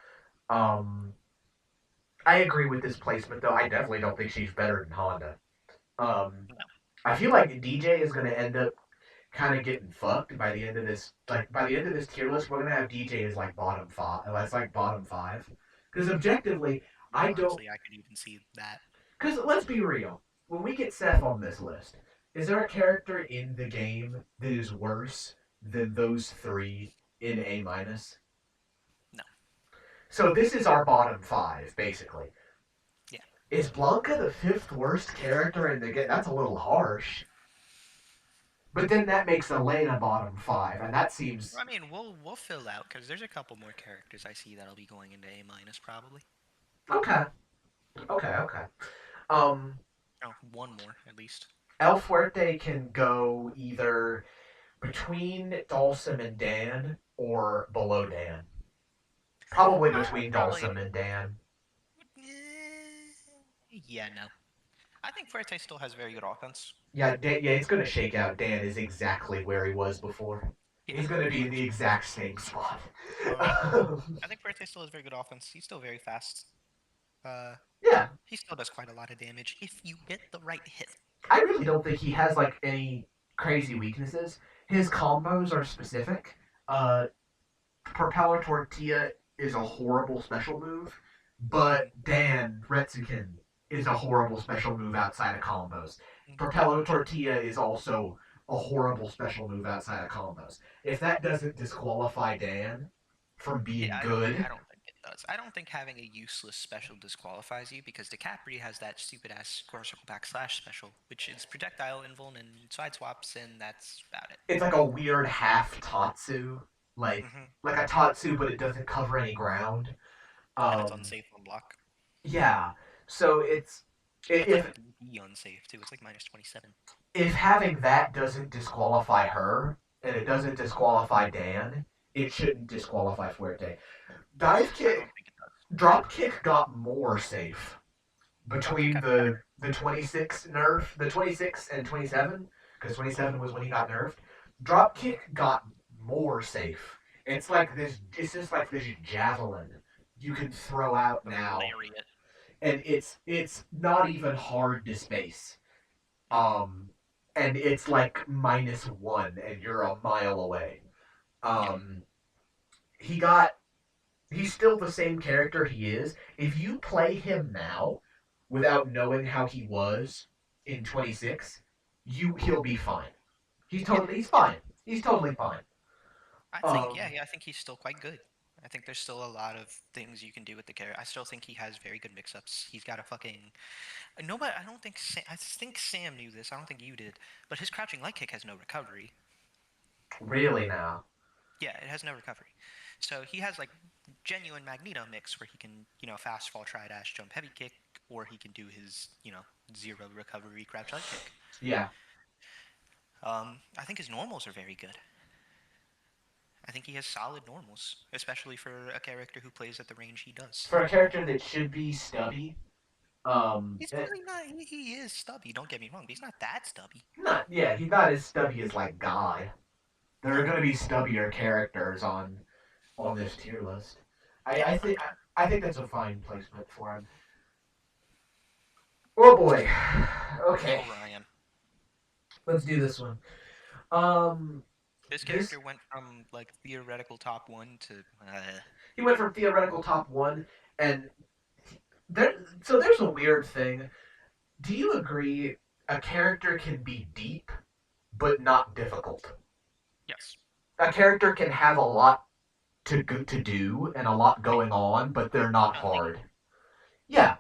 I agree with this placement though. I definitely don't think she's better than Honda. no. I feel like DJ is going to end up kind of getting fucked by the end of this. Like by the end of this tier list, we're gonna have DJ as like bottom five. That's like bottom five. Because objectively, I don't. Honestly, I could even see that. Because let's be real, when we get Seth on this list, is there a character in the game that is worse than those three in A minus? No. So this is our bottom five, basically. Yeah. Is Blanca the fifth worst character in the game? That's a little harsh. But then that makes Elena bottom five, and that seems. I mean, we'll fill out because there's a couple more characters I see that'll be going into A minus probably. Okay. Oh, one more at least. El Fuerte can go either between Dalsum and Dan or below Dan. Probably I between probably. Dalsum and Dan. Yeah, no. I think Fuerte still has very good offense. Yeah, yeah, it's going to shake out. Dan is exactly where he was before. Yeah, He's going to pretty be in much. the exact same spot. Um, I think Fuerte still has very good offense. He's still very fast. Uh, Yeah, he still does quite a lot of damage if you get the right hit. I really don't think he has like any crazy weaknesses. His combos are specific. Uh, Propeller Tortilla is a horrible special move, but Mhm. Dan Retsukin is a horrible special move outside of combos. Yeah, Propeller Tortilla is also a horrible special move outside of combos. If that doesn't disqualify Dan from yeah. being I good, don't think it does. I don't think having a useless special disqualifies you because DiCaprio has that stupid ass square circle backslash special, which is projectile invuln and side swaps, and that's about it. it's like a weird half Tatsu, like Hmm. like a Tatsu, but it doesn't cover any ground. And it's Um, unsafe on block. yeah. So It's like if BB unsafe too. It's like -27. having that doesn't disqualify her and it doesn't disqualify Dan, it shouldn't disqualify Fuerte. Dive I kick, don't think it does. drop kick got more safe Dropkick between got better. the 26 nerf, the 26 and 27, because 27 was when he got nerfed. Drop Hmm. kick got more safe. It's like this. It's just like this javelin you can throw out The now, lariat. and it's not even hard to space. Hmm. Um, and it's like -1, and you're a mile away. Yeah. Um, he got he's still the same character he is. If you play him now without knowing how he was in 26, he'll be fine. Yeah. He's Yeah. fine. He's totally fine. I think Um, yeah, I think he's still quite good. I think there's still a lot of things you can do with the character. I still think he has very good mix-ups. He's got a fucking nobody. I don't think I think Sam knew this. I don't think you did. But his crouching light kick has no recovery. really now. Yeah, it has no recovery. So he has like genuine Magneto mix where he can fast fall try dash jump heavy kick, or he can do his zero recovery crouch light kick. Yeah. I think his normals are very good. I think he has solid normals, especially for a character who plays at the range he does. For a character that should be stubby, He's really not. He is stubby. Don't get me wrong, but he's not that stubby. not yeah, he's not as stubby as like God. There are No. going to be stubbier characters on this tier list. Yeah. I think that's a fine placement for him. Oh boy. Okay, Orion. let's do this one. Um, This this character went from like theoretical top one to he went from theoretical top one, and there. So there's a weird thing. Do you agree a character can be deep but not difficult? yes. A character can have a lot to do and a lot Right. going on, but they're not Nothing. hard. Yeah,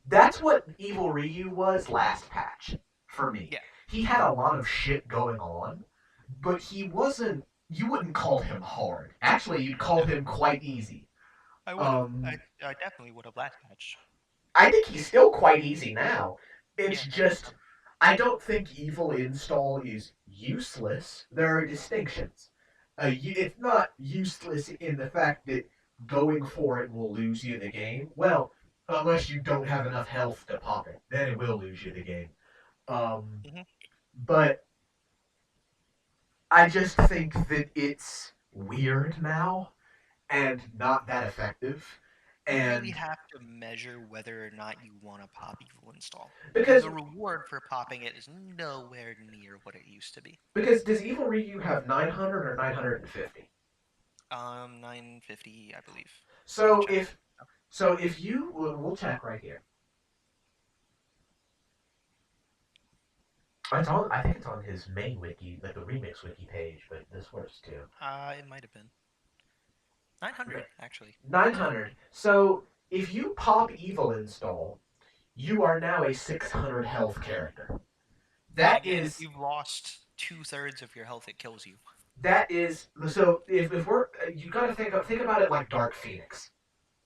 that's what Evil Ryu was last patch for me. Yeah. He had a lot of shit going on, but he wasn't. You wouldn't call him hard. Actually, you'd call him quite easy. I would have. Um, I definitely would have last match. I think he's still quite easy now. It's Yeah. I think just so. I don't think evil install is useless. There are distinctions. It's not useless in the fact that going for it will lose you the game. Well, unless you don't have enough health to pop it, then it will lose you the game. Um, Hmm. but I just think that it's weird now and not that effective. You really And have to measure whether or not you want to pop evil install because because the reward for popping it is nowhere near what it used to be. does Evil Ryu have 900 or 950? 950, I believe. Let me So check. if you we'll check right here. It's on. I think it's on his main wiki, like the remix wiki page, but this works too. It might have been 900 actually. 900. So if you pop evil install, you are now a 600 health character. And That again, if is you've lost 2/3 of your health, it kills you. so if we're you gotta think about it like Dark Phoenix.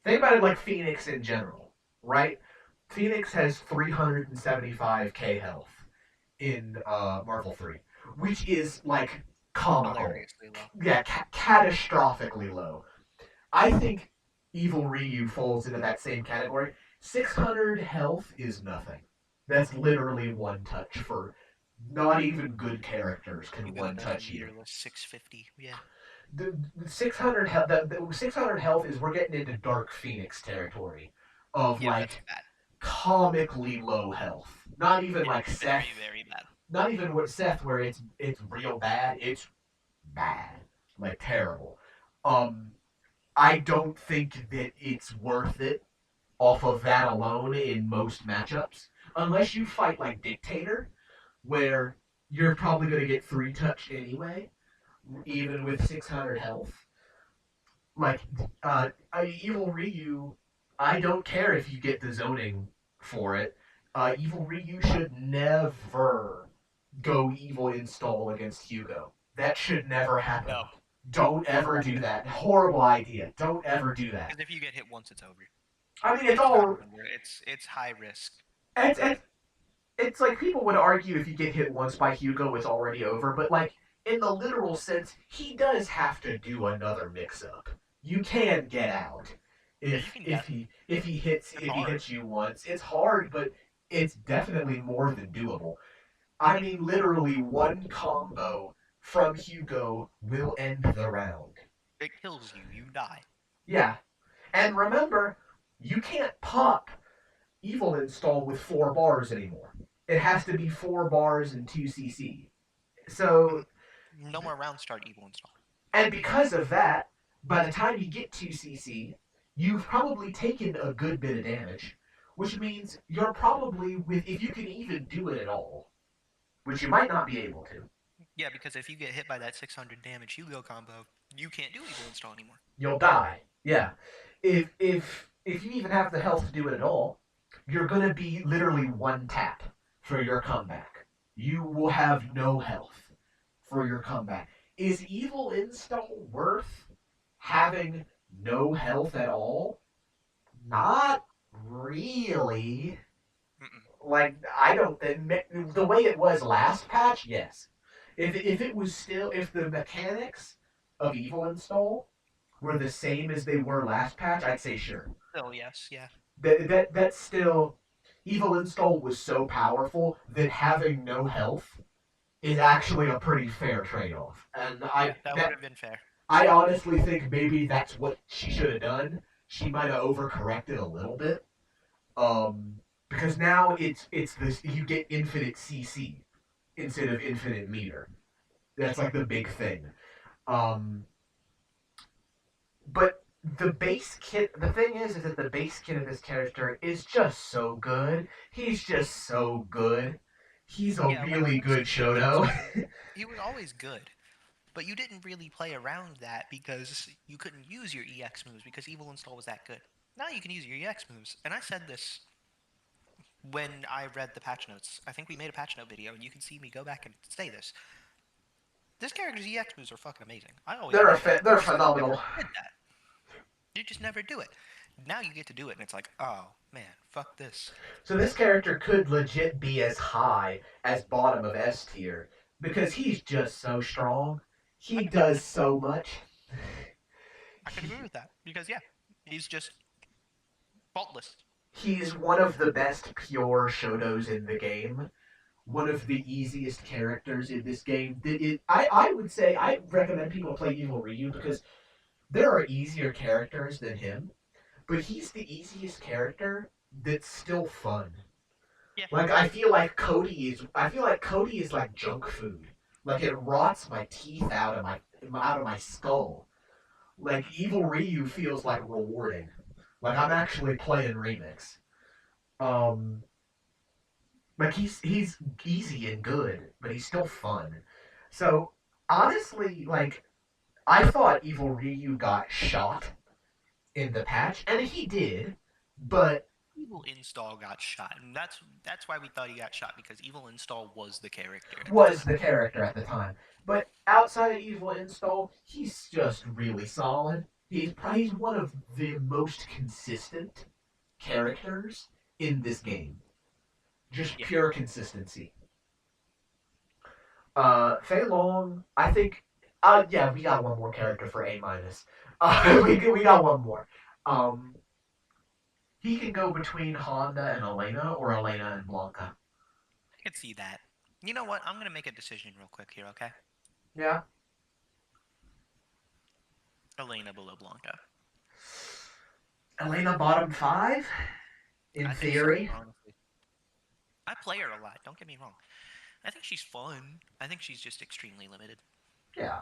Think about it like Phoenix in general, right? Phoenix has 375k health in Marvel 3, which is like comical. Hilariously low. Yeah, catastrophically low. I think Evil Ryu falls into that same category. 600 health is nothing. That's literally one touch for not even good characters can Even one if it's a touch you. meterless 650, yeah. The 600 health, the 600 health is we're getting into Dark Phoenix territory of Yeah, that's like bad. comically low health. Not even Yeah, like very, Seth. very bad. Not even what Seth where it's real bad. It's bad, like terrible. Um, I don't think that it's worth it off of that alone in most matchups, unless you fight like Dictator, where you're probably going to get three touched anyway, even with 600 health. Like Evil Ryu, I don't care if you get the zoning for it. Evil Ryu should never go evil install against Hugo. That should never happen. No. Don't ever do that. Horrible idea. Don't ever do that. Because if you get hit once, it's over. I mean, it's Not all. even there. It's high risk. It's, it's like people would argue if you get hit once by Hugo, it's already over. But like in the literal sense, he does have to do another mix-up. You can get out if Yeah, if he hits you once. It's hard, but it's definitely more than doable. I mean, literally one combo from Hugo will end the round. it kills you. You die. Yeah, and remember, you can't pop Evil install with 4 bars anymore. It has to be 4 bars and 2 CC. So, No more round start evil install. and because of that, by the time you get 2 CC, you've probably taken a good bit of damage, which means you're probably with, if you can even do it at all, which you might not be able to, Yeah, because if you get hit by that 600 damage Hugo combo, you can't do evil install anymore. you'll die. Yeah. If you even have the health to do it at all, you're gonna be literally one tap for your comeback. You will have no health for your comeback. Is evil install worth having no health at all? Not really. Like I don't think the way it was last patch, yes. If it was still if the mechanics of evil install were the same as they were last patch, I'd say sure. Still, yes, yeah. That's still evil install was so powerful that having no health is actually a pretty fair trade-off. And That would have been fair. I honestly think maybe that's what she should have done. She might have overcorrected a little bit. Because now it's this you get infinite CC instead of infinite meter. That's like the big thing. Um, but the base kit, the thing is that the base kit of this character is just so good. He's just so good. He's a really good Shoto. He was always good, but you didn't really play around that because you couldn't use your EX moves because evil install was that good. Now you can use your EX moves, and I said this when I read the patch notes. I think we made a patch note video, and you can see me go back and say this. This character's EX moves are fucking amazing. I always they're phenomenal. did that. You just never do it. Now you get to do it, and it's like, oh man, fuck this. So this character could legit be as high as bottom of S tier because he's just so strong. He does so much. I can agree with that because yeah, he's just faultless. He's one of the best pure Shotos in the game. One of the easiest characters in this game. I would say I recommend people play Evil Ryu because there are easier characters than him, but he's the easiest character that's still fun. Yeah. Like I feel like Cody is like junk food. Like it rots my teeth out of my skull. Like Evil Ryu feels like rewarding. Like I'm actually playing Remix. Like he's easy and good, but he's still fun. So honestly, like I thought Evil Ryu got shot in the patch, and he did, but Evil install got shot, and that's why we thought he got shot because evil install was the character. was the character at the time. But outside of Evil Install, he's just really solid. He's one of the most consistent characters in this game. Just pure consistency. Fei Long, I think. Yeah, we got one more character for A minus. We got one more. Um, he can go between Honda and Elena or Elena and Blanca. I could see that. You know what? I'm gonna make a decision real quick here, okay? Yeah. Elena below Blanca. Elena bottom five, in I think so, theory. honestly. I play her a lot. Don't get me wrong. I think she's fun. I think she's just extremely limited. Yeah.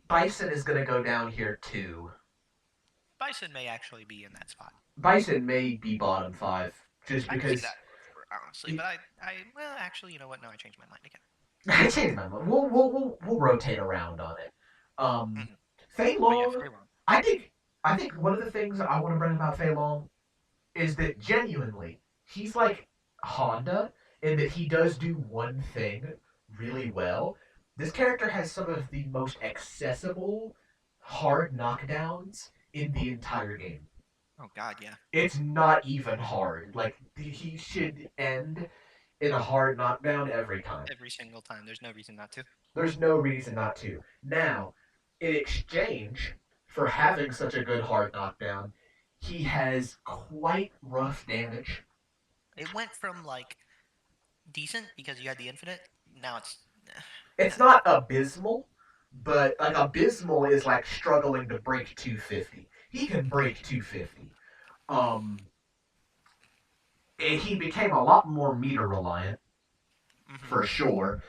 Bison is going to go down here too. Bison may actually be in that spot. Bison may be bottom five just I can see because. that for sure, honestly. But well, actually, you know what? No, I changed my mind again. I changed my mind. We'll rotate around on it. Um, Mm-hmm. Fei But yeah, Long. Free Long. I think I think one of the things I want to bring about Fei Long is that genuinely he's like Honda in that he does do one thing really well. This character has some of the most accessible hard knockdowns in the entire game. Oh God, yeah. It's not even hard. Like he should end in a hard knockdown every time. Every single time. There's no reason not to. There's no reason not to. Now, in exchange for having such a good hard knockdown, he has quite rough damage. It went from like decent because you had the infinite. Now it's. It's not abysmal, but like abysmal is like struggling to break 250. He can break 250. Um, he became a lot more meter reliant Mm-hmm. for sure.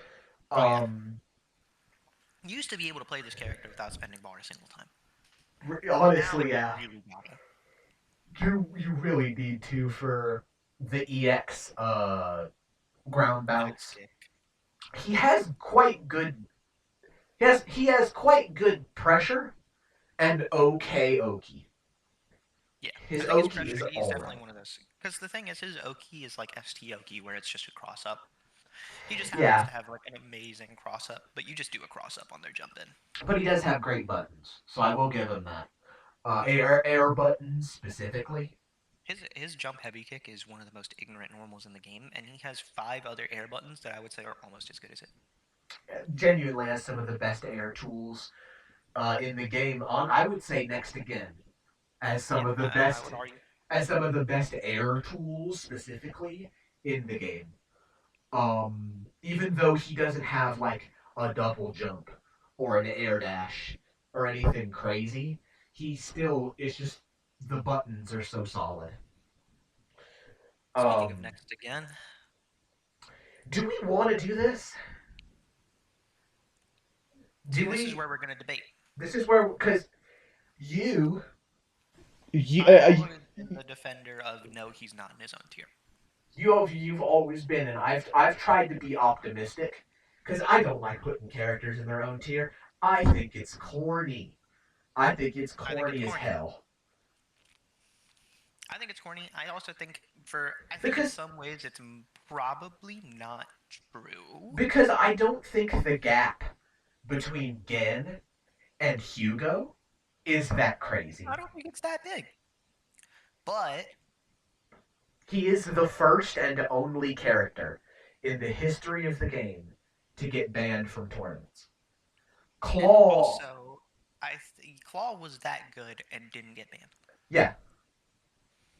Oh yeah. Um, You used to be able to play this character without spending bar a single time. Now honestly, you yeah, really gotta. you really need to for the EX ground Max bounce. kick. He has quite good. He has quite good pressure and okay Oki. Yeah, I His think his Oki pressure. is He's all definitely right. one of those. Because the thing is, his Oki is like ST Oki, where it's just a cross up. He just happens Yeah, to have like an amazing cross up, but you just do a cross up on their jump in. but he does have great buttons, so I will give him that. Mm-hmm. Air buttons specifically. His jump heavy kick is one of the most ignorant normals in the game, and he has 5 other air buttons that I would say are almost as good as it. Genuinely has some of the best air tools in the game. On I would say next again as some Yeah, of the I best would argue. air tools specifically in the game. Even though he doesn't have like a double jump or an air dash or anything crazy, he still it's just the buttons are so solid. Speaking of Um, next again, do we want to do this? see, Do this is we? where we're gonna debate. This is where because you you I've always been the defender of no, he's not in his own tier. you've always been, and I've tried to be optimistic because I don't like putting characters in their own tier. I think it's corny. I think it's I think it's corny as corny. hell. I think it's corny. I also think I think in Because some ways it's probably not true. because I don't think the gap between Gen and Hugo is that crazy. I don't think it's that big. But He is the first and only character in the history of the game to get banned from tournaments. and Claw, also I think Claw was that good and didn't get banned. yeah,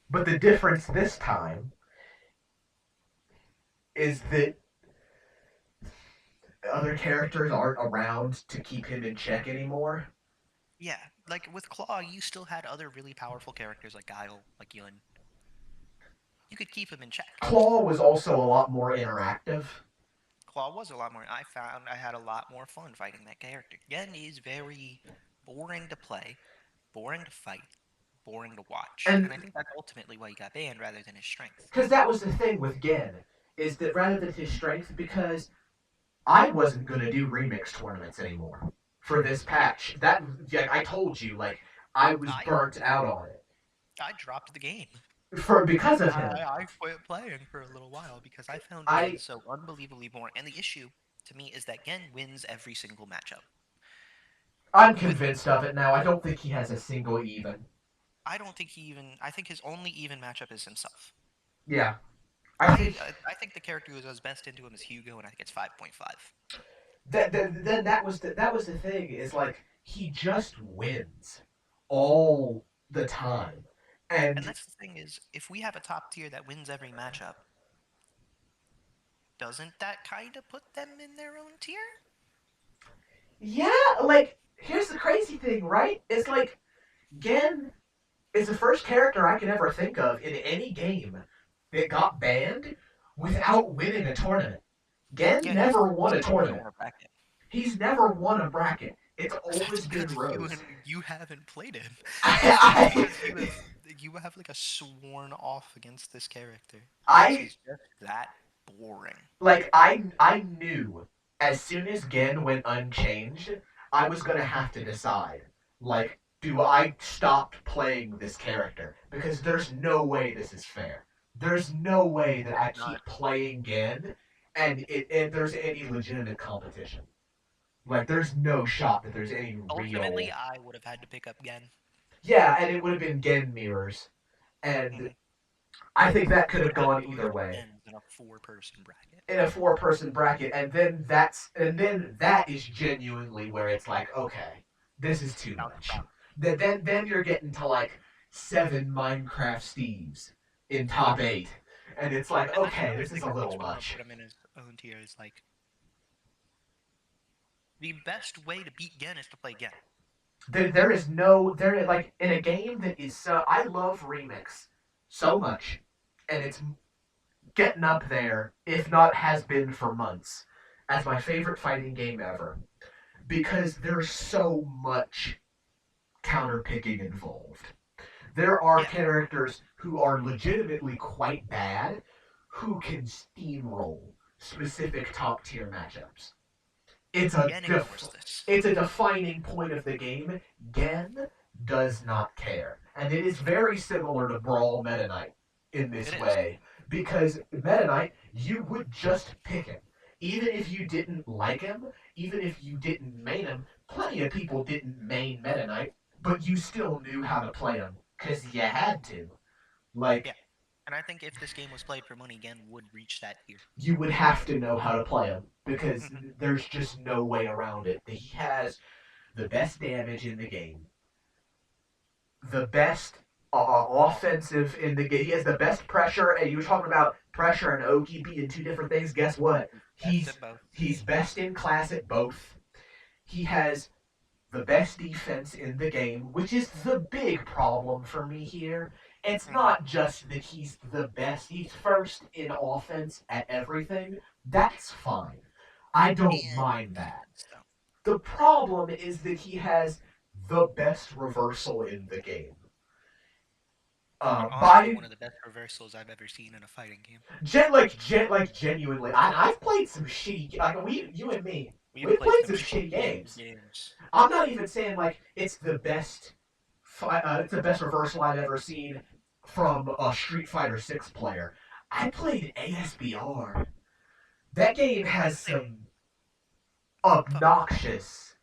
but the difference this time is that other characters aren't around to keep him in check anymore. Yeah, like with Claw, you still had other really powerful characters like Guile, like Yun. You could keep him in check. Claw was also a lot more interactive. Claw was a lot more. I found I had a lot more fun fighting that character. Yen is very boring to play, boring to fight, boring to watch, And and I think that's ultimately why he got banned rather than his strength. because that was the thing with Gen, is that rather than his strength, because I wasn't gonna do remix tournaments anymore for this Yeah, patch. That yeah, I told you, like I was I burnt out on it I dropped the game. for because of him. I quit playing for a little while because I found Gen I so unbelievably boring. And the issue to me is that Gen wins every single matchup. I'm With convinced of it now. I don't think he has a single even. I don't think he even. I think his only even matchup is himself. Yeah, I think I think the character who goes best into him is Hugo, and I think it's 5.5. then that was the thing is like he just wins all the time. And And that's the thing is, if we have a top tier that wins every matchup, doesn't that kind of put them in their own tier? yeah, like here's the crazy thing, right? It's like Gen is the first character I can ever think of in any game that got banned without winning a tournament. Gen Yeah, never won a still never tournament. won a bracket. He's never won a bracket. It's That's always been because Rose. you haven't played him. That's I, because you have like a sworn off against this character because I he's just that boring. I knew as soon as Gen went unchanged, I was gonna have to decide. Like, do I stop playing this character? Because there's no way this is fair. There's no way that I Not keep playing Gen and there's any legitimate competition. Like, there's no shot that there's any ultimately, real. I would have had to pick up Gen. Yeah, and it would have been Gen mirrors, and Mhm. I think that You could would have have had gone both either way. Gens in a four-person bracket. In a four-person bracket, and then that is genuinely where it's like, okay, this is too Now it's a much. problem. Then you're getting to like 7 Minecraft Steves in top 8, and it's like, And that's okay, another this is thing a that makes little me want to much. put him in his own tier. Is like the best way to beat Gen is to play Gen. There is no there like in a game that is so I love remix so much, and it's getting up there, if not has been for months, as my favorite fighting game ever because there's so much counterpicking involved. There are Yeah, characters who are legitimately quite bad who can steamroll specific top tier matchups. It's a Gen ignores this. it's a defining point of the game. Gen does not care, and it is No, very similar to Brawl Meta Knight in it this is. way because Meta Knight you would just pick him, even if you didn't like him, even if you didn't main him. Plenty of people didn't main Meta Knight, but you still knew how to play him because you had to. Yeah, Like and I think if this game was played for money, Gen would reach that tier. you would have to know how to play him because Mhm. there's just no way around it. He has the best damage in the game, the best offensive in the game. He has the best pressure. And you were talking about pressure and Oki being two different things. Guess what? Best He's at both. he's best in class at both. He has the best defense in the game, which is the big problem for me here. It's Mhm. not just that he's the best, he's first in offense at everything. That's fine. I don't And mind that. defense, though. The problem is that he has the best reversal in the game. Honestly, By one of the best reversals I've ever seen in a fighting game. genuinely, I've played some shitty like you and me. We've We've played played some some shitty shitty games. games. I'm not even saying like it's the best. It's the best reversal I've ever seen from a Street Fighter 6 player. I played ASBR. That game That's has the thing. some Fuck. obnoxious.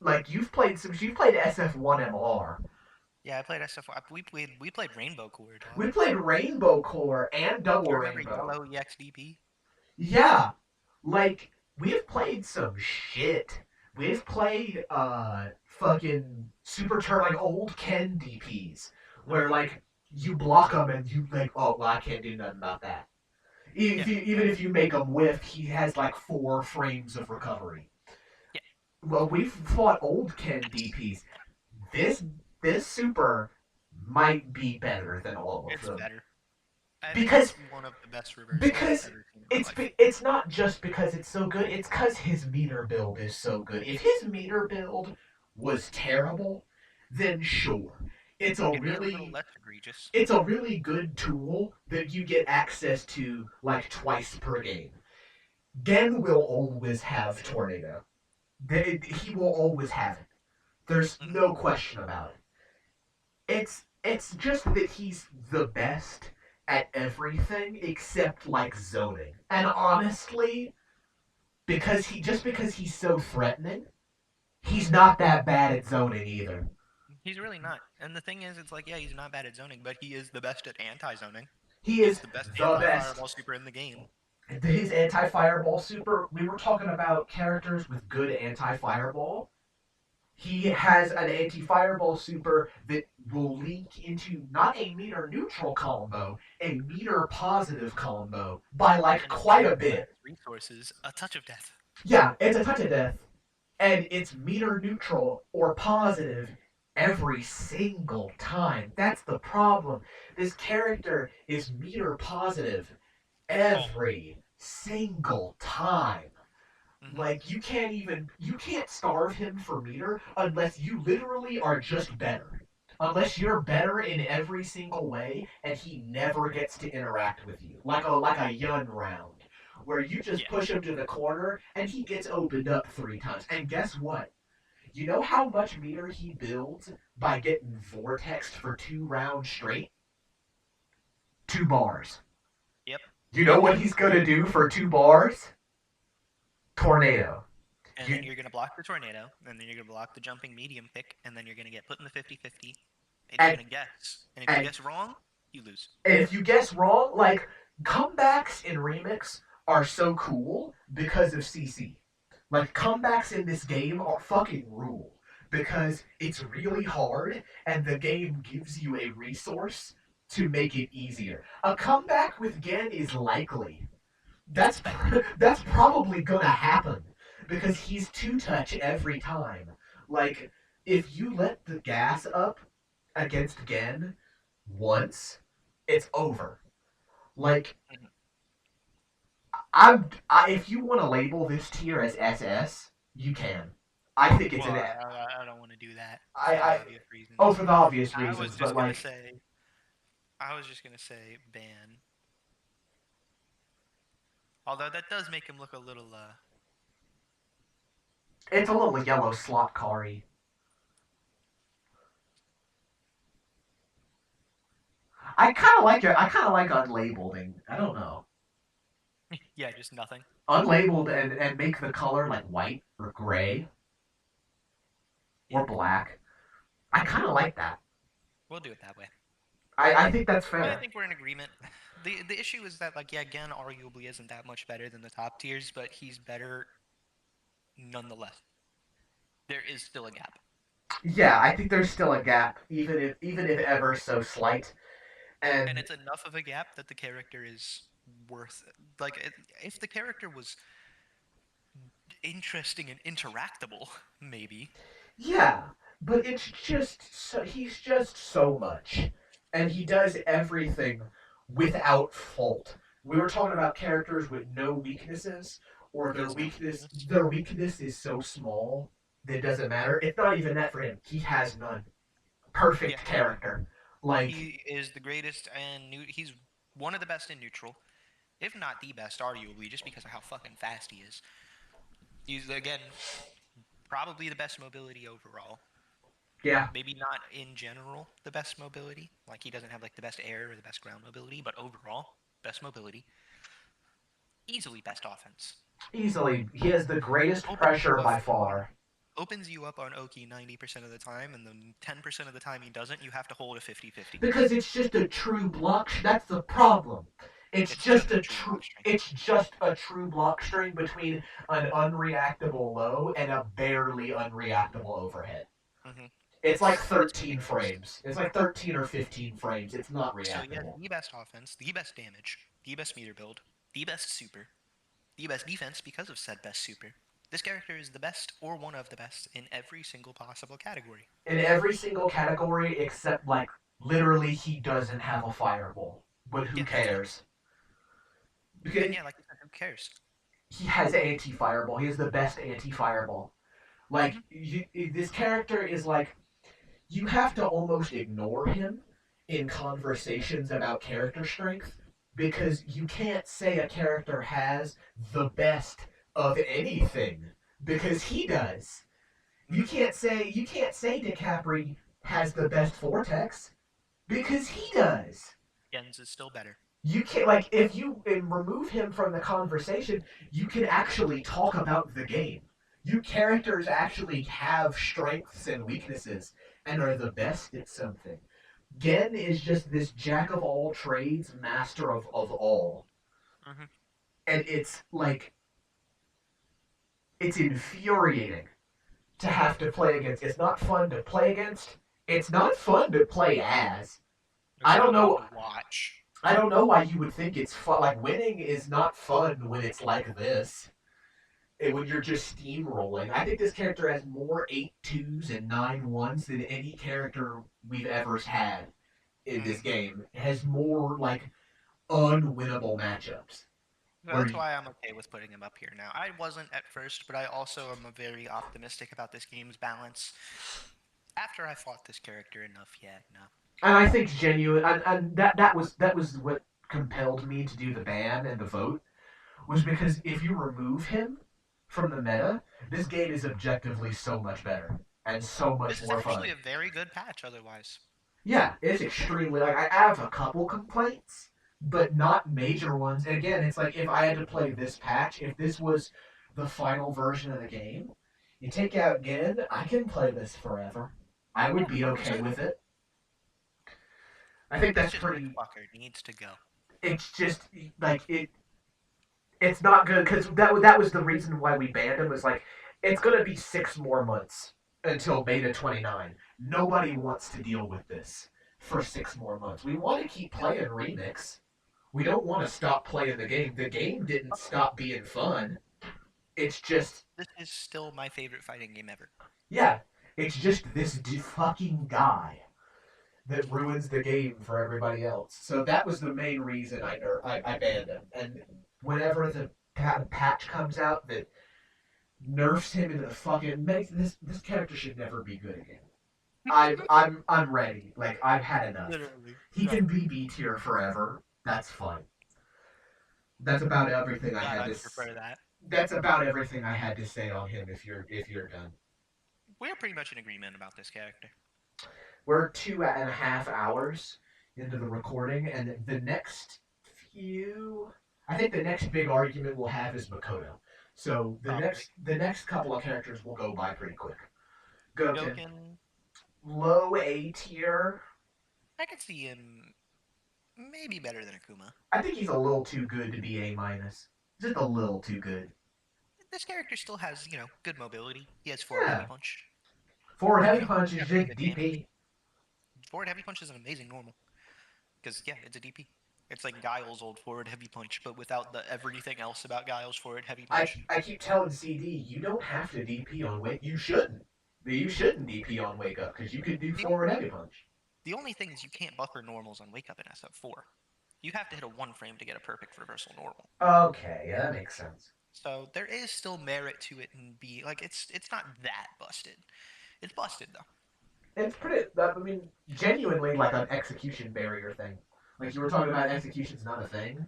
Like you've played SF1 MR. Yeah, I played SF. We played Rainbow Core, dog. We played Rainbow Core and Do Double you remember Rainbow. Yellow EXDP? Yeah, like we've played some shit. We've played fucking super turn like old Ken DPs where like you block him and you like oh well I can't do nothing about that. Yeah, Even if you make him whiff, he has like 4 frames of recovery. yeah. Well, we've fought old Ken DPs. This this super might be better than all of It's them better. I think because it's one of the best reversals I've because ever seen in my life. it's not just because it's so good. It's because his meter build is so good. If his meter build was terrible, then sure, it's a It'd be a little really less egregious. it's a really good tool that you get access to like twice per game. Gen will always have tornado. He will always have it. There's Mhm. no question about it. It's just that he's the best at everything except like zoning. And honestly, because he's so threatening, he's not that bad at zoning either. He's really not. And the thing is, it's like, yeah, he's not bad at zoning, but he is the best at anti-zoning. He He's is the best the best. anti-fireball super in the game. His anti fireball super. We were talking about characters with good anti fireball. He has an anti-fireball super that will link into not a meter neutral combo, a meter positive combo by like And if quite a you bit. lack resources, a touch of death. Yeah, it's a touch of death, and it's meter neutral or positive every single time. That's the problem. This character is meter positive every single time. Hmm. Like you can't starve him for meter unless you literally are just better. Unless you're better in every single way and he never gets to interact with you. Like a Yun round. Where you just Yeah. push him to the corner and he gets opened up 3 times. And guess what? You know how much meter he builds by getting vortexed for 2 rounds straight? 2 bars. Yep. You know what he's gonna do for 2 bars? Tornado. And then You you're going to block the tornado, and then you're going to block the jumping medium pick, and then you're going to get put in the 50-50, and you're and going to guess. And if you and guess wrong, you lose. And if you guess wrong, like comebacks in Remix are so cool because of CC. Like comebacks in this game are fucking rule because it's really hard and the game gives you a resource to make it easier. A comeback with Gen is likely. It's That's expected. that's probably gonna happen because he's two touch every time. Like if you let the gas up against Gen once, it's over. Like Mhm. if you want to label this tier as SS, you can. I think it's Well, an I don't want to do that for the I obvious oh reasons. for the obvious I was reasons, but just going to like say, I was just going to say ban. Although that does make him look a little, it's a little yellow slot Kari. I kind of like it. I kind of like unlabeled. I don't know. yeah, just nothing. Unlabeled and make the color like white or gray Yeah, or black. I kind of like that. we'll do it that way. I think that's I fair. think we're in agreement. The issue is that, like, yeah, again, arguably isn't that much better than the top tiers, but he's better nonetheless. There is still a gap. Yeah, I think there's still a gap, even if ever so slight. And And it's enough of a gap that the character is worth, like, if the character was interesting and interactable, maybe. yeah, but it's just he's just so much, and he does everything without fault. We were talking about characters with no weaknesses, or He has no weakness. their weakness is so small that it doesn't matter. It's not even that for him. He has none. Yeah, Perfect character. Like he is the greatest, and he's one of the best in neutral, if not the best, arguably, just because of how fucking fast he is. He's, again, probably the best mobility overall. yeah, Maybe not in general the best mobility. Like, he doesn't have like the best air or the best ground mobility, but overall, best mobility. Easily best offense. easily he has the greatest Opens pressure you up by far. opens you up on Oki 90% of the time, and then 10% of the time he doesn't, you have to hold a 50-50. Because it's just a true block. That's the problem. It's It's just just a a true true. block string. It's just a true block string between an unreactable low and a barely unreactable overhead. Hmm. It's like It's 13 ridiculous. frames. It's like 13 or 15 frames. It's not So he has reactable. the best offense, the best damage, the best meter build, the best super, the best defense because of said best super. This character is the best or one of the best in every single possible category. In every single category except like literally he doesn't have a fireball. But who Yeah, that's fine. cares? And Because yeah, like you said, who cares? he has anti-fireball. He has the best anti-fireball. Like Hmm. this character is like you have to almost ignore him in conversations about character strength because you can't say a character has the best of anything because he does. Hmm. You can't say DiCapri has the best vortex because he does. Gens is still better. You can't like if you remove him from the conversation, you can actually talk about the game. You characters actually have strengths and weaknesses and are the best at something. Gen is just this jack of all trades, master of all. Hmm. And it's like it's infuriating to have to play against. It's not fun to play against. It's not fun to play as. It's I don't not fun know. to watch. I don't know why you would think it's fun. Like winning is not fun when it's like this. When you're just steamrolling. I think this character has more 8-2s and 9-1s than any character we've ever had in this Mm. game. It has more like unwinnable matchups. Where That's why I'm okay with putting him up here now. I wasn't at first, but I also am very optimistic about this game's balance. After I fought this character enough, yeah, no. and I think genuine and that was what compelled me to do the ban and the vote was because if you remove him from the meta, this game is objectively so much better and so This much is more fun. actually a very good patch otherwise. Yeah, it's extremely like I have a couple complaints, but not major ones. And again, it's like if I had to play this patch, if this was the final version of the game, you take out Gin, I can play this forever. I would Yeah, be okay 100%. with it. I think This that's just pretty. fucker needs to go. It's just like it. It's not good because that was the reason why we banned him. Was like it's gonna be 6 more months until beta 29. Nobody wants to deal with this for 6 more months. We want to keep playing Remix. We don't want to stop playing the game. The game didn't stop being fun. It's just This is still my favorite fighting game ever. yeah. It's just this fucking guy that ruins the game for everybody else. So that was the main reason I banned him. And whenever the patch comes out that nerfs him into the fucking makes this character should never be good again. I'm ready. Like I've had enough. Literally. He can be B tier forever. That's fine. That's about everything I God, had I to. prefer that. That's about everything I had to say on him. If you're done, We're pretty much in agreement about this character. we're 2.5 hours into the recording, and the next few, I think the next big argument we'll have is Makoto. So Probably. the next couple of characters will go by pretty quick. Goken, Goken, low A tier. I could see him maybe better than Akuma. I think he's a little too good to be A minus. Just a little too good. This character still has, good mobility. He has forward heavy Yeah. punch. Forward heavy punch Yeah, is pretty just good damage. DP. Forward heavy punch is an amazing normal. Because, yeah, it's a DP. It's like Guile's old forward heavy punch, but without the everything else about Guile's forward heavy punch. I keep telling CD, you don't have to DP on wake. You shouldn't. You shouldn't DP on wake up because you can do forward heavy punch. The only thing is you can't buffer normals on wake up in SF4. You have to hit a 1 frame to get a perfect reversal normal. Okay, yeah, that makes sense. So there is still merit to it and be like it's not that busted. It's busted though. It's pretty. I mean, genuinely like an execution barrier thing. Like you were talking about, execution's not a thing.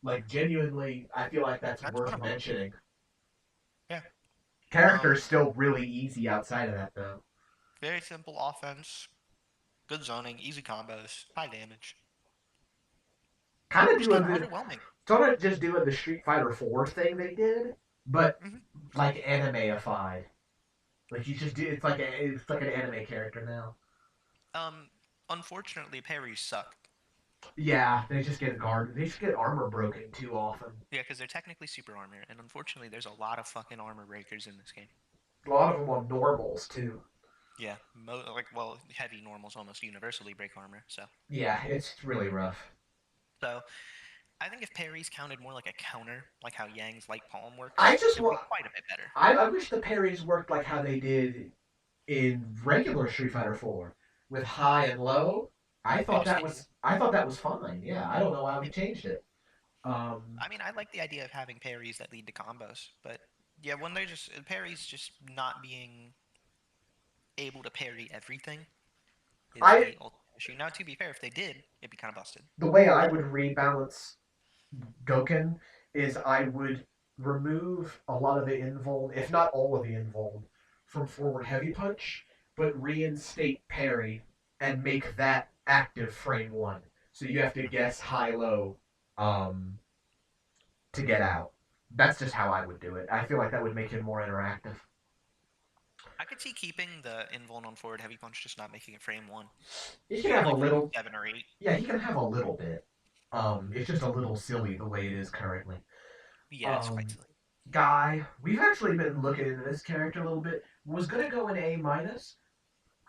Like genuinely, I feel like that's worth fun. mentioning. Yeah. Character's still really easy outside of that though. Very simple offense, good zoning, easy combos, high damage. Kind of Just doing kind of the underwhelming. sort of just doing the Street Fighter 4 thing they did, but Mhm. like animeified. Like you just do it's like an anime character now. Unfortunately, parries suck. Yeah, they just get armor broken too often. Yeah, because they're technically super armor, and unfortunately, there's a lot of fucking armor breakers in this game. A lot of them on normals too. Yeah, heavy normals almost universally break armor. So Yeah, it's really rough. I think if parries counted more like a counter, like how Yang's light palm works, I just it would be want. quite a bit better. I wish the parries worked like how they did in regular Street Fighter 4 with high and low. I thought that was fine. Yeah, I don't know why we changed it. I mean, I like the idea of having parries that lead to combos, but yeah, when they're just parries just not being able to parry everything is I the ultimate issue. Now, to be fair, if they did, it'd be kind of busted. the way I would rebalance Goken is I would remove a lot of the invuln, if not all of the invuln, from forward heavy punch, but reinstate parry and make that active frame one. So you have to guess high low to get out. That's just how I would do it. I feel like that would make him more interactive. I could see keeping the invuln on forward heavy punch, just not making it frame 1. He can have a little. 7 or 8. Yeah, he can have a little bit. It's just a little silly the way it is currently. Yeah, it's quite silly. Guy, we've actually been looking into this character a little bit. Was gonna go an A minus.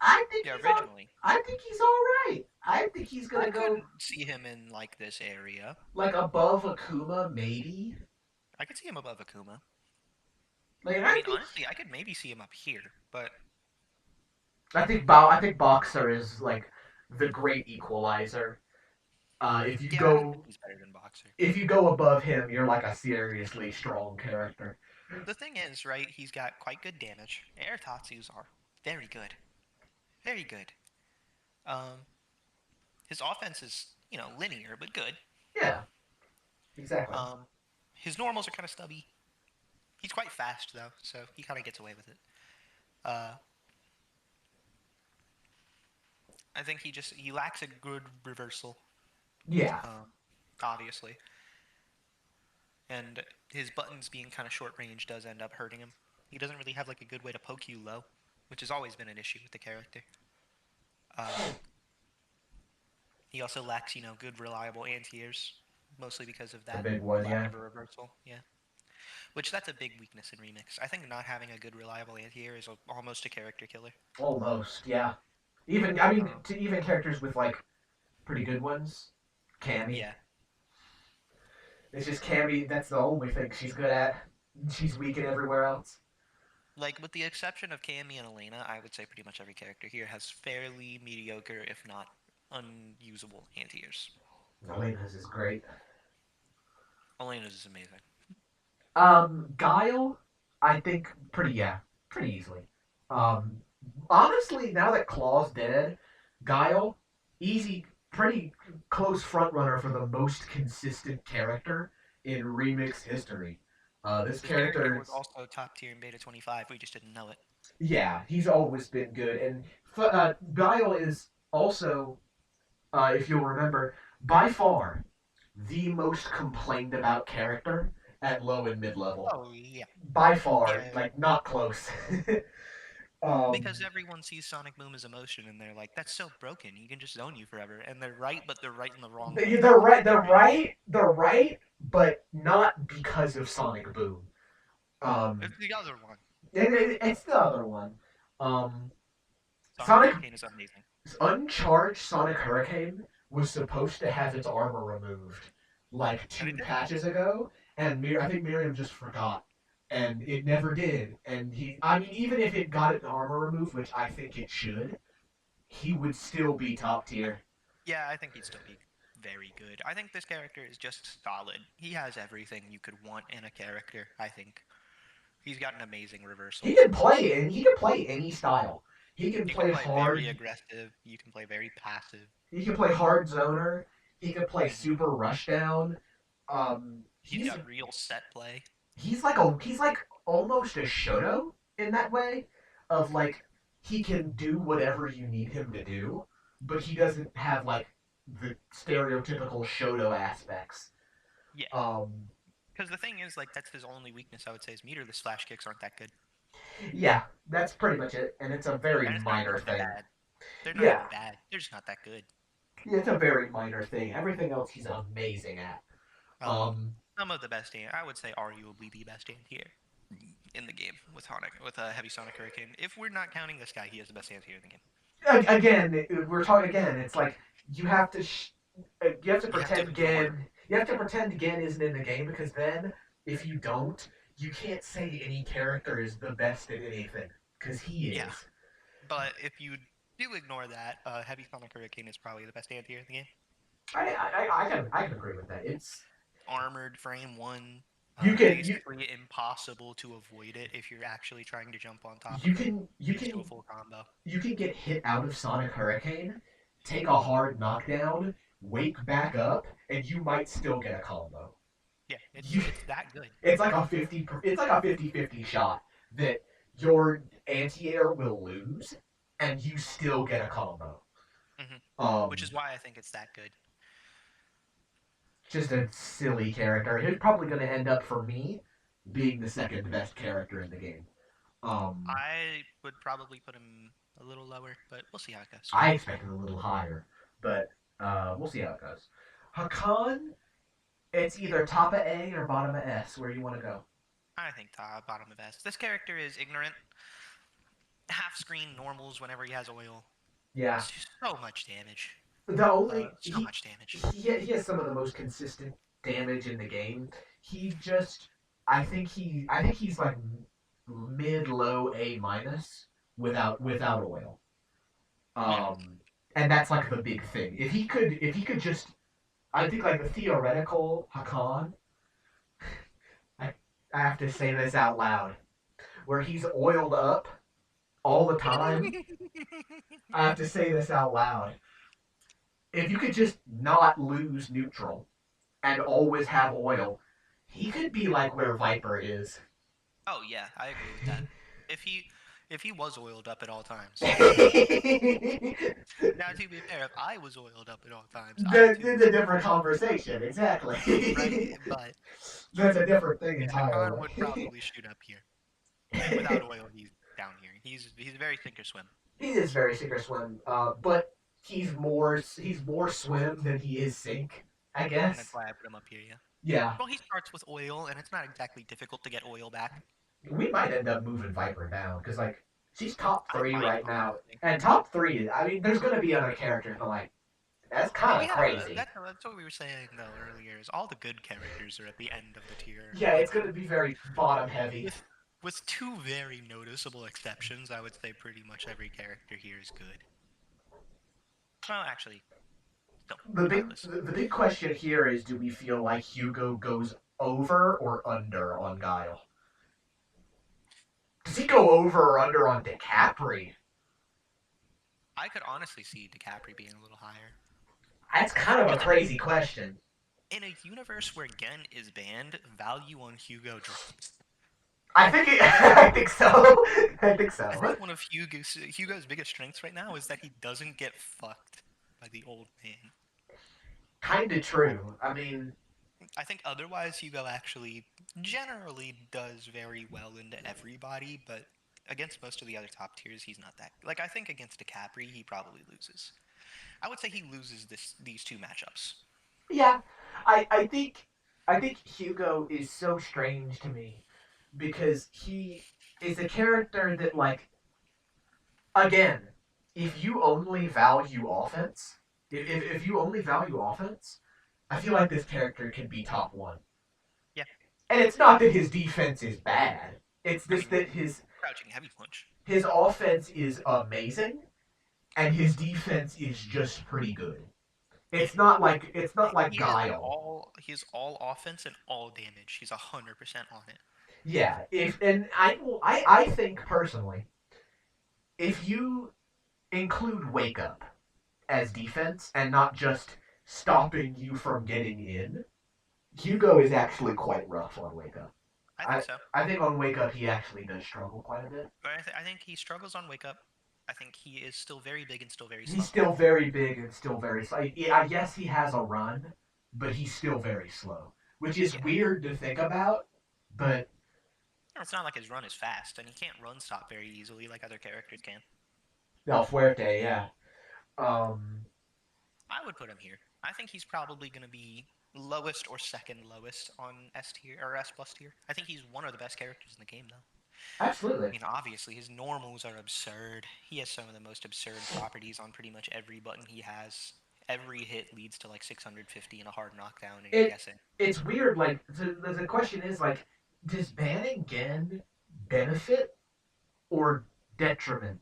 I think Yeah, he's all. originally. I think he's all right. I think he's I gonna could go see him in like this area. like above Akuma, maybe. I could see him above Akuma. Like I I mean, think honestly, I could maybe see him up here, but I think Boxer is like the great equalizer. If you yeah, I don't think go he's better than Boxer. if you go above him, you're like a seriously strong character. The thing is, right, he's got quite good damage. Air Tatsus are very good. Very good. Um, his offense is, linear, but good. Yeah, exactly. Um, his normals are kind of stubby. He's quite fast, though, so he kind of gets away with it. Uh, I think he lacks a good reversal, Yeah, um, obviously. And his buttons being kind of short range does end up hurting him. He doesn't really have like a good way to poke you low, which has always been an issue with the character. Uh, he also lacks, good reliable anti-airs, mostly because of the that big one. lack Yeah, of a reversal. Yeah, which that's a big weakness in Remix. I think not having a good reliable anti-air is almost a character killer. almost. Yeah. Even I mean, Um, to even characters with like pretty good ones, Cammy. yeah, It's just Cammy. That's the only thing she's good at. She's weak in everywhere else. like with the exception of Cammy and Elena, I would say pretty much every character here has fairly mediocre, if not unusable anti-airs. Elena's is great. Elena's is amazing. Guile, I think pretty easily. Um, honestly, now that Claw's dead, Guile, easy, pretty close front runner for the most consistent character in Remix history. This This character character was is, also top tier in Beta 25. We just didn't know it. yeah, he's always been good, and Guile is also, if you'll remember, by far the most complained about character at low and mid level. Oh yeah, By far, yeah. like not close. um, Because everyone sees Sonic Boom as emotion, and they're like, "That's so broken. He can just own you forever." And they're right, but they're right in the wrong way. they're right. They're right. They're right, but not because of Sonic Boom. It's the other one. It's the other one. Um, Sonic Sonic Hurricane is amazing. Uncharged Sonic Hurricane was supposed to have its armor removed like And it two didn't. patches ago, and I think Miriam just forgot, and it never did. And I mean, even if it got its armor removed, which I think it should, he would still be top tier. Yeah, I think he'd still be very good. I think this character is just solid. He has everything you could want in a character. I think he's got an amazing reversal. He can play any style. He can You can play play very hard. aggressive. You can play very passive. He can play hard zoner. He can play Mhm. super rushdown. He's He's got real set play. he's like almost a Shoto in that way, of like he can do whatever you need him to do, but he doesn't have like the stereotypical Shoto aspects. Yeah. Um, Because the thing is, like, that's his only weakness, I would say, is meterless flash kicks aren't that good. yeah, that's pretty much it, and it's a very And it's not minor even thing. bad. They're not Yeah, even bad. They're just not that good. it's a very minor thing. Everything else he's amazing at. Um, Some of the best I would say arguably the best here in the game with a heavy Sonic Hurricane. If we're not counting this guy, he has the best here in the game. again, we're talking again. It's like you have to you have to You have to pretend ignore. Gen you have to pretend Gen isn't in the game, because then if you don't, you can't say any character is the best at anything, because he is. Yeah. But if you do ignore that, heavy Sonic Hurricane is probably the best here in the game. I can agree with that. It's Armored frame one. you can Basically impossible to avoid it if you're actually trying to jump on top you of it. can you Leads to a can full combo. you can get hit out of Sonic Hurricane, take a hard knockdown, wake back up, and you might still get a combo. Yeah, You, it's that good. it's like a 50 shot that your anti-air will lose, and you still get a combo. Which is why I think it's that good. Just a silly character. He's probably going to end up, for me, being the second best character in the game. I would probably put him a little lower, but we'll see how it goes. I expected a little higher, but we'll see how it goes. Hakan, it's either top of A or bottom of S. Where you want to go? I think top, bottom of S. This character is ignorant. Half screen normals whenever he has oil. Yeah. So much damage. The only So much damage. he has some of the most consistent damage in the game. He just I think he's like mid low A minus without oil. Yeah. And that's like the big thing. If he could just I think like the theoretical Hakan, I I have to say this out loud, where he's oiled up all the time. I have to say this out loud. If you could just not lose neutral and always have oil, he could be like where Viper is. Oh yeah, I agree with that. If he if he was oiled up at all times. Now to be fair, if I was oiled up at all times, I too It's would a be different oiled up. conversation, exactly. Right? But That's a different thing yeah, Hakan entirely. would probably shoot up here. Without oil, he's down here. He's very sink or swim. He is very sink or swim, but he's more swim than he is sink, I That's guess. why I put him up here. Yeah. Yeah, Well, he starts with oil, and it's not exactly difficult to get oil back. we might end up moving Viper down because like she's top I three might right now, honestly. and top three. I mean, there's gonna be other characters, but like that's kind Oh of yeah, crazy. that's what we were saying though earlier. Is all the good characters are at the end of the tier. Yeah, it's Like gonna be very bottom heavy. with two very noticeable exceptions, I would say pretty much every character here is good. Well, actually, still, regardless. The big question here is: do we feel like Hugo goes over or under on Guile? Does he go over or under on DeCapri? I could honestly see DiCaprio being a little higher. That's kind of a Because crazy question. in a universe where Gen is banned, value on Hugo drops. I think so. I think I so. think one of Hugo's biggest strengths right now is that he doesn't get fucked by the old man. Kind of true. I mean, I think otherwise Hugo actually generally does very well into everybody, but against most of the other top tiers, he's not that. Like I think against DiCapri, he probably loses. I would say he loses these two matchups. yeah. I think Hugo is so strange to me because he is a character that like again, if you only value offense, if you only value offense, I feel like this character can be top one. Yeah, And it's not that his defense is bad. It's I just mean, that crouching heavy punch. his offense is amazing and his defense is just pretty good. It's not like Guile. He is all offense and all damage. He's 100% on it. Yeah, if and I think personally, if you include wake up as defense and not just stopping you from getting in, Hugo is actually quite rough on wake up. I think so. I think on wake up he actually does struggle quite a bit. But I think he struggles on wake up. I think he is still very big and still very slow. He's still very big and still very slow. I guess he has a run, but he's still very slow, which is Yeah. weird to think about. But It's not like his run is fast, and he can't run stop very easily like other characters can. El Fuerte, yeah. Um, I would put him here. I think he's probably going to be lowest or second lowest on S tier or S plus tier. I think he's one of the best characters in the game, though. I absolutely. mean, obviously, his normals are absurd. He has some of the most absurd properties on pretty much every button he has. Every hit leads to like 650 and a hard knockdown, and you're It guessing. it's weird. Like the question is like, does banning Gen benefit or detriment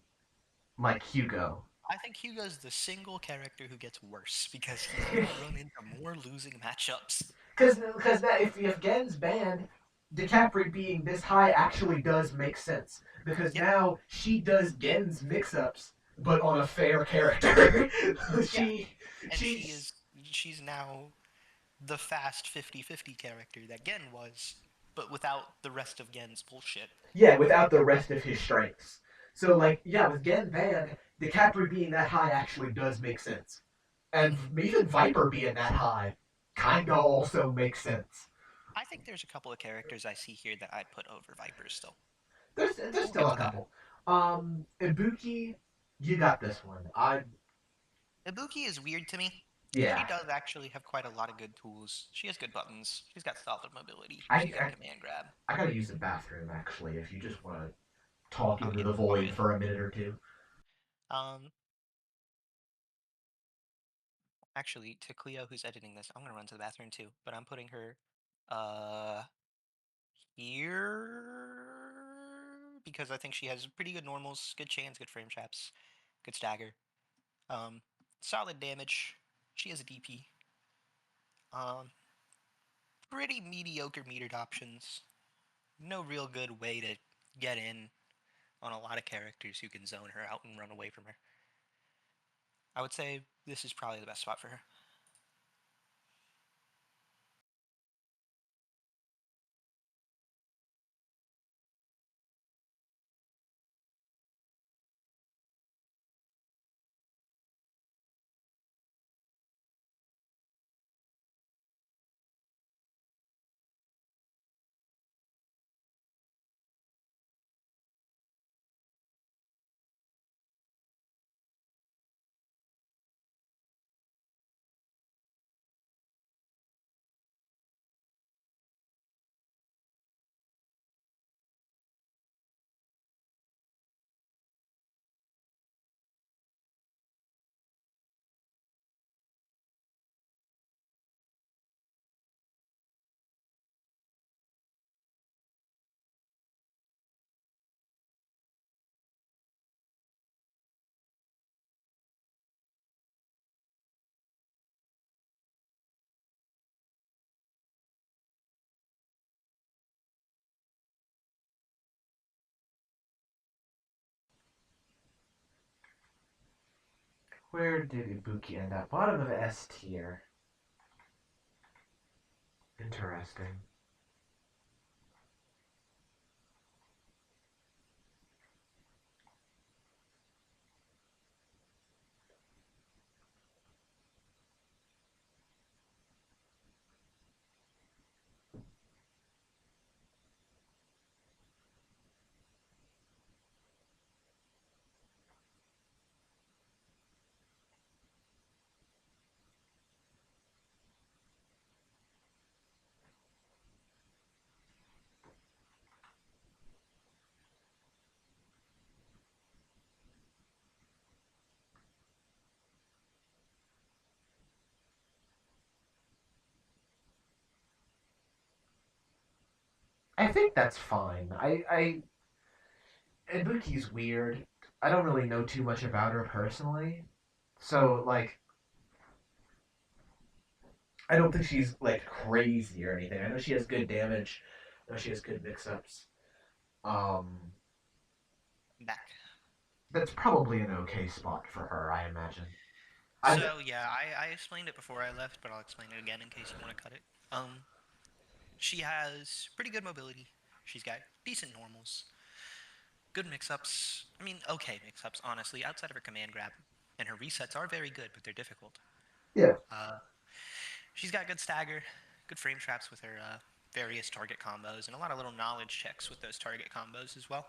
like Hugo? I think Hugo's the single character who gets worse because he's going to run into more losing matchups. Because that if Gen's banned, DiCaprio being this high actually does make sense because Yep. now she does Gen's mix-ups, but on a fair character. Yeah. she And she she's now the fast 50-50 character that Gen was, but without the rest of Gen's bullshit. yeah, without the rest of his strengths. So like yeah, with Gen banned, DiCaprio being that high actually does make sense, and even Viper being that high kinda also makes sense. I think there's a couple of characters I see here that I'd put over Vipers still. There's We'll still get a to that. couple. Ibuki, you got this one. I Ibuki is weird to me. She Yeah, does actually have quite a lot of good tools. She has good buttons. She's got solid mobility. I, She's got I command grab. I gotta use the bathroom actually. If you just want to talk Oh into yeah, the all void good. for a minute or two. Um, Actually, to Cleo, who's editing this, I'm gonna run to the bathroom too. But I'm putting her, uh, here because I think she has pretty good normals, good chance, good frame traps, good stagger, um, solid damage. She has a DP. Um, Pretty mediocre metered options. No real good way to get in on a lot of characters who can zone her out and run away from her. I would say this is probably the best spot for her. Where did Ibuki end up? Bottom of S tier. Interesting. I think that's fine. Ibuki's weird. I don't really know too much about her personally, so like I don't think she's like crazy or anything. I know she has good damage. I know she has good mix-ups. Um, Back. that's probably an okay spot for her, I imagine. I So yeah, I explained it before I left, but I'll explain it again in case you want to cut it. She has pretty good mobility. She's got decent normals, good mix-ups. I mean, okay mix-ups, honestly, outside of her command grab. And her resets are very good, but they're difficult. yeah. Uh, she's got good stagger, good frame traps with her various target combos, and a lot of little knowledge checks with those target combos as well.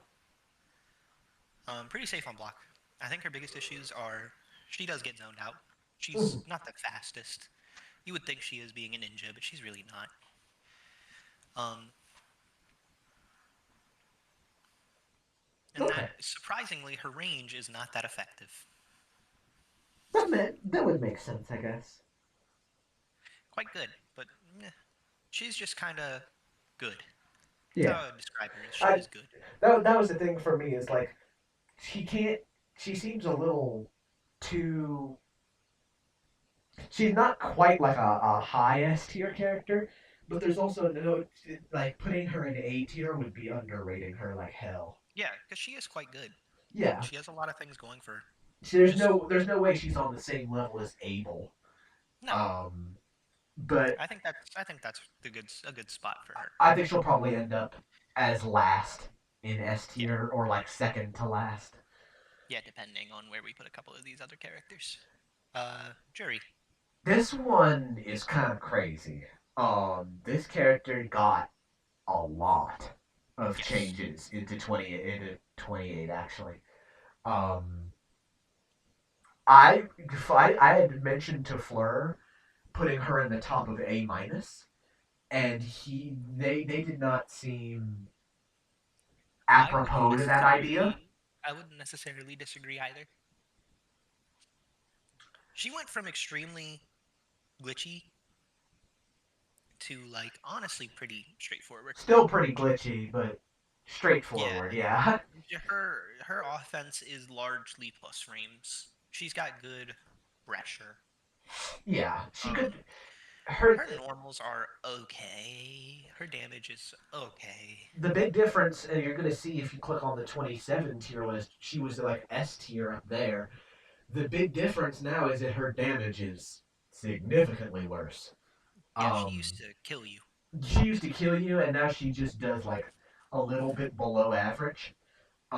Pretty safe on block. I think her biggest issues are she does get zoned out. She's Mhm. not the fastest. You would think she is being a ninja, but she's really not. Um, and that Okay. surprisingly, her range is not that effective. That would make sense, I guess. Quite good, but she's just kind of good. That's Yeah. how I would describe her. Is she I is good. that was the thing for me is like she can't. She seems a little too. She's not quite like a high S tier character, but there's also no like putting her in A tier would be underrating her like hell. Yeah, because she is quite good. Yeah. She has a lot of things going for her. Just There's no way she's on the same level as Abel. no. Um, but I think that's a good spot for her. I think she'll probably end up as last in S Yeah, tier or like second to last. yeah, depending on where we put a couple of these other characters. Jury. This one is kind of crazy. This character got a lot of Yes. changes into 28 actually. Um, I had mentioned to Fleur putting her in the top of A minus, and they did not seem I wouldn't apropos to that idea. necessarily. I wouldn't necessarily disagree either. She went from extremely glitchy to like honestly pretty straightforward. Still pretty glitchy, but Yeah, straightforward. Yeah, her offense is largely plus frames. She's got good pressure. yeah. She could. Um, Her her normals are okay. Her damage is okay. the big difference, and you're gonna see if you click on the 27 tier list. She was like S tier up there. The big difference now is that her damage is significantly worse. Yeah, she Um, used to kill you. she used to kill you, and now she just does like a little bit below average.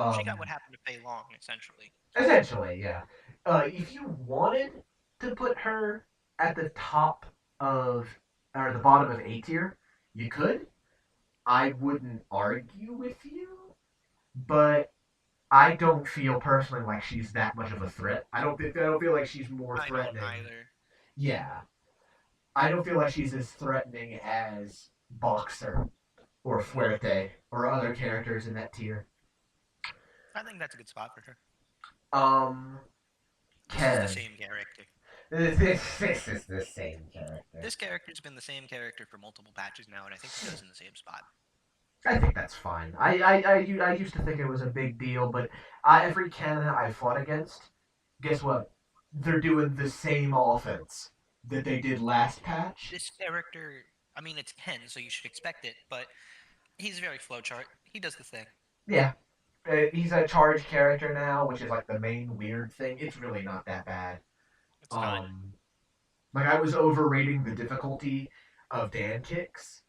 She got Um, what happened to Fei Long, essentially. essentially, yeah. If you wanted to put her at the top of or the bottom of A tier, you could. I wouldn't argue with you, but I don't feel personally like she's that much of a threat. I don't feel like she's more I don't threatening. either. Yeah, I don't feel like she's as threatening as Boxer or No, Fuerte or other characters in that tier. I think that's a good spot for her. Um, This is the Ken. same character. This is the same character. This character's been the same character for multiple patches now, and I think it goes in the same spot. I think that's fine. I used to think it was a big deal, but every canon I fought against, guess what? They're doing the same offense that they did last patch. This character, I mean, it's Ken, so you should expect it, but he's very flowchart. He does the thing. Yeah, he's a charge character now, which is like the main weird thing. It's really not that bad. It's not. Um, like I was overrating the difficulty of Dan kicks,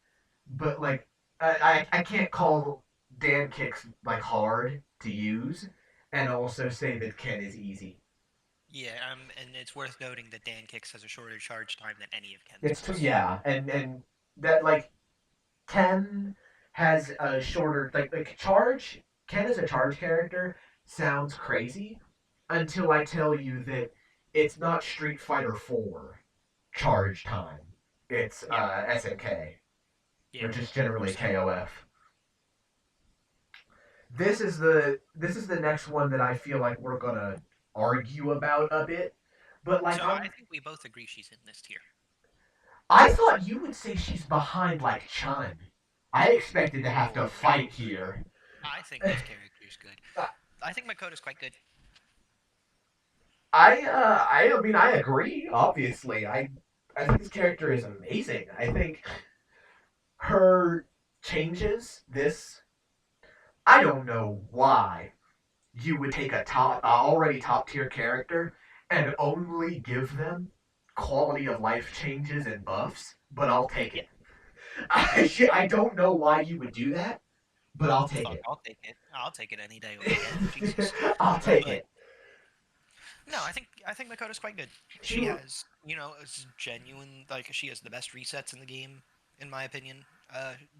but like I can't call Dan kicks like hard to use, and also say that Ken is easy. Yeah, and it's worth noting that Dan Kicks has a shorter charge time than any of Ken's It's too, moves. yeah, and that like Ken has a shorter like charge. Ken as a charge character sounds crazy until I tell you that it's not Street Fighter 4 charge time. It's Yeah, SNK, yeah, which is hundred generally percent. KOF. This is the next one that I feel like we're gonna argue about a bit. But like So I think we both agree she's in this tier. I thought you would say she's behind like Chun. I expected to have to Oh no, fight here. I think this character's good. I think Makoto's quite good. I mean I agree. Obviously, I think this character is amazing. I think her changes this. I don't know why you would take a top already top tier character and only give them quality of life changes and buffs, but I'll take Yeah, it. I don't know why you would do that, but I'll take fuck, it. I'll take it. I'll take it any day over again. Jesus. I'll take But it. no, I think Makoto's quite good. She, She has, it's genuine. Like she has the best resets in the game, in my opinion.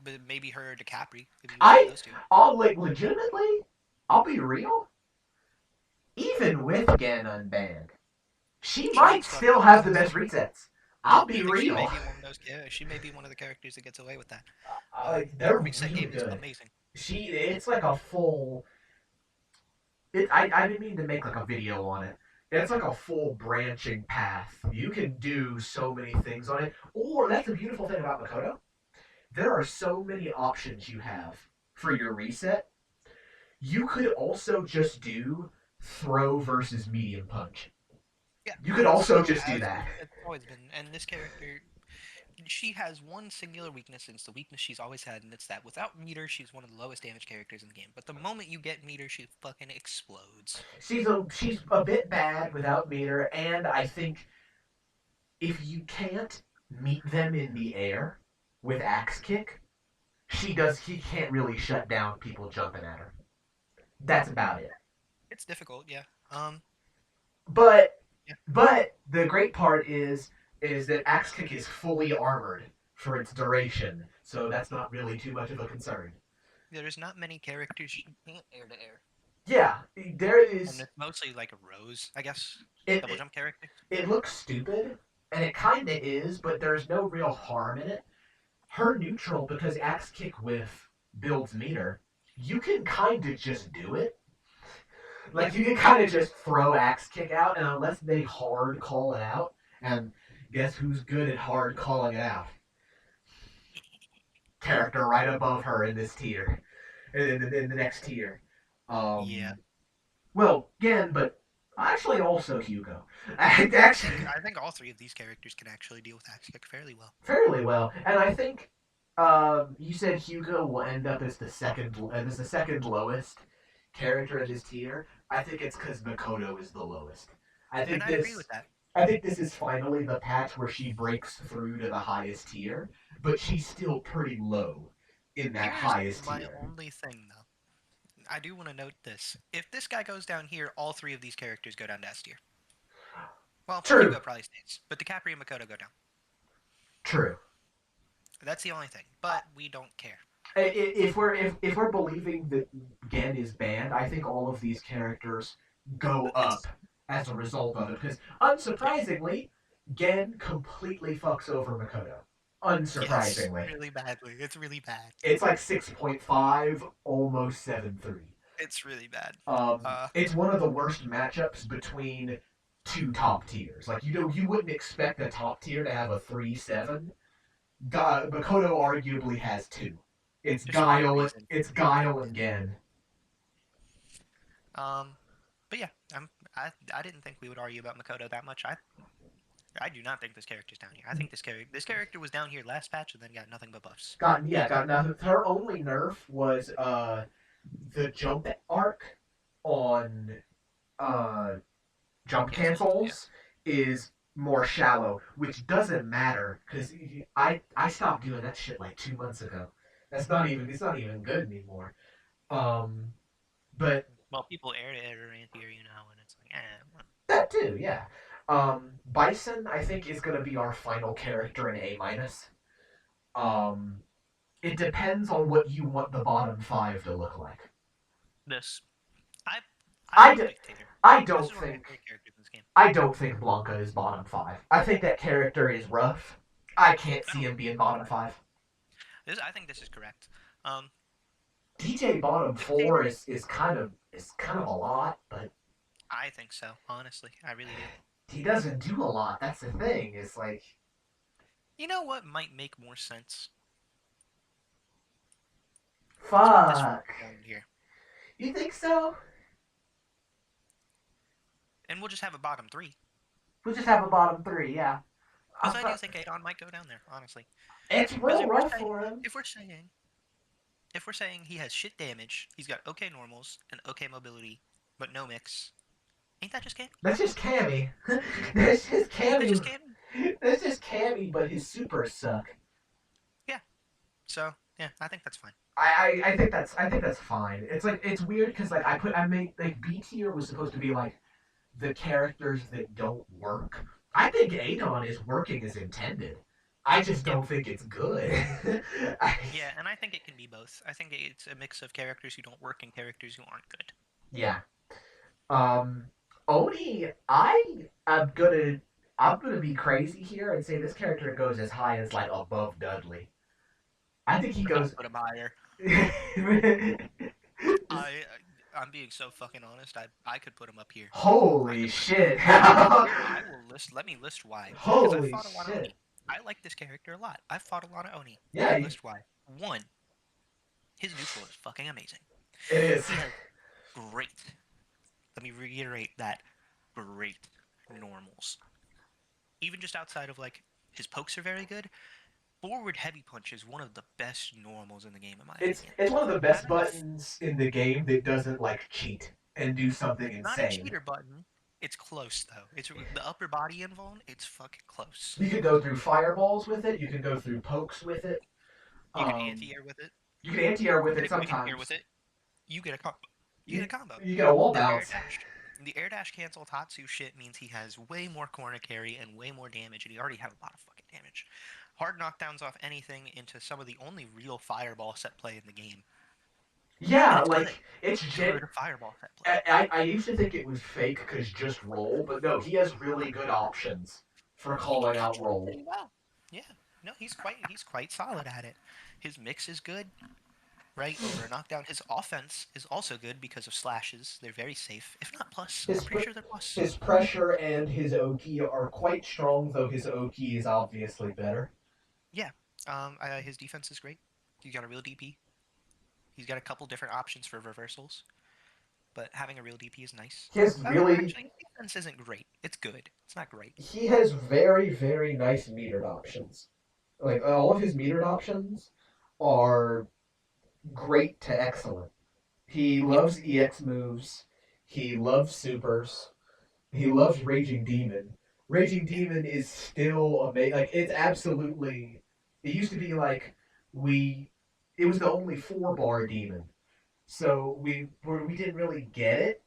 But maybe her or DiCapri, if you one of I, those two. I'll like legitimately. I'll be real. Even with Gen unbanned, she She might might still have still the have best the best resets. resets. I'll I be think she may real. be one of those. Yeah, she may be one of the characters that gets away with that. They're Her reset really game is good. amazing. It's like a full. I didn't mean to make like a video on it. It's like a full branching path. You can do so many things on it. Or that's the beautiful thing about Makoto. There are so many options you have for your reset. You could also just do throw versus medium punch. Yeah, You could that's also how just do that. it's always been. And this character, she has one singular weakness, and it's the weakness she's always had, and it's that without meter, she's one of the lowest damage characters in the game. But the moment you get meter, she fucking explodes. She's a bit bad without meter, and I think if you can't meet them in the air with axe kick, he can't really shut down people jumping at her. That's about it. It's difficult, yeah. But Yeah. the great part is that axe kick is fully armored for its duration, so that's not really too much of a concern. There's not many characters you can't air to air. Yeah, there And is. it's mostly like a Rose, I guess, It, double it jump character. it looks stupid, and it kind of is, but there's no real harm in it. Her neutral, because axe kick with builds meter, you can kind of just do it. Yeah. Like you can kind of just throw axe kick out, and unless they hard call it out, and guess who's good at hard calling it out? Character right above her in this tier, in the next tier. Yeah. Um, well, again, but actually also Hugo. I think all three of these characters can actually deal with axe kick fairly well. Fairly well, and I think you said Hugo will end up as the second lowest character in this tier. I think it's because Makoto is the lowest. I And think I'd agree with this that. I think this is finally the patch where she breaks through to the highest tier, but she's still pretty low in that Here's highest my tier. only thing, though. I do want to note this. If this guy goes down here, all three of these characters go down to S tier. Well, True, Hugo probably stays, but DiCaprio and Makoto go down. true. That's the only thing. But we don't care. If we're believing that Gen is banned, I think all of these characters go up Yes. as a result of it. Because Yeah. unsurprisingly, Gen completely fucks over Makoto. Yes. Unsurprisingly, Really badly. It's really bad. it's like 6.5, almost 7.3. It's really bad. It's one of the worst matchups between two top tiers. Like you wouldn't expect a top tier to have a 3-7. Makoto arguably has two. It's Just for no Guile. reason. It's Guile and Gen. Um, but yeah, I didn't think we would argue about Makoto that much. I do not think this character's down here. I think this character was down here last patch and then got nothing but buffs. Got nothing. Her only nerf was the jump arc on uh jump Yeah. cancels is more shallow, which doesn't matter because I stopped doing that shit like 2 months ago. It's not even good anymore. Um, but Well, people air to air or anti-air, and it's like, well. that too, yeah. Bison I think is gonna be our final character in A minus. Um, it depends on what you want the bottom five to look like. This, I, I I, love d- Dictator. I This don't is one of my think favorite characters in this game. I don't think Blanca is bottom five. I think that character is rough. I can't I see don't him being bottom five. I think this is correct. Um, DJ bottom four Dictator, is kind of a lot, but I think so. Honestly, I really do. he doesn't do a lot. That's the thing. It's like You know what might make more sense? Let's put this fuck. down here, You think so? and we'll just have a bottom three. We'll just have a bottom three, yeah. Because I do think Adon might go down there, honestly. It's Because real rough for him. if we're saying he has shit damage, he's got okay normals and okay mobility, but no mix. Ain't that just Cammy? That's just Cammy. That's just Ain't that just Cammy. Cammy? That's just Cammy, but his supers suck. Yeah. So yeah, I think that's fine. I think that's fine. It's like it's weird because like I made like B tier was supposed to be like the characters that don't work. I think Adon is working as intended. I just don't think it's good. Yeah, and I think it can be both. I think it's a mix of characters who don't work and characters who aren't good. Yeah. Um, Oni, I'm gonna be crazy here and say this character goes as high as like above Dudley. I think he goes. Put him higher. I'm being so fucking honest. I could put him up here. Holy shit! I will list. Let me list why. Because I Holy fought a lot of shit! Oni. I like this character a lot. I've fought a lot of Oni. Yeah, Let me list why. One, his neutral is fucking amazing. it is. He has great. Let me reiterate that. Great normals. Even just outside of like his pokes are very good. Forward heavy punch is one of the best normals in the game, in my opinion. It's one of the best Having a buttons in the game that doesn't like cheat and do something Not a insane. cheater button. It's close though. It's the upper body invuln. It's fucking close. You can go through fireballs with it. You can go through pokes with it. You can anti-air with it. You can anti-air with it You can sometimes. air with it. You get a combo. You get a combo. You get a wall The air bounce. dash. The air dash cancel Tatsu shit means he has way more corner carry and way more damage, and he already had a lot of fucking damage. Hard knockdowns off anything into some of the only real fireball set play in the game. Yeah, It's good. like it's It's gen. good fireball set play. I used to think it was fake because just roll, but no, he has really good options for He can calling out catch them roll. pretty well. Yeah. No, he's quite solid at it. His mix is good, right? Over a knockdown. His offense is also good because of slashes. They're very safe. If not plus, I'm His pretty sure they're plus. his pressure and his Oki are quite strong, though his Oki is obviously better. Yeah. His defense is great. He's got a real DP. He's got a couple different options for reversals, but having a real DP is nice. He has really Actually, his defense isn't great. It's good. It's not great. he has very nice metered options. Like all of his metered options are great to excellent. He Yeah. loves EX moves. He loves supers. He loves Raging Demon. Raging Yeah. Demon is still amazing. Like it's absolutely. It used to be like we. It was the only 4-bar demon, so we didn't really get it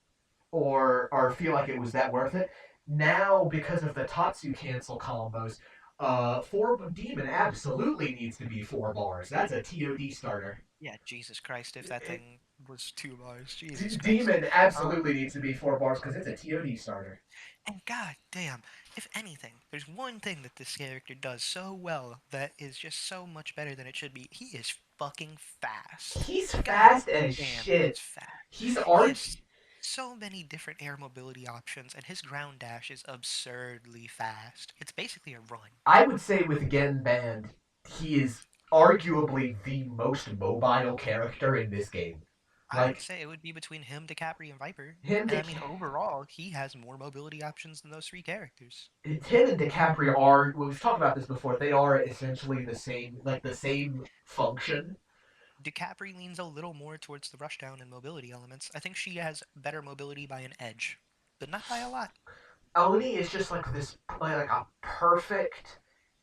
or feel like it was that worth it. Now because of the Tatsu cancel combos, 4 demon absolutely needs to be 4 bars. That's a TOD starter. Yeah. Jesus Christ! If that It, thing was 2 bars, Jesus Christ. demon Um, absolutely needs to be 4 bars because it's a TOD starter. and god damn, if anything, there's one thing that this character does so well that is just so much better than it should be. He is fucking fast. He's God fast as damn, he is shit. fast. He's He arg. has so many different air mobility options, and his ground dash is absurdly fast. It's basically a run. I would say with Gen Band, he is arguably the most mobile character in this game. I would Like say it would be between him, DiCaprio, and Viper. him, And I mean, overall, he has more mobility options than those three characters. Him and DiCaprio are. Well, we've talked about this before. They are essentially the same, like the same function. DiCaprio leans a little more towards the rushdown and mobility elements. I think she has better mobility by an edge, but not by a lot. Oni is just like this, like a perfect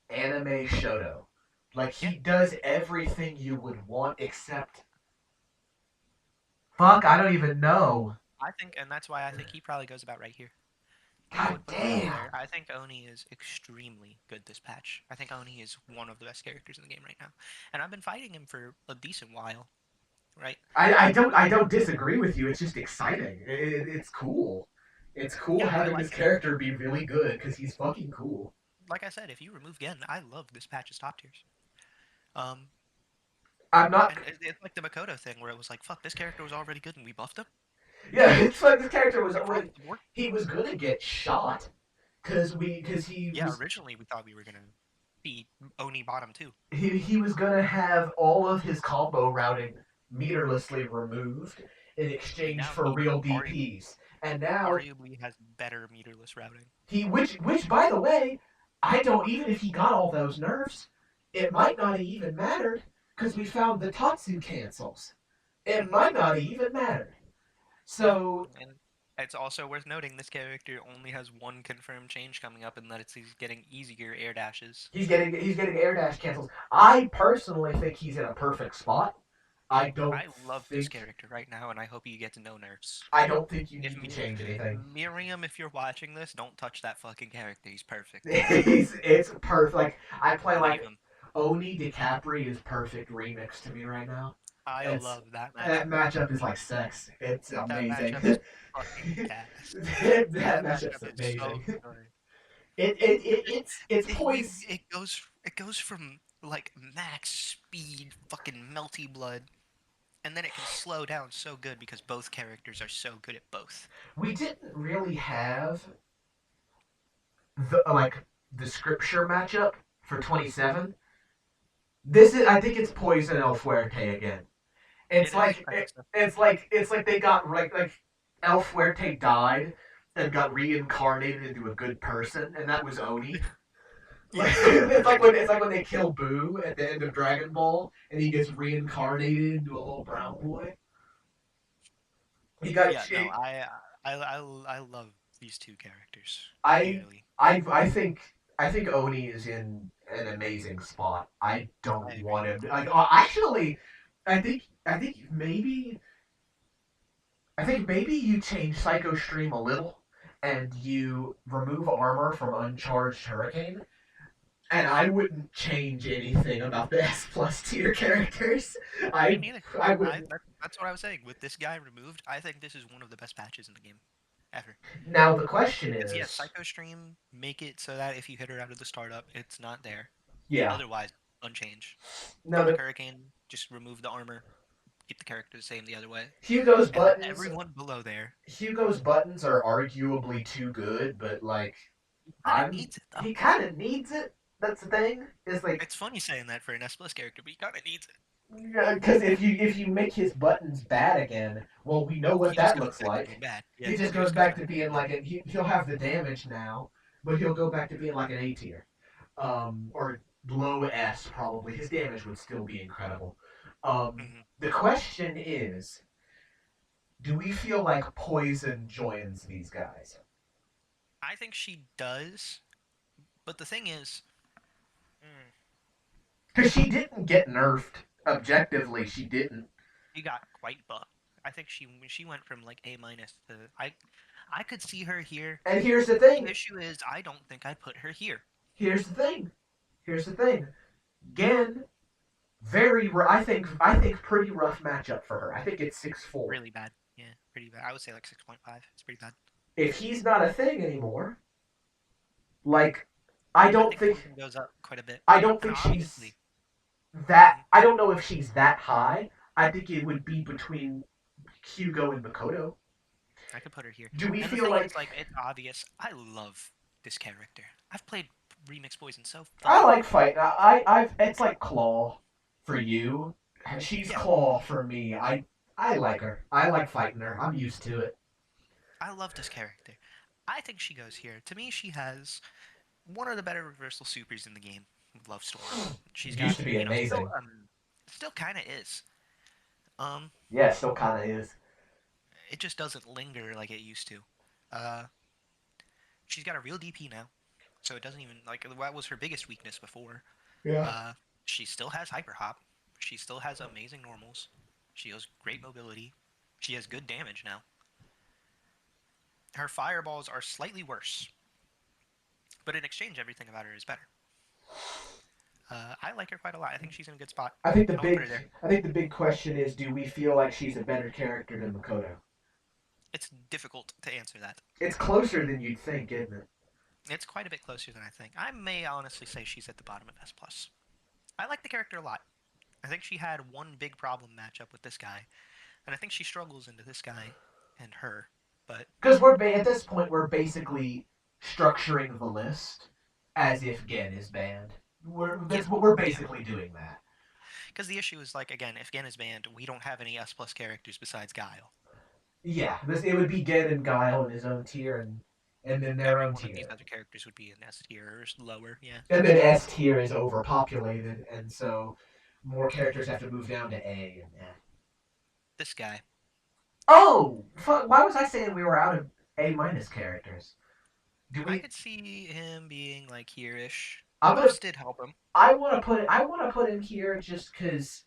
anime shoto. Like Yeah, he does everything you would want except. Fuck, I don't even know. I think, and that's why I think he probably goes about right here. I God would put him right damn. there. I think Oni is extremely good this patch. I think Oni is one of the best characters in the game right now, and I've been fighting him for a decent while, right? I don't disagree with you. It's just exciting. It's cool. It's cool Yeah, I having like this it. character be really good because he's fucking cool. Like I said, if you remove Gen, I love this patch's top tiers. Um, I'm not. and it's like the Makoto thing where it was like, fuck, this character was already good and we buffed him. Yeah, it's like this character was. Across the board. He was gonna get shot because Yeah, originally we thought we were gonna be Oni bottom too. he was gonna have all of his combo routing meterlessly removed in And exchange now for he real DPs, and now arguably has better meterless routing. he which by the way, I don't even if he got all those nerfs, it might not have even mattered because we found the Tatsu cancels. It Mhm. might not have even mattered. Yeah, So and it's also worth noting this character only has one confirmed change coming up, and that he's getting easier air dashes. he's getting air dash cancels. I personally think he's in a perfect spot. I don't I love this think character right now, and I hope you get to know nerfs. I don't think you If need to change anything. Miriam, if you're watching this, don't touch that fucking character. He's perfect. It's perfect. Like I play Leave like him. Oni DiCaprio is perfect remix to me right now. I It's love that that matchup. matchup is like sex. It's That amazing. matchup is fucking gas. That That matchup's matchup is so amazing. good. It's It, you, poised. it goes from like max speed, fucking melty blood, and then it can slow down so good because both characters are so good at both. We didn't really have the scripture matchup for 27. This is I think it's Poison El Fuerte again. It It's is. like I think so. it's like they got like El Fuerte died and got reincarnated into a good person, and that was Oni. Yeah. Like it's like when they kill Boo at the end of Dragon Ball, and he gets reincarnated into a little brown boy. He got Yeah. No. I love these two characters I dearly. I think Oni is in an amazing spot. I I don't agree. want him. Like actually, I think maybe you change Psycho Stream a little, and you remove armor from Uncharged Hurricane, And I wouldn't change anything about the S plus tier characters. Me I neither. I wouldn't. That's what I was saying. With this guy removed, I think this is one of the best patches in the game ever. Now the question It's yeah, is, Psycho Stream. Make it so that if you hit her out of the startup, it's not there. yeah. Otherwise, unchanged. Now Cosmic the Hurricane, just remove the armor, keep the character the same the other way, Hugo's and let buttons. everyone below there. Hugo's buttons are arguably too good, but like Kind of I'm needs it though. he kind of needs it. That's the thing. Is like It's funny saying that for an S plus character, but he kind of needs it. because if you make his buttons bad again, well, we know what He just that goes looks back to like. being bad. Yeah, He just he goes just goes back back to to being being bad. like he'll have the damage now, but he'll go back to being like an A tier, or low S probably. His damage would still be incredible. Hmm. The question is, do we feel like Poison joins these guys? I think she does, but the thing is, mm, Because she didn't get nerfed. Objectively, she didn't. she got quite buffed. I think she went from like A minus to I could see her here. And here's the The thing. issue is I don't think I put her here. Here's the thing. Here's the thing. Gen, I think pretty rough matchup for her. I think it's 6-4. Really bad. Yeah, pretty bad. I would say like 6.5. It's pretty bad. If he's not a thing anymore, like I I don't think think Poison goes up quite a bit. I don't And think she's obviously, that. mhm. I don't know if she's that high. I think it would be between Hugo and Makoto. I could put her here. Do we And the feel thing like is, like, it's obvious. I love this character. I've played Remix Poison so I fucking like many times. fight? I've it's like Claw for you. She's Yeah, Claw for me. I like her. I like fighting her. I'm used to it. I love this character. I think she goes here. To me, she has one of the better reversal supers in the game. Love Storm. She's got, Used to be still amazing. still kind of is. Um, Yeah, still kind of is. it just doesn't linger like it used to. Uh, she's got a real DP now, so it doesn't even like that was her biggest weakness before. Yeah. Uh, she still has hyper hop. She still has amazing normals. She has great mobility. She has good damage now. Her fireballs are slightly worse, but in exchange, everything about her is better. I like her quite a lot. I think she's in a good spot. I think the I would put big her there. I think the big question is, do we feel like she's a better character than Makoto? It's difficult to answer that. It's closer than you'd think, isn't it? It's quite a bit closer than I think. I may honestly say she's at the bottom of S plus. I like the character a lot. I think she had one big problem matchup with this guy, and I think she struggles into this guy and her. But Because at this point we're basically structuring the list as if Gen is banned. yeah, We're yeah. basically doing that. Because the issue is like again, if Gen is banned, we don't have any S plus characters besides Guile. Yeah, it would be Gen and Guile in his own tier, and then their Every own one of these tier. other characters would be in S tier or lower. Yeah, And then S tier is overpopulated, and so more characters have to move down to A. And this guy. oh, why was I saying we were out of A minus characters? Do I we? could see him being like here-ish. The I'm gonna. buffs did help him. I want to put him here just because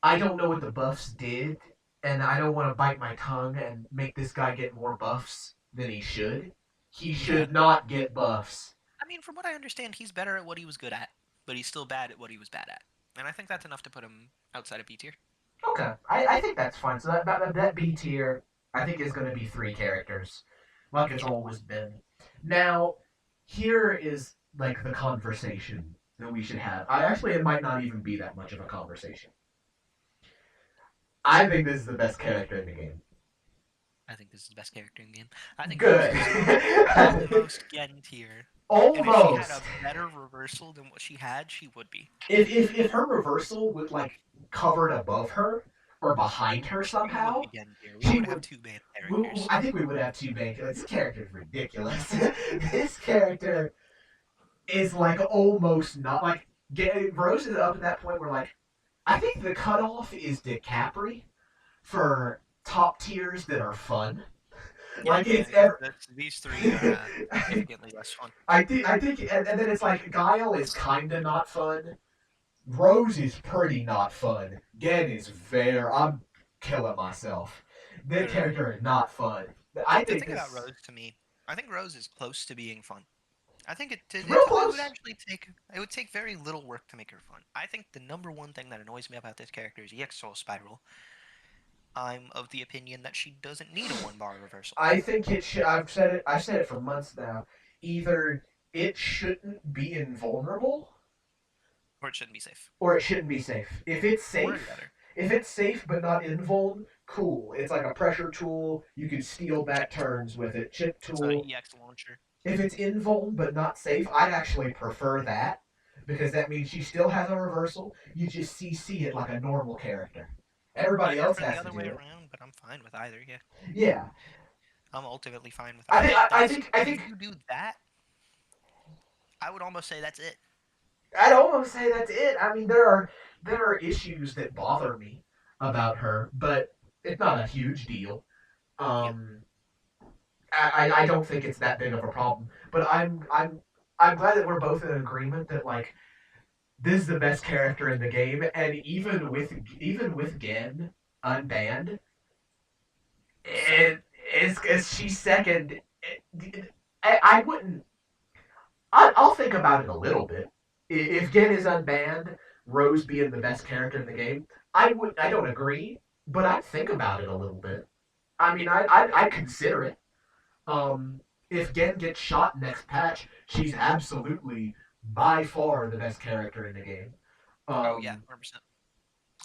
I don't know what the buffs did, and I don't want to bite my tongue and make this guy get more buffs than he should. He Yeah. should not get buffs. I mean, from what I understand, he's better at what he was good at, but he's still bad at what he was bad at. And I think that's enough to put him outside of B tier. Okay, I think that's fine. So that B tier, I think is going to be 3 characters, like it's Yeah. always been. Now, here is like the conversation that we should have. It might not even be that much of a conversation. I think this is the best character in the game. I think this is the best character in the game. I think Good. Rose is almost Gen tier. And if she Almost. had a better reversal than what she had, she would be. If her reversal would like covered above her or behind her She would somehow, be Gen tier. We she would have would. 2 banned characters. I think we would have 2 bank. This character is ridiculous. This character is like almost not like Rose is up at that point where like I think the cutoff is DiCapri for top tiers that are fun. Yeah, Like it's these 3 are significantly less fun. I think, and then it's like Guile is kind of not fun. Rose is pretty not fun. Gen is I'm killing myself. That character is not fun. I The think thing this. about Rose to me, I think Rose is close to being fun. I think It's real it would close. actually take very little work to make her fun. I think the number one thing that annoys me about this character is EX Soul Spiral. I'm of the opinion that she doesn't need a one bar reversal, I think it should. I've said it. I've said it for months now. Either it shouldn't be invulnerable, or it shouldn't be safe. or it shouldn't be safe. One or the other. If it's safe but not invuln, cool. It's like a pressure tool. You can steal back Chip tool. turns with it. Chip It's an tool. EX launcher. If it's invuln but not safe, I'd actually prefer that because that means she still has a reversal. You just CC it like a normal character. I Everybody else prefer the has to other way do it. around, but I'm fine with either. Yeah, Yeah, I'm ultimately fine with I either. think. I If think. you do that, I would almost say that's it. I'd almost say that's it. I mean, there are issues that bother me about her, but it's not a huge deal. Yeah. Um, I don't think it's that big of a problem. But I'm glad that we're both in agreement that like this is the best character in the game, and even with Gen unbanned, Second. it is she's second. I wouldn't. I'll think about it a little bit. If Gen is unbanned, Rose being the best character in the game, I would. I don't agree, but I'd think about it a little bit. I mean, I'd consider it. Um, if Gen gets shot next patch, she's absolutely by far the best character in the game. Oh yeah, Um, 100%.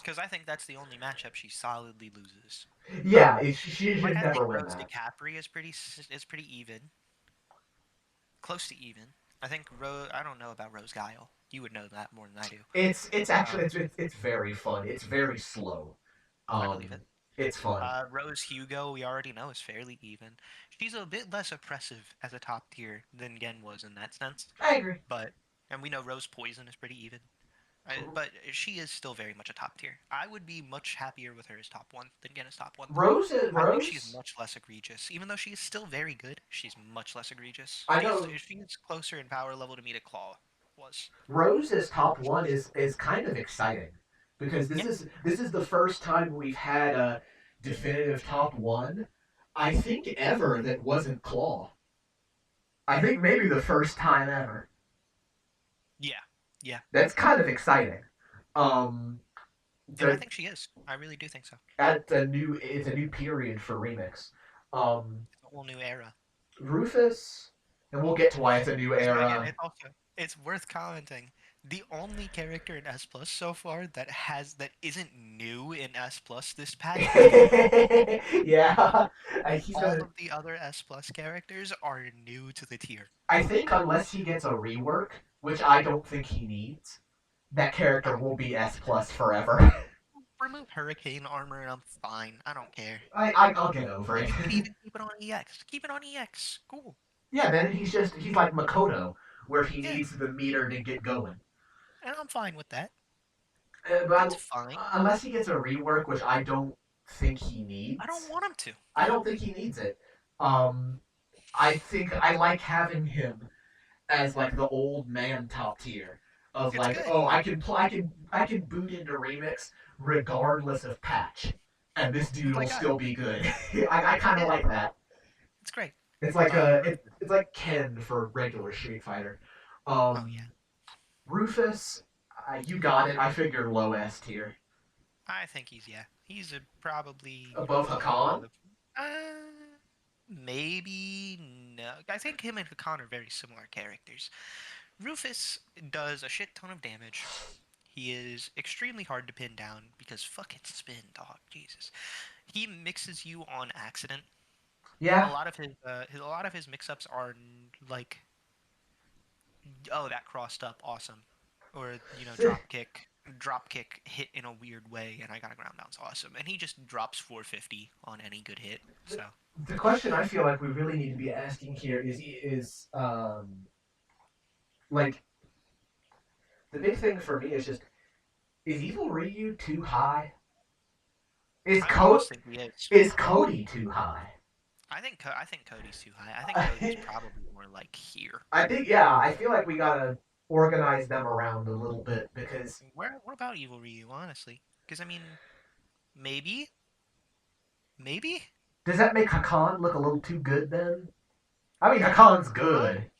Because I think that's the only matchup she solidly loses. yeah, she Like should I never think win Rose that. DiCapri is pretty even, close to even. I think Rose. I don't know about Rose Guile. You would know that more than I do. It's actually Um, it's very fun. It's very slow. I believe it. It's fun. Rose Hugo, we already know, is fairly even. She's a bit less oppressive as a top tier than Gen was in that sense, I agree. but and we know Rose Poison is pretty even. But she is still very much a top tier. I would be much happier with her as top one than Gen as top one, though. I think she's Rose. much less egregious. Even though she is still very good, she's much less egregious. I know She's closer in power level to me to Claw was. Rose as top one is kind of exciting because Yeah, this is the first time we've had a definitive top one. I think ever that wasn't Claw. I think maybe the first time ever. yeah, yeah. That's kind of exciting. Um, And I the think she is. I really do think so. at the new it's a new period for remix. Um, It's a whole new era. Rufus, and we'll get to why it's a new So again, era. it's worth commenting. The only character in S Plus so far that isn't new in S Plus this patch is Gen. Yeah, he's All gonna. of the other S Plus characters are new to the tier. I think unless he gets a rework, which I don't think he needs, that character Oh, will be S plus forever. remove Hurricane armor and I'm fine. I don't care. I'll get over it. You could even keep it on EX. Keep it on EX. Cool. Yeah, then he's like Makoto, where he Yeah, needs the meter to get going. and I'm fine with that. That's But fine. unless he gets a rework, which I don't think he I don't needs, want him to. I don't think he needs it. Um, I think I like having him as like the old man top tier of It's like, good. oh, I can boot into remix regardless of patch, and this dude It's will like still be good. I kind of yeah, like that. it's great. It's like Rufus. it's like Ken for regular Street Fighter. Oh yeah. Rufus, you got it. I figured low S tier I think he's a probably above one Hakan. of maybe no. I think him and Hakan are very similar characters. Rufus does a shit ton of damage. He is extremely hard to pin down because fucking spin, dog. Jesus. He mixes you on accident. Yeah, A lot of his mix-ups are like, oh, that crossed up, awesome, or drop kick hit in a weird way, and I got a ground bounce, awesome, and he just drops 450 on any good hit. So the question I feel like we really need to be asking here is like the big thing for me is just is Evil Ryu too high? I almost think he is. Is Cody too high? I think Cody's too high. I think Cody's probably more like here. I think yeah. I feel like we gotta organize them around a little bit because What about Evil Ryu, honestly? Because I mean, maybe, maybe. does that make Hakan look a little too good then? I mean, Hakan's Hakan good.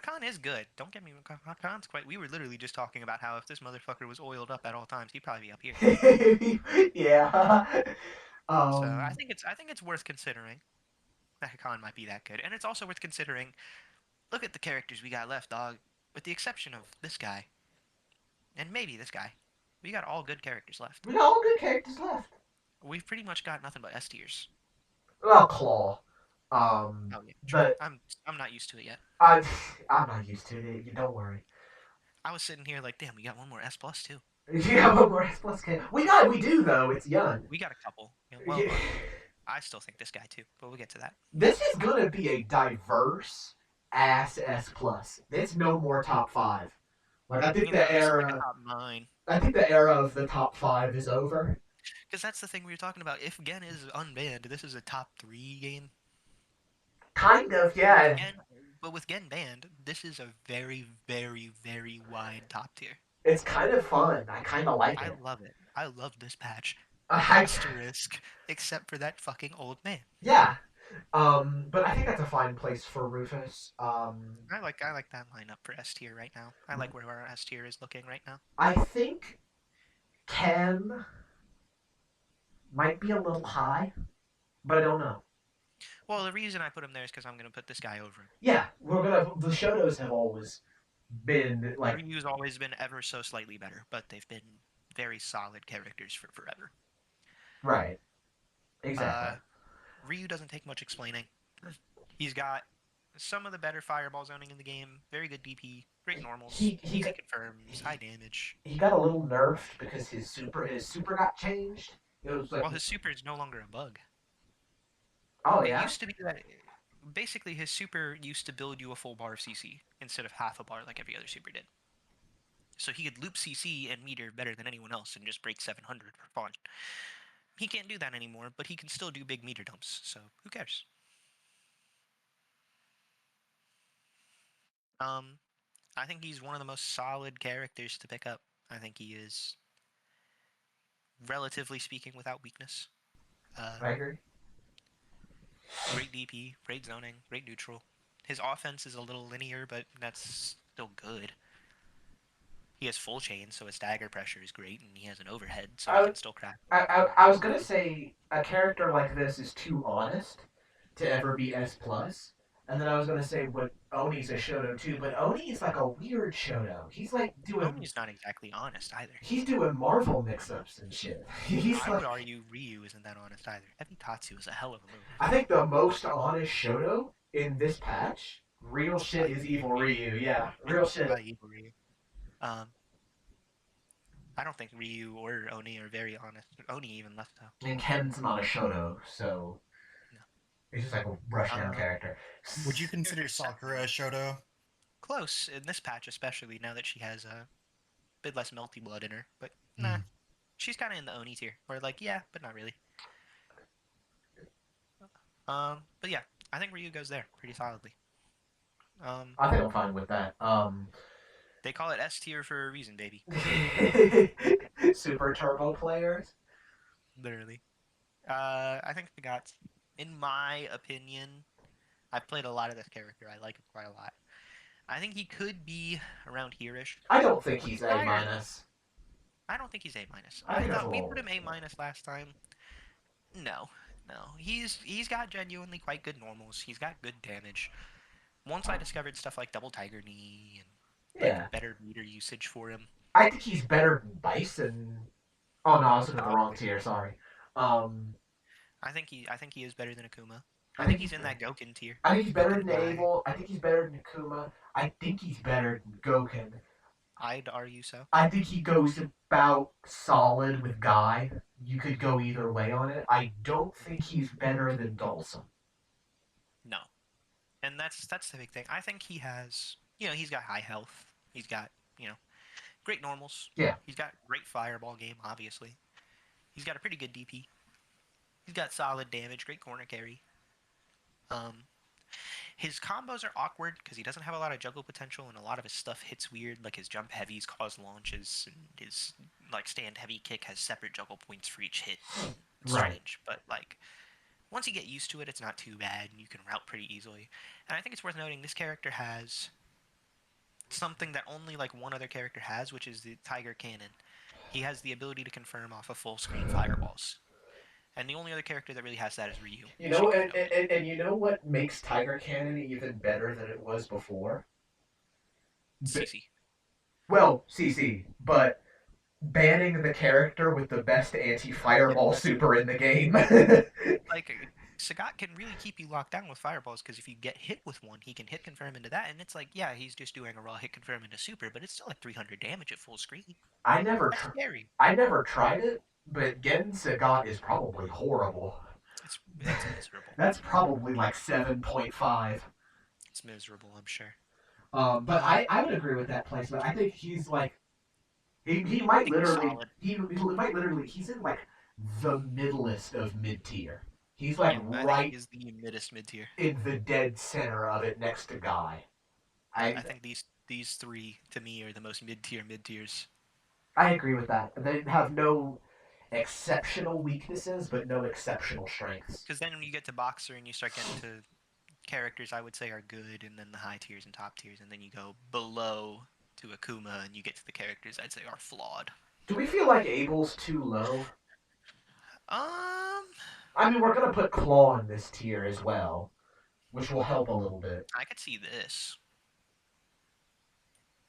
Hakan is good. Don't get me wrong. Hakan's quite. We were literally just talking about how if this motherfucker was oiled up at all times, he'd probably be up here. Yeah. So Um, I think it's worth considering that Hakan might be that good, and it's also worth considering. Look at the characters we got left, dog. With the exception of this guy and maybe this guy, we got all good characters left. we got all good characters left. We've pretty much got nothing but S tiers. Well, Claw. Oh yeah, true. But I'm not used to it yet. I, I'm not used to it. You don't worry. I was sitting here like, damn, we got one more S plus too. You have one more S plus character. We do though. It's Yun. We got a couple. Yeah, well, Yeah. I still think this guy too, but we'll get to that. This is gonna be a diverse ass S plus. It's no more top five. Like I think You know, the this is like a era. top 9. I think the era of the top five is over. Because that's the thing we were talking about. If Gen is unbanned, this is a top 3 game. Kind of, yeah. But with Gen banned, this is a very, very, very wide top tier. It's kind of fun. I kind of like I it. love it. I love this patch. I, Asterisk, except for that fucking old man. yeah. But I think that's a fine place for Rufus. I like that lineup for S tier right now. I like where our S tier is looking right now. I think Ken might be a little high, but I don't know. Well, the reason I put him there is because I'm gonna put this guy over him. Yeah, the Shotos have always been like Ryu's always been ever so slightly better, but they've been very solid characters for forever. right. Exactly. Ryu doesn't take much explaining. He's got some of the better fireball zoning in the game, very good DP, great normals, He easy got, confirms, high damage. he got a little nerfed because his super got changed. It was like Well, his super is no longer a bug. oh It yeah. used to be that basically his super used to build you a full bar of CC instead of half a bar like every other super did. So he could loop CC and meter better than anyone else and just break 700 for fun. He can't do that anymore, but he can still do big meter dumps, so who cares? I think he's one of the most solid characters to pick up. I think he is, relatively speaking, without weakness. I agree. Great DP, great zoning, great neutral. His offense is a little linear, but that's still good. He has full chain, so his dagger pressure is great, and he has an overhead, so he can still crack. I was gonna say a character like this is too honest to ever be S plus, and then I was gonna say what Oni's a Shoto too, but Oni is like a weird Shoto. He's like doing Oni's not exactly honest either. he's doing Marvel mix-ups and shit. He's I like would argue Ryu isn't that honest either. Heavy Tatsu is a hell of a move. I think the most honest Shoto in this patch, real shit, is Evil Ryu. Yeah, real shit. Evil Ryu. I don't think Ryu or Oni are very honest. Oni even less so. And Ken's not a Shoto, so No. he's just like a rushdown character. Would you consider Sakura a Shoto? Close in this patch, especially now that she has a bit less melty blood in her. But nah, she's kind of in the Oni tier. Or like, yeah, but not really. But yeah, I think Ryu goes there pretty solidly. I think I'm fine with that. They call it S tier for a reason, baby. Super Turbo players. Literally. I think we got, in my opinion, I've played a lot of this character. I like him quite a lot. I think he could be around here-ish. I don't think he's A minus. I don't think he's A minus. I think I that's thought we low. put him A minus last time. No. He's got genuinely quite good normals. He's got good damage. Once I discovered stuff like double tiger knee and like better meter usage for him. I think he's better than Bison. Oh no, I was looking at the wrong tier. Sorry. I think he is better than Akuma. I think he's in that Goken tier. I think he's better than Abel. I think he's better than Akuma. I think he's better than Goken. I'd argue so. I think he goes about solid with Guy. You could go either way on it. I don't think he's better than Dawson. No. And that's the big thing. I think he has, he's got high health. He's got, great normals. Yeah. He's got great fireball game, obviously. He's got a pretty good DP. He's got solid damage, great corner carry. His combos are awkward because he doesn't have a lot of juggle potential, and a lot of his stuff hits weird. Like his jump heavies cause launches, and his stand heavy kick has separate juggle points for each hit. It's strange, but once you get used to it, it's not too bad, and you can route pretty easily. And I think it's worth noting this character has something that only like one other character has, which is the Tiger Cannon. He has the ability to confirm off of full screen fireballs. And the only other character that really has that is Ryu. You She know, can know it. and you know what makes Tiger Cannon even better than it was before? CC. Well, CC, but banning the character with the best anti-fireball super in the game. Like Sagat can really keep you locked down with fireballs because if you get hit with one, he can hit confirm into that, and it's like, yeah, he's just doing a raw hit confirm into super, but it's still like 300 damage at full screen. I never, That's scary. I never tried it, but Gen Sagat is probably horrible. It's miserable. That's probably like 7.5. It's miserable, I'm sure. But I would agree with that placement. I think he's like he I might think he's literally solid. he's in like the middlest of mid tier. He's like Yeah, I think he right is the middest mid tier. in the dead center of it next to Guy. I think these three to me are the most mid tiers. I agree with that. They have no exceptional weaknesses, but no exceptional strengths. Because then when you get to boxer and you start getting to characters I would say are good, and then the high tiers and top tiers, and then you go below to Akuma, and you get to the characters I'd say are flawed. Do we feel like Abel's too low? Um, I mean, we're gonna put Claw in this tier as well, which will help a little bit. I could see this.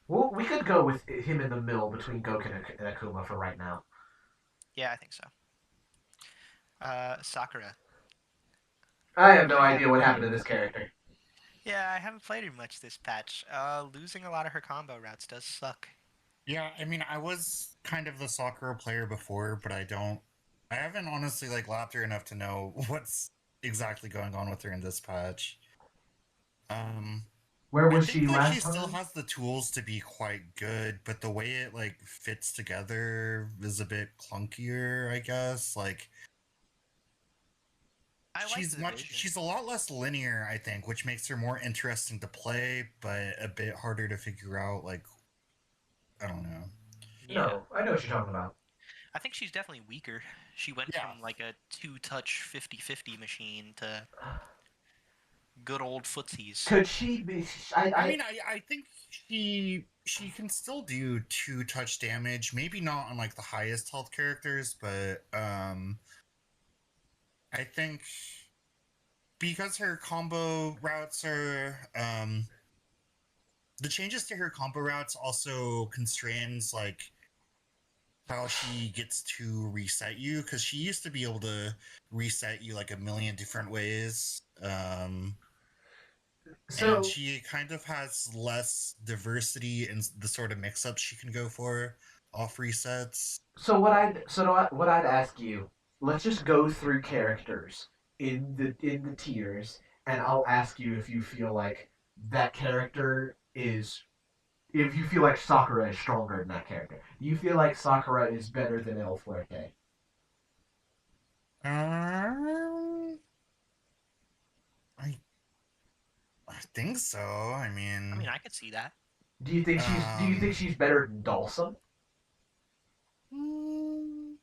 Well, we could go with him in the middle between Goku and Akuma for right now. Yeah, I think so. Sakura. I have no idea what happened to this character. Yeah, I haven't played her much this patch. Losing a lot of her combo routes does suck. Yeah, I mean, I was kind of the Sakura player before, but I haven't honestly like lapped her enough to know what's exactly going on with her in this patch. Where was I she think like last she still time? has the tools to be quite good, but the way it like fits together is a bit clunkier, I guess. Like I like the vision. she's a lot less linear, I think, which makes her more interesting to play, but a bit harder to figure out. Like, I don't know. Yeah. No, I know what you're talking about. I think she's definitely weaker. She went Yeah. from like a two-touch 50-50 machine to good old footsies. Could she be? I mean, I think she can still do 2-touch damage. Maybe not on like the highest health characters, but I think because her combo routes are the changes to her combo routes also constrains like how she gets to reset you, because she used to be able to reset you like a million different ways. So And she kind of has less diversity in the sort of mix-ups she can go for off resets. what I'd ask you. Let's just go through characters in the tiers, and I'll ask you if you feel like that character is. If you feel like Sakura is stronger than that character, do you feel like Sakura is better than El Fuerte? Um, I I think so. I mean, I could see that. Do you think she's better than Dalsum? mm,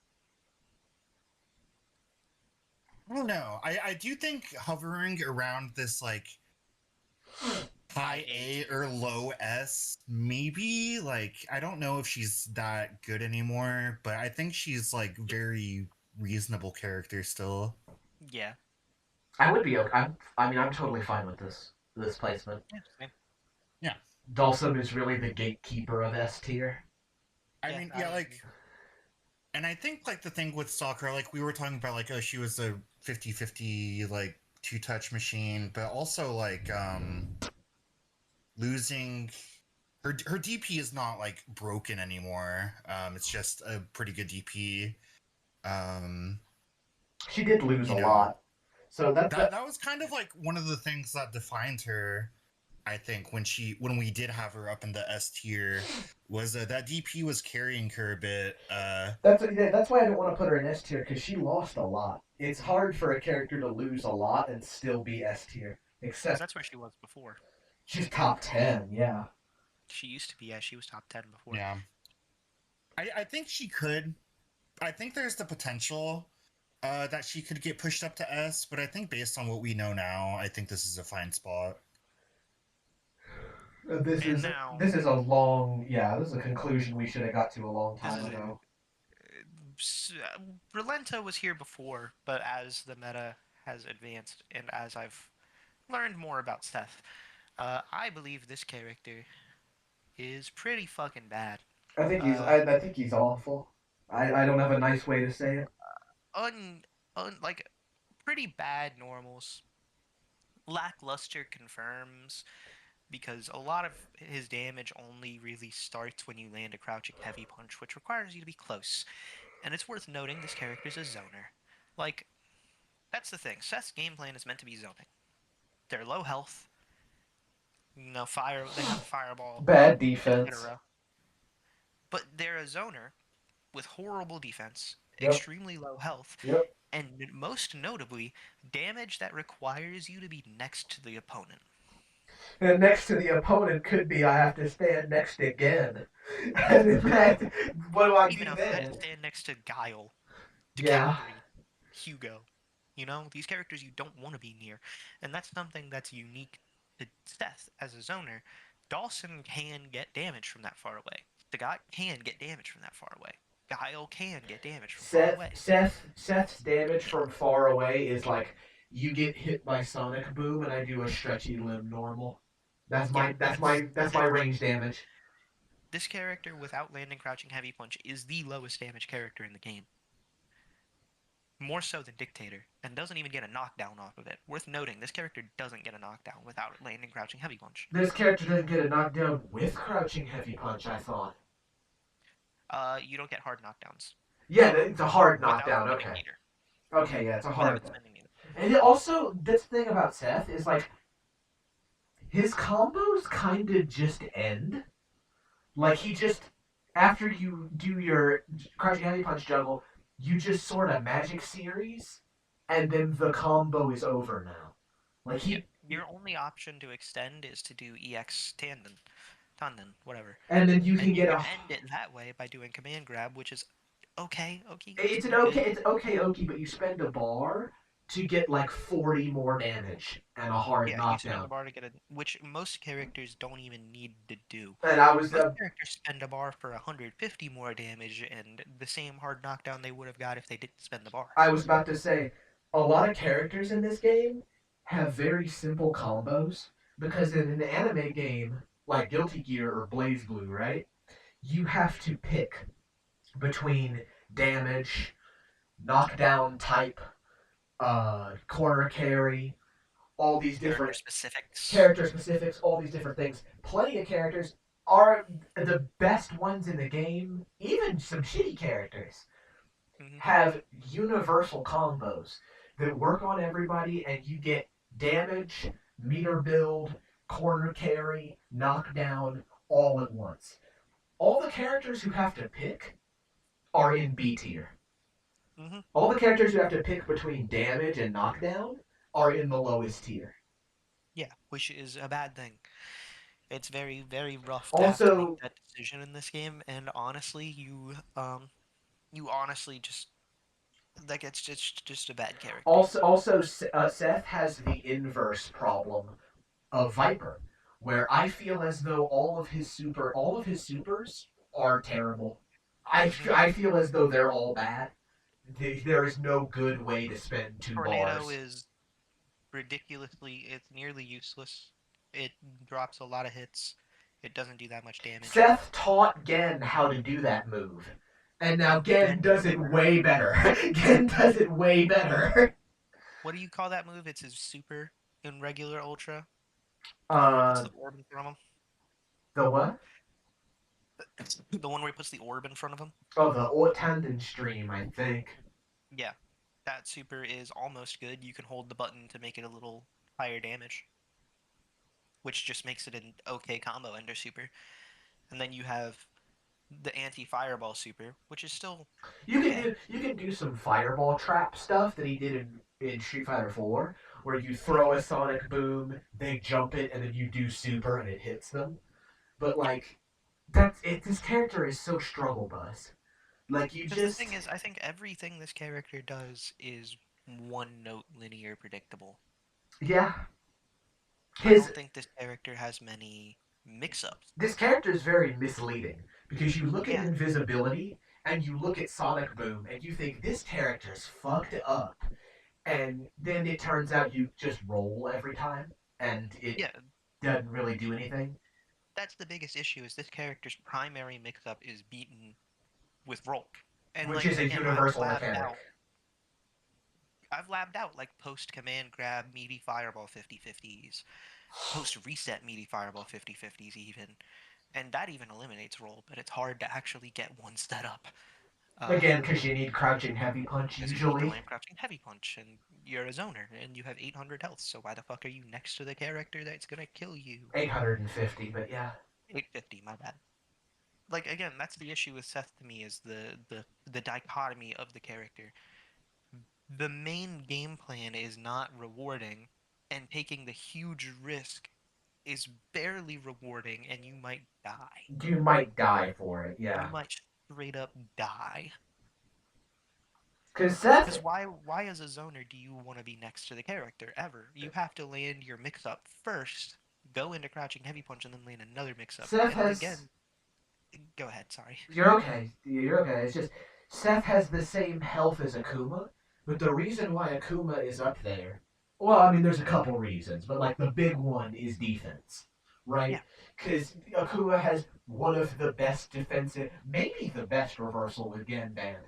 I don't know. I do think hovering around this like high A or low S, maybe. Like, I don't know if she's that good anymore, but I think she's like very reasonable character still. Yeah. I would be okay. I'm totally fine with this placement. Yeah. Same. Yeah. Dalsum is really the gatekeeper of S tier. I Yeah, mean, I yeah, would like, agree. and I think like the thing with Sakura, like we were talking about, like, oh, she was a 50-50 like two-touch machine, but also like losing her DP is not like broken anymore. It's just a pretty good DP. Um, She did lose a you know, lot, so that was kind of like one of the things that defined her. I think when we did have her up in the S tier, was that DP was carrying her a bit. that's why I don't want to put her in S tier because she lost a lot. It's hard for a character to lose a lot and still be S tier. Because Except that's where she was before. she's top 10. Yeah. She used to be, yeah, she was top 10 before. Yeah, I think she could. I think there's the potential that she could get pushed up to S, but I think based on what we know now, I think this is a fine spot. This And is now, this is a long this is a conclusion we should have got to a long this time is ago. Relento was here before, but as the meta has advanced and as I've learned more about Seth, I believe this character is pretty fucking bad. Uh, I think he's awful. I don't have a nice way to say it. un, like pretty bad normals. Lackluster confirms because a lot of his damage only really starts when you land a crouching heavy punch, which requires you to be close. And it's worth noting this character's a zoner. Like, that's the thing. Seth's game plan is meant to be zoning. They're low health, they have fireball, Bad defense. etc. But they're a zoner with horrible defense, Yep. extremely low health, Yep. and most notably, damage that requires you to be next to the opponent. And next to the opponent could be I have to stand next again. And in fact, what do I Even do if I had to then? stand next to Guile, to Yeah. Calorie, Hugo. These characters you don't want to be near. And that's something that's unique to Seth as a zoner. Dawson can get damage from that far away. The guy can get damage from that far away. Guile can get damage from far away. Seth's damage from far away is like you get hit by sonic boom and I do a stretchy limb normal. Yeah, That's my range damage. this character without landing crouching heavy punch is the lowest damage character in the game. More so than Dictator, and doesn't even get a knockdown off of it. Worth noting, this character doesn't get a knockdown without landing crouching heavy punch. This character doesn't get a knockdown with crouching heavy punch, I thought. You don't get hard knockdowns. Yeah, it's a hard Without knockdown, spending okay. meter. Okay, yeah, it's a hard. Without spending meter. And it also, this thing about Seth is like, his combos kind of just end. Like, he just, after you do your crouching heavy punch juggle, you just sort of magic series, and then the combo is over now. Like, he. Yeah, your only option to extend is to do EX Tanden, whatever. And then you can And you get can a. end it that way by doing command grab, which is okay. It's an okay, it's okay, but you spend a bar to get like 40 more damage and a hard Yeah, you spend a knockdown. bar to get which most characters don't even need to do. And I was Most characters spend a bar for 150 more damage and the same hard knockdown they would have got if they didn't spend the bar. I was about to say a lot of characters in this game have very simple combos because in an anime game like Guilty Gear or Blaze Blue, right? You have to pick between damage, knockdown type, corner carry, all these Character different specifics. character specifics, all these different things. Plenty of characters are the best ones in the game. Even some shitty characters have universal combos that work on everybody, and you get damage, meter build, corner carry, knockdown, all at once. All the characters who have to pick are in B tier. All the characters who have to pick between damage and knockdown are in the lowest tier. Yeah, which is a bad thing. It's very, very rough to Also, have to make that decision in this game, and honestly, you honestly just like it's just a bad character. Also, Seth has the inverse problem of Viper, where I feel as though all of his supers are terrible. I feel as though they're all bad. There is no good way to spend two Tornado bars. is it's nearly useless. It drops a lot of hits. It doesn't do that much damage. Seth taught Gen how to do that move. And now Gen does it way better. Gen does it way better. What do you call that move? It's his super in regular Ultra. Uh, the orb in front of him. The what? The one where he puts the orb in front of him. Oh, the Tandem stream, I think. Yeah, that super is almost good. You can hold the button to make it a little higher damage, which just makes it an okay combo ender super. And then you have the anti-fireball super, which is still you can do some fireball trap stuff that he did in Street Fighter 4, where you throw a sonic boom, they jump it, and then you do super and it hits them. But like this character is so struggle bus. Like you just. The thing is, I think everything this character does is one note linear predictable. Yeah. I don't think this character has many mix-ups. This character is very misleading because you look at Yeah, invisibility and you look at Sonic Boom and you think this character's fucked up, and then it turns out you just roll every time and it yeah. doesn't really do anything. That's the biggest issue. Is this character's primary mix-up is beaten with roll, and Which like is a again, universal mechanic. I've labbed out like post command grab meaty fireball 50/50s, post reset meaty fireball 50/50s even, and that even eliminates roll, but it's hard to actually get one set up. Again, because you need crouching heavy punch Because you need the usually. lamp crouching heavy punch, and you're a zoner, and you have 800 health, so why the fuck are you next to the character that's gonna kill you? 850, but yeah. 850, my bad. Like again, that's the issue with Seth to me is the dichotomy of the character. The main game plan is not rewarding, and taking the huge risk is barely rewarding, and you might die. You might die for it, You yeah. might straight up die. Because Seth, Because why as a zoner do you want to be next to the character ever? You have to land your mix up first, go into crouching heavy punch, and then land another mix up. Seth And has. again, go ahead. Sorry. You're okay. You're okay. It's just Seth has the same health as Akuma, but the reason why Akuma is up there, well, I mean, there's a couple reasons, but like the big one is defense, right? Yeah, Because Akuma has one of the best defensive, maybe the best reversal with Genband,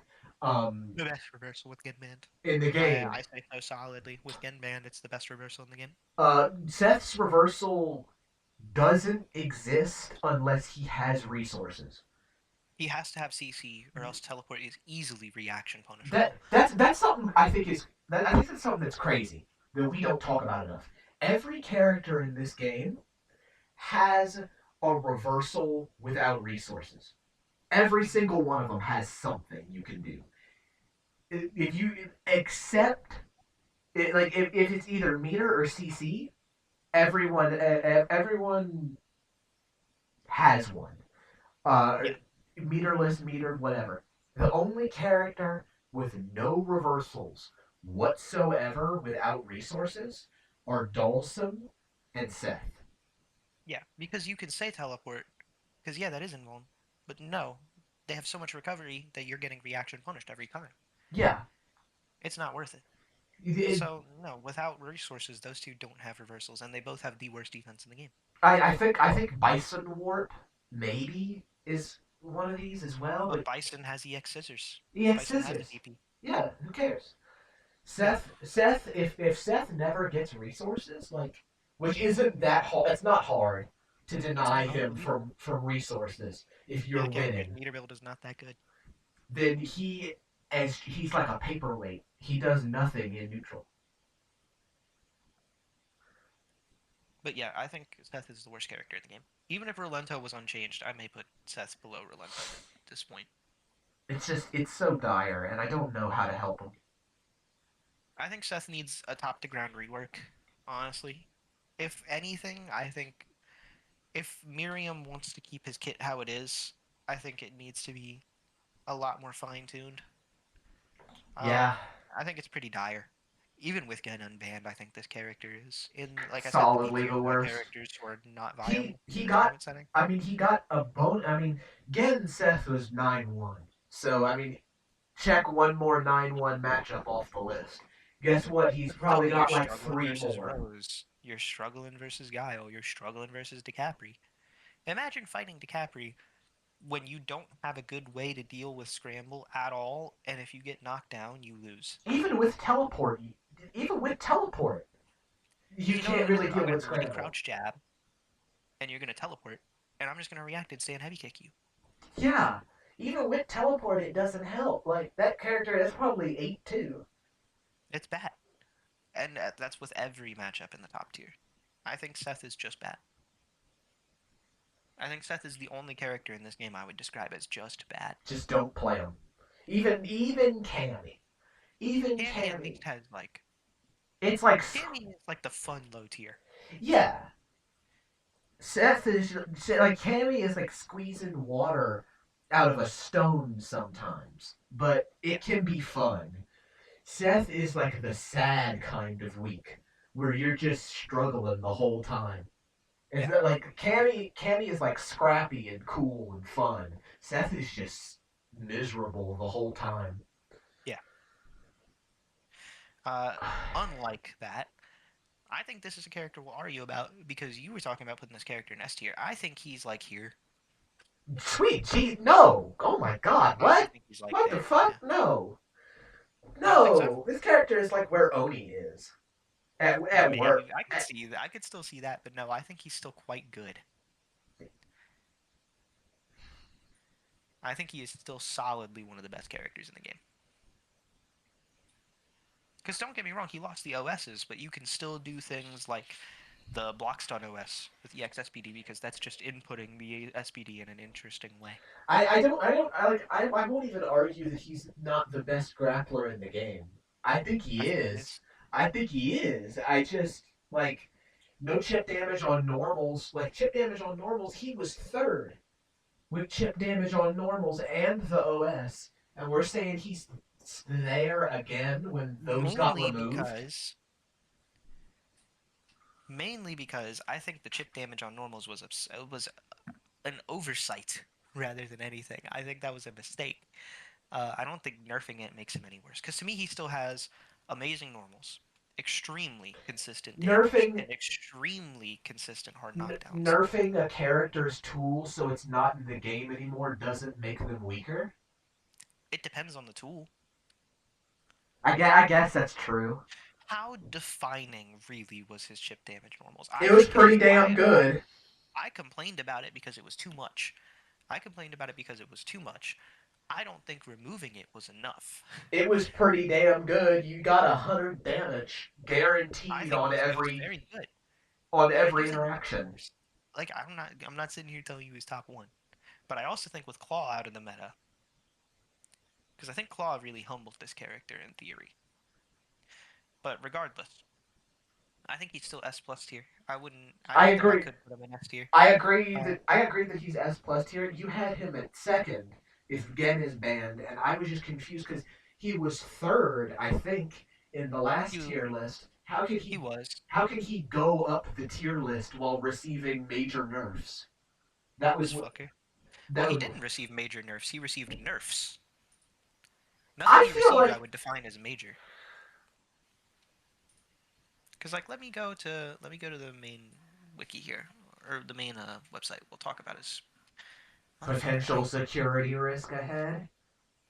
the best reversal with Genband. in the game. I say so solidly. With Genband, it's the best reversal in the game. Seth's reversal doesn't exist unless he has resources. He has to have CC, or else teleport is easily reaction punishable. That's something I think is that I think that's something that's crazy that we don't talk about enough. Every character in this game has a reversal without resources. Every single one of them has something you can do. If you accept it, like if it's either meter or CC, everyone has one. Uh, Yeah, Meterless, metered, whatever. The only character with no reversals whatsoever without resources are Dulcim and Seth. yeah, because you can say teleport, because yeah, that is invuln, but no, they have so much recovery that you're getting reaction punished every time. Yeah. It's not worth it. It, So no, without resources, those two don't have reversals, and they both have the worst defense in the game. I think Bison Warp maybe is one of these as well, But but Bison has EX scissors. he has Bison has a scissors. DP. Yeah, who cares? Yeah, Seth, if Seth never gets resources, like, which isn't that hard, it's not hard to it's deny not him unbelievable. from resources if Yeah, you're again, your winning. meter build is not that good. Then he's like a paperweight. He does nothing in neutral. But yeah, I think Seth is the worst character in the game. Even if Rolento was unchanged, I may put Seth below Rolento at this point. It's so dire, and I don't know how to help him. I think Seth needs a top to ground rework, honestly. If anything, I think if Miriam wants to keep his kit how it is, I think it needs to be a lot more fine tuned. Yeah, I think it's pretty dire. Even with Gen Unbanned, I think this character is in, like I said, the B solidly tier the worst. characters who are not He viable he in a got. tournament setting. I mean, he got a bone. I mean, Gen Seth was 9-1. So I mean, check one more 9-1 matchup off the list. Guess what? He's So probably you're got like struggling three versus more. Rose. You're struggling versus Guile. You're struggling versus DeCapri. Imagine fighting DeCapri when you don't have a good way to deal with Scramble at all, and if you get knocked down, you lose. Even with teleport, even with teleport, Because you you know what can't I'm gonna really do? deal I'm gonna with meaty scramble. crouch jab, and you're gonna teleport, and I'm just gonna react and stand heavy kick you. Yeah, even with teleport, it doesn't help. Like that character, that's probably 8-2. It's bad, and that's with every matchup in the top tier. I think Seth is just bad. I think Seth is the only character in this game I would describe as just bad. Just don't play him. Even Cammy. Even Cammy at Cammy. least has like It's like, Cammy is like the fun low tier. yeah. Seth is like Cammy is like squeezing water out of a stone sometimes, but Yeah, it can be fun. Seth is like the sad kind of week where you're just struggling the whole time. Is Yeah. that like Cammy is like scrappy and cool and fun. Seth is just miserable the whole time. Yeah. Uh, Unlike that, I think this is a character we'll argue about because you were talking about putting this character in S tier. I think he's like here. Sweet gee, no! Oh my god, I what? think he's like What the there. fuck? Yeah. No. You don't think so? No! This character is like where Oni is. At work. Maybe I could see that. I could still see that, but no, I think he's still quite good. I think he is still solidly one of the best characters in the game. Because don't get me wrong, he lost the OSs, but you can still do things like the block stun OS with EX SPD because that's just inputting the SPD in an interesting way. I won't even argue that he's not the best grappler in the game. I think I he think he is. is. I think he is. I just like no chip damage on normals. Like chip damage on normals, he was third with chip damage on normals and the OS, and we're saying he's there again when those got Mainly removed. because mainly because I think the chip damage on normals was an oversight rather than anything. I think that was a mistake. I don't think nerfing it makes him any worse. Because to me, he still has amazing normals, extremely consistent damage, Nerfing and extremely consistent hard knockdowns. nerfing a character's tool so it's not in the game anymore doesn't make them weaker. It depends on the tool. I guess that's true. How defining really was his chip damage normals? It was pretty damn good. I complained about it because it was too much. I complained about it because it was too much. I don't think removing it was enough. It was pretty damn good. You got 100 damage I guaranteed think it was very good. on But I do every think interaction. like I'm not sitting here telling you he's top one. But I also think with Claw out of the meta, because I think Claw really humbled this character in theory. But regardless, I think he's still S plus tier. I wouldn't. I I think I agree. could put him in S tier. I agree that he's S plus tier. You had him at second if Gen is banned, and I was just confused because he was third, I think, in the last You tier list. he was How could he go up the tier list while receiving major nerfs? That was this what fucker. Well, that he was. didn't receive major nerfs. He received nerfs. Nothing I he feel received I like would define as major. Because like let me go to the main wiki here or the main website. We'll talk about his motherfucker. potential security risk ahead.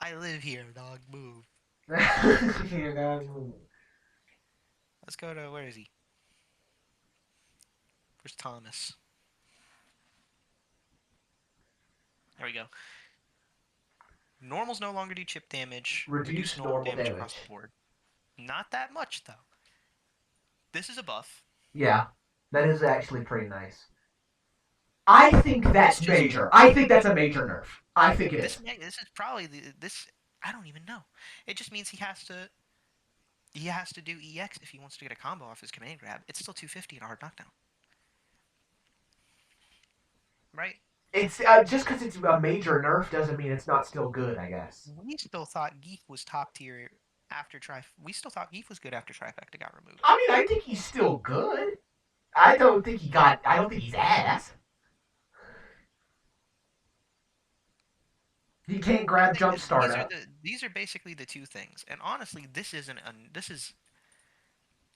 I live here, dog. Move. You know, Let's go to where is he? Where's Thomas? There we go. Normals no longer do chip damage. Reduce reduce normal normal damage across the damage. board. Not that much though. This is a buff. Yeah, that is actually pretty nice. I think This that's just major. I think that's a major nerf. I think it is. this is probably this. I don't even know. It just means he has to do EX if he wants to get a combo off his command grab. It's still 250 in a hard knockdown, right? It's just because it's a major nerf doesn't mean it's not still good. I guess. We still thought Geef was top tier after We still thought Geef was good after Trifecta got removed. I mean, I think he's still good. I don't think he got. I don't think he's ass. He can't I grab think jump start up. these are basically the two things. And honestly, this isn't this is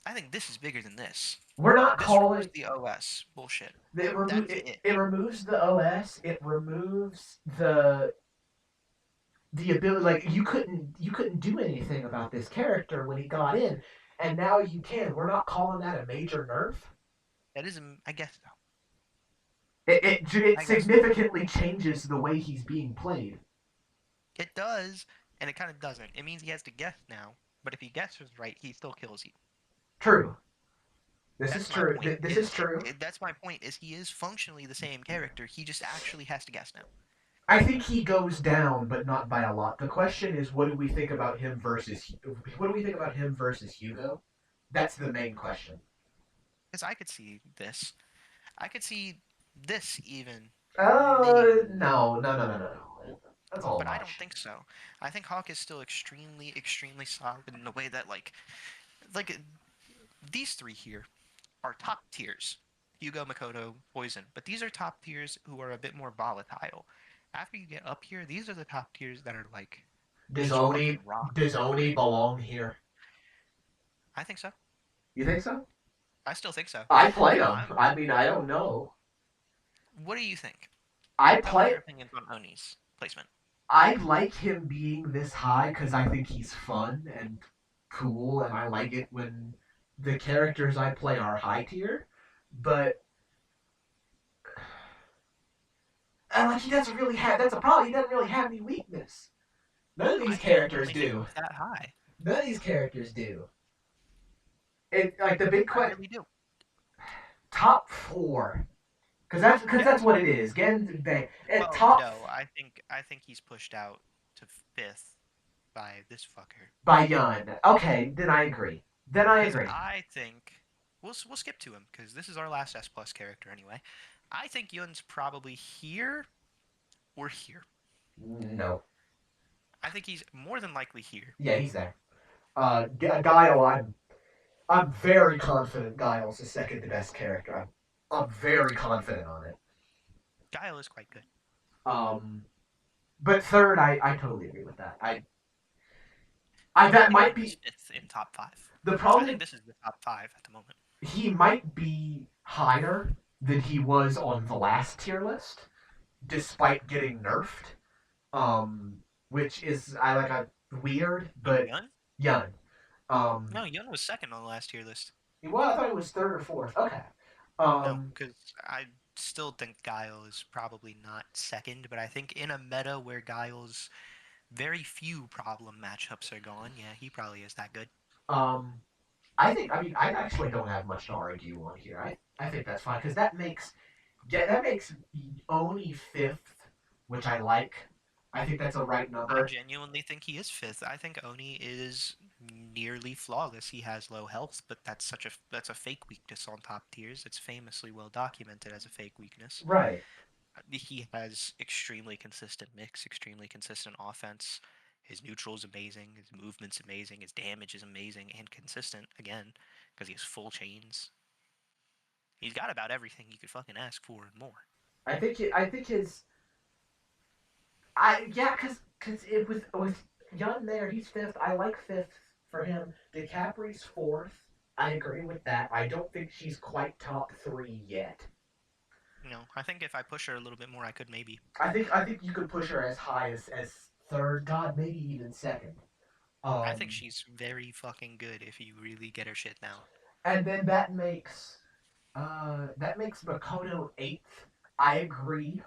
I think this is bigger than this. We're not This removes calling. the OS bullshit. It, That's it. it removes the OS. It removes the ability. Like you couldn't do anything about this character when he got in, and now you can. We're not calling that a major nerf. That is, I guess so. It I guess significantly changes the way he's being played. it does, and it kind of doesn't. It means he has to guess now. But if he guesses right, he still kills you. True. This That's is my true. point. This is true. That's my point. Is he is functionally the same character. He just actually has to guess now. I think he goes down, but not by a lot. The question is, what do we think about him versus Hugo? That's the main question. Because I could see this. I could see this even. No. That's all But I much. don't think so. I think Hawk is still extremely, extremely solid in the way that like these three here are top tiers. Hugo, Makoto, Poison. But these are top tiers who are a bit more volatile. After you get up here, these are the top tiers that are like Does just fucking Oni rock. does Oni belong here? I think so. You think so? I still think so. I play him. I'm. I mean, I don't know. What do you think? I Tell me your play. opinions on Oni's placement. I like him being this high because I think he's fun and cool, and I like it when the characters I play are high tier. But like he doesn't really have. That's a problem. He doesn't really have any weakness. None of these I characters genuinely think do. he's that high. None of these characters do. It like the big I really do. top four because Yeah. that's what it is. Genzbei at Well, top no, I think he's pushed out to fifth by this fucker. by Yun. Okay, then I agree. Then I Because agree. I think we'll skip to him because this is our last S plus character anyway. I think Yun's probably here or here. No. I think he's more than likely here. Yeah, he's there. Guile, I'm very confident Guile's the second to best character. I'm very confident on it. Guile is quite good. Um, but third, I totally agree with that. I that think might Yun is be fifth in top five. the I problem. think this is the top five at the moment. He might be higher than he was on the last tier list, despite getting nerfed. Which is I like a weird, but Yun? Yun. No, Yun was second on the last tier list. Well, I thought it was third or fourth. Okay. No, Um, because I still think Guile is probably not second, but I think in a meta where Guile's very few problem matchups are gone, yeah, he probably is that good. um, I think. I mean, I actually don't have much to argue on here. I think that's fine because that makes Oni fifth, which I like. I think that's a right I number. genuinely think he is fifth. I think Oni is nearly flawless. He has low health, but that's a fake weakness on top tiers. It's famously well documented as a fake weakness. Right. He has extremely consistent mix, extremely consistent offense. His neutral is amazing. His movement's amazing. His damage is amazing and consistent again because he has full chains. He's got about everything you could fucking ask for and more. I think his. I yeah, cause it with Young there, he's fifth. I like fifth for him. DiCapri's fourth. I agree with that. I don't think she's quite top three yet. I think if I push her a little bit more, I could maybe. I think you could push her as high as third, God, maybe even second. I think Um, she's very fucking good if you really get her shit down. and then that makes Makoto eighth. I agree.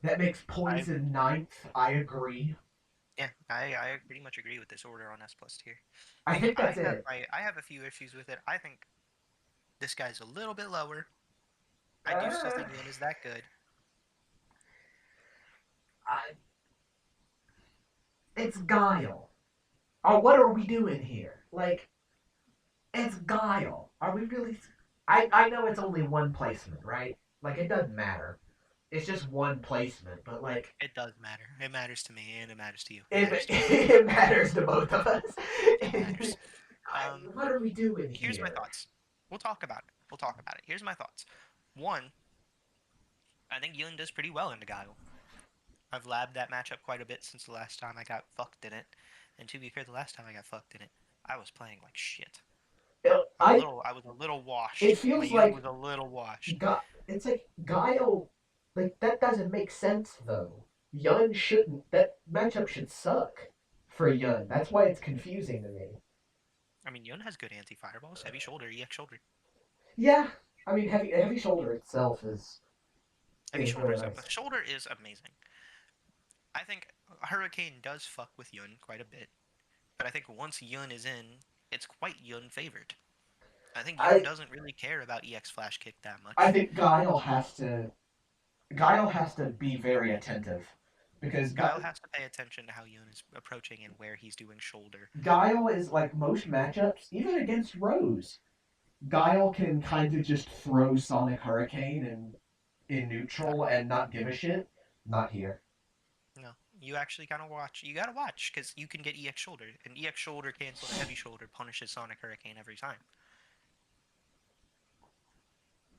That makes I Poison ninth. I agree. Yeah, I pretty much agree with this order on S plus tier. I think that's it. I have a few issues with it. I think this guy's a little bit lower. I do still Uh, think Lin is that good. I, it's Guile. Or what are we doing here? Like, it's Guile. Are we really? I know it's only one placement, right? Like it doesn't matter. It's just one placement, but like It does matter. It matters to me and it matters to you. It it, matters to me. it matters to both of us. It matters. What are we doing Here's my here? thoughts. We'll talk about it. We'll talk about it. Here's my thoughts. One, I think Yun does pretty well in the Guile. I've labbed that matchup quite a bit since the last time I got fucked in it. And to be fair, the last time I got fucked in it, I was playing like shit. I was a little washed. It My feels Yun like was a little washed. It's like Guile. Like that doesn't make sense though. Yun shouldn't. That matchup should suck for Yun. That's why it's confusing to me. I mean, Yun has good anti-fireballs. Heavy shoulder, EX shoulder. Yeah, I mean heavy shoulder itself Heavy is shoulder really is nice. shoulder is amazing. I think Hurricane does fuck with Yun quite a bit, but I think once Yun is in, it's quite Yun favored. I think Yun I doesn't really care about EX flash kick that much. I think Guile has to be very attentive because Guile has to pay attention to how Yun is approaching and where he's doing shoulder. Guile is like most matchups, even against Rose. Guile can kind of just throw Sonic Hurricane in neutral and not give a shit. Not here. No, you actually gotta watch. You gotta watch because you can get EX shoulder, and EX shoulder canceled a heavy shoulder punishes Sonic Hurricane every time.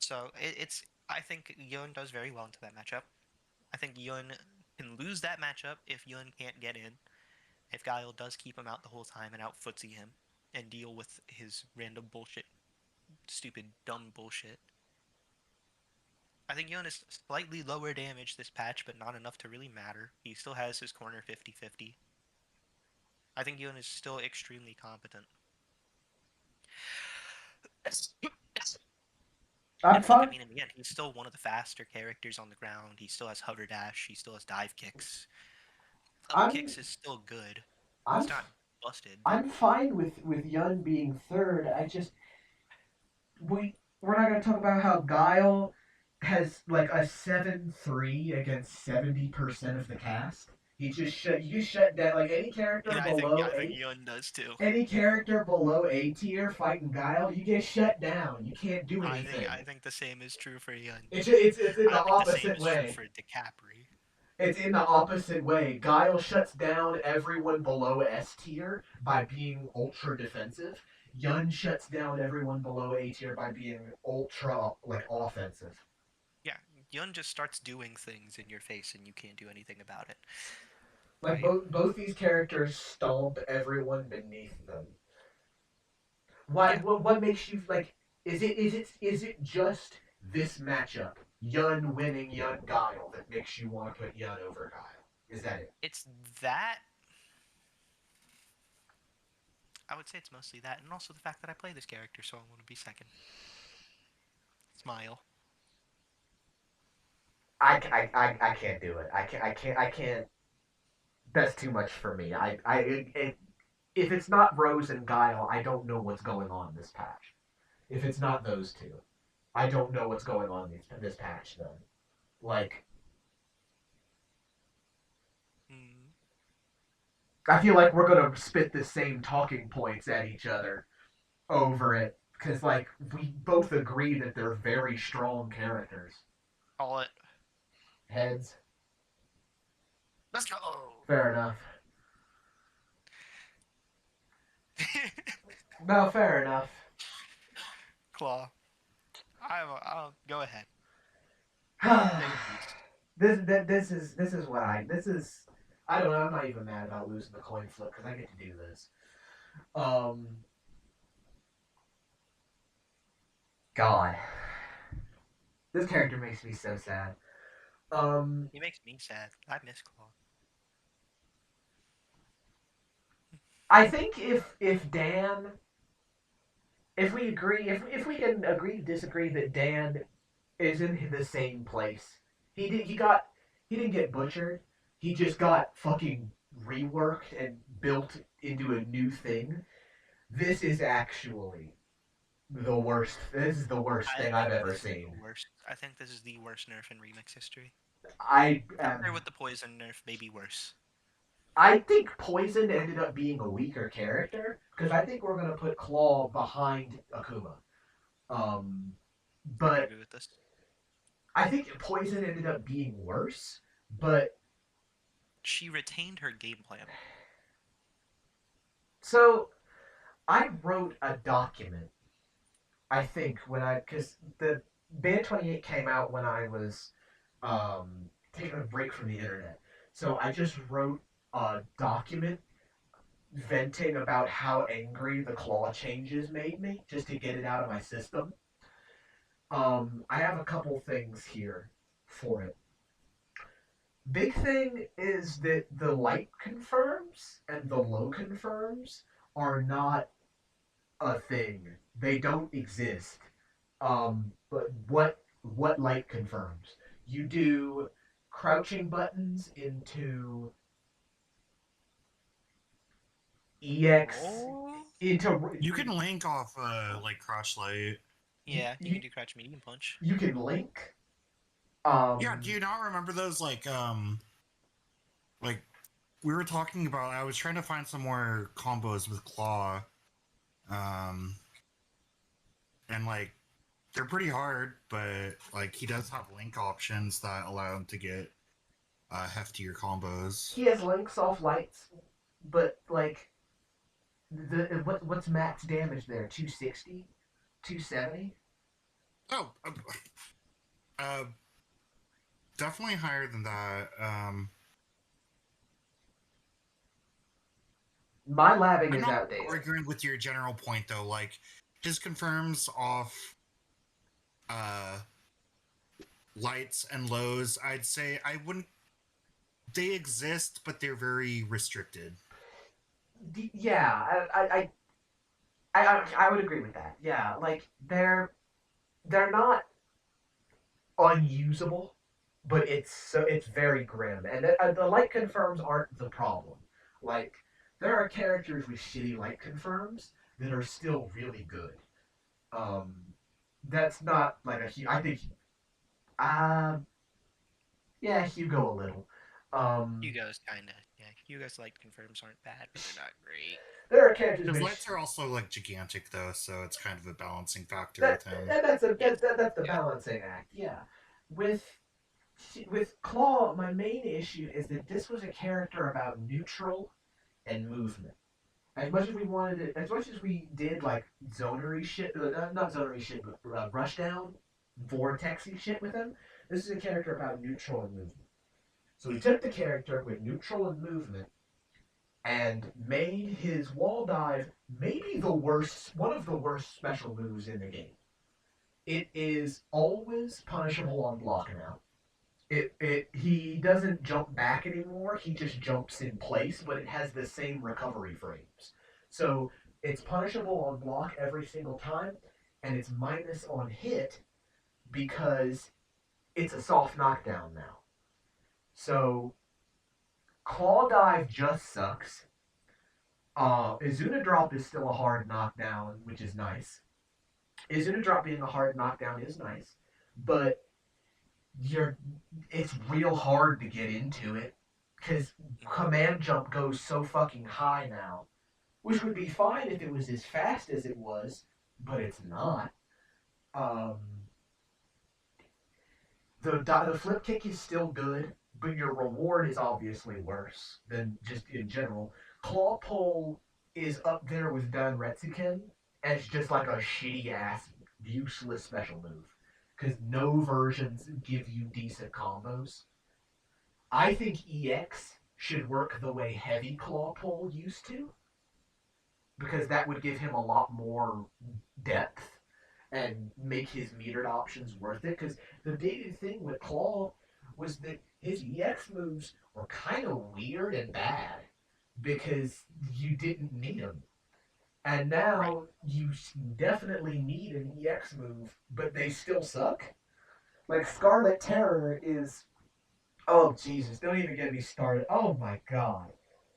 So it's I think Yun does very well into that matchup. I think Yun can lose that matchup if Yun can't get in. If Guile does keep him out the whole time and out footsie him and deal with his random bullshit, stupid, dumb bullshit. I think Yun is slightly lower damage this patch, but not enough to really matter. He still has his corner 50-50. I think Yun is still extremely competent. I'm And look, I fine. mean, in the end, he's still one of the faster characters on the ground. He still has hover dash. He still has dive kicks. Level I'm kicks is still good. I'm He's not busted, but I'm fine with Yun being third. I just we're not gonna talk about how Guile has like a 7-3 against 70% of the cast. You just shut down like yeah, I think Yun does too. any character below A tier fighting Guile, you get shut down. You can't do anything. I think the same is true for Yun. It's in the I think the same opposite is true way. for DeCapri. It's in the opposite way. Guile shuts down everyone below S tier by being ultra defensive. Yun shuts down everyone below A tier by being ultra like offensive. Yeah, Yun just starts doing things in your face and you can't do anything about it. Like Right? both these characters stomp everyone beneath them. Why? Yeah. What makes you like? Is it just this matchup, Yun winning Yun Guile, that makes you want to put Yun over Guile? Is that it? It's that. I would say it's mostly that, and also the fact that I play this character, so I want to be second. Smile. I can't do it. I can't. That's too much for me. If it's not Rose and Guile, I don't know what's going on this patch. If it's not those two, I don't know what's going on this patch then. Like, Mm. I feel like we're gonna spit the same talking points at each other over it because like we both agree that they're very strong characters. Call it. Heads, Let's go. fair enough. No, fair enough. Claw. I'll go ahead. This is what this is. I don't know. I'm not even mad about losing the coin flip because I get to do this. Um, God, this character makes me so sad. He makes me sad. I miss Claw. I think if Dan, if we agree, if we can agree to disagree that Dan is in the same place, he didn't get butchered. He just got fucking reworked and built into a new thing. This is actually the worst. This is the worst thing I've ever seen. Worst. I think this is the worst nerf in remix history. I Up there am. with the poison nerf, maybe worse. I think Poison ended up being a weaker character because I think we're gonna put Claw behind Akuma. Um, I can but agree with this. I think Poison ended up being worse. But She retained her game plan. so I wrote a document. I think when I because the b28 came out when I was taking a break from the internet. So I just wrote a document venting about how angry the claw changes made me, just to get it out of my system. I have a couple things here for it. Big thing is that the light confirms and the low confirms are not a thing. They don't exist. But what light confirms? You do crouching buttons into EX Oh. into You can link off like crouch light. Yeah, you can do crouch medium punch. You can link. Yeah, do you not remember those like we were talking about? I was trying to find some more combos with Claw, um, and like they're pretty hard, but like he does have link options that allow him to get heftier combos. He has links off lights, but like what's max damage there? 260, 270. Oh, uh, definitely higher than that. My labbing I'm is not outdated. arguing with your general point though. Like his confirms off uh lights and lows. I'd say I wouldn't. They exist, but they're very restricted. Yeah, I would agree with that. Yeah, like they're not unusable, but it's very grim, and the light confirms aren't the problem. Like there are characters with shitty light confirms that are still really good. Um, that's not like I think uh yeah, Hugo a little. Um, Hugo's kind of yeah. Hugo's light confirms aren't bad, but they're not great. there are characters His which lights are also like gigantic though, so it's kind of a balancing factor that with him. and that's a Yes. that's the Yeah. balancing act. Yeah, with Claw, my main issue is that this was a character about neutral and movement. As much as we wanted it, as much as we did like zonery shit, not zonery shit, but rushdown, vortexy shit with him, this is a character about neutral and movement. So we took the character with neutral and movement and made his wall dive maybe the worst, one of the worst special moves in the game. It is always punishable on block now. He doesn't jump back anymore. He just jumps in place, but it has the same recovery frames. So it's punishable on block every single time, and it's minus on hit because it's a soft knockdown now. So claw dive just sucks. Izuna drop is still a hard knockdown, which is nice. Izuna drop being a hard knockdown is nice, but you're it's real hard to get into it because command jump goes so fucking high now, which would be fine if it was as fast as it was, but it's not. Um, the flip kick is still good, but your reward is obviously worse than just in general. Claw pull is up there with Dan Retsuken as just like a shitty ass useless special move because no versions give you decent combos. I think EX should work the way Heavy Claw Pull used to, because that would give him a lot more depth and make his metered options worth it. Because the big thing with Claw was that his EX moves were kind of weird and bad because you didn't need them. And Right. now you definitely need an EX move, but they still suck. Like Scarlet Terror is, oh Jesus! Don't even get me started. Oh my God,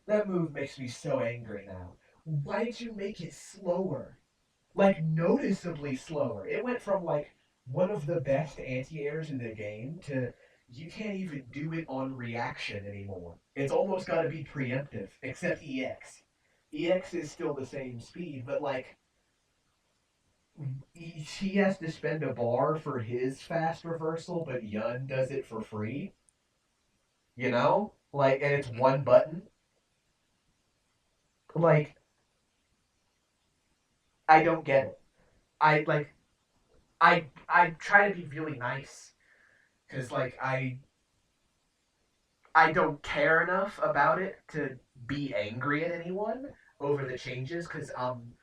that move makes me so angry now. Why did you make it slower? Like noticeably slower. It went from like one of the best anti-airs in the game to you can't even do it on reaction anymore. It's almost got to be preemptive, except EX. EX is still the same speed, but like he has to spend a bar for his fast reversal, but Yun does it for free. You know, like, and it's Mhm. one button. Like, I don't get it. I like, I try to be really nice because like I don't care enough about it to be angry at anyone over the changes because I'm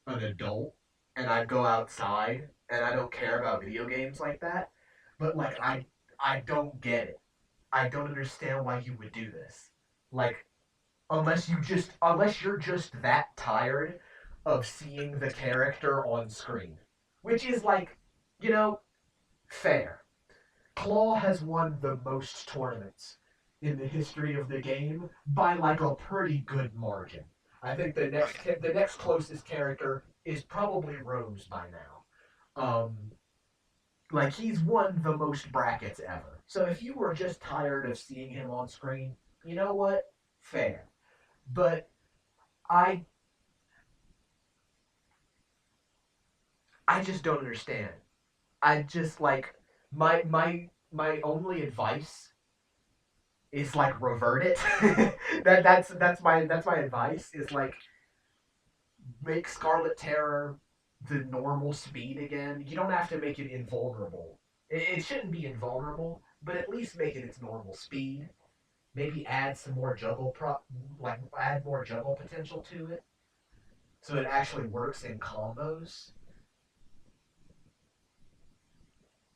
an adult and I go outside and I don't care about video games like that. But like I don't get it. I don't understand why you would do this. Like unless you're just that tired of seeing the character on screen, which is like, you know, fair. Claw has won the most tournaments in the history of the game by like a pretty good margin. I think Oh yeah. the next closest character is probably Rose by now. Like he's won the most brackets ever. So if you were just tired of seeing him on screen, you know what? Fair. But I I just don't understand. I just like my only advice is like revert it. That's my advice is like make Scarlet Terror. the normal speed again. You don't have to make it invulnerable. It shouldn't be invulnerable, but at least make it its normal speed. Maybe add some more like add more juggle potential to it, so it actually works in combos.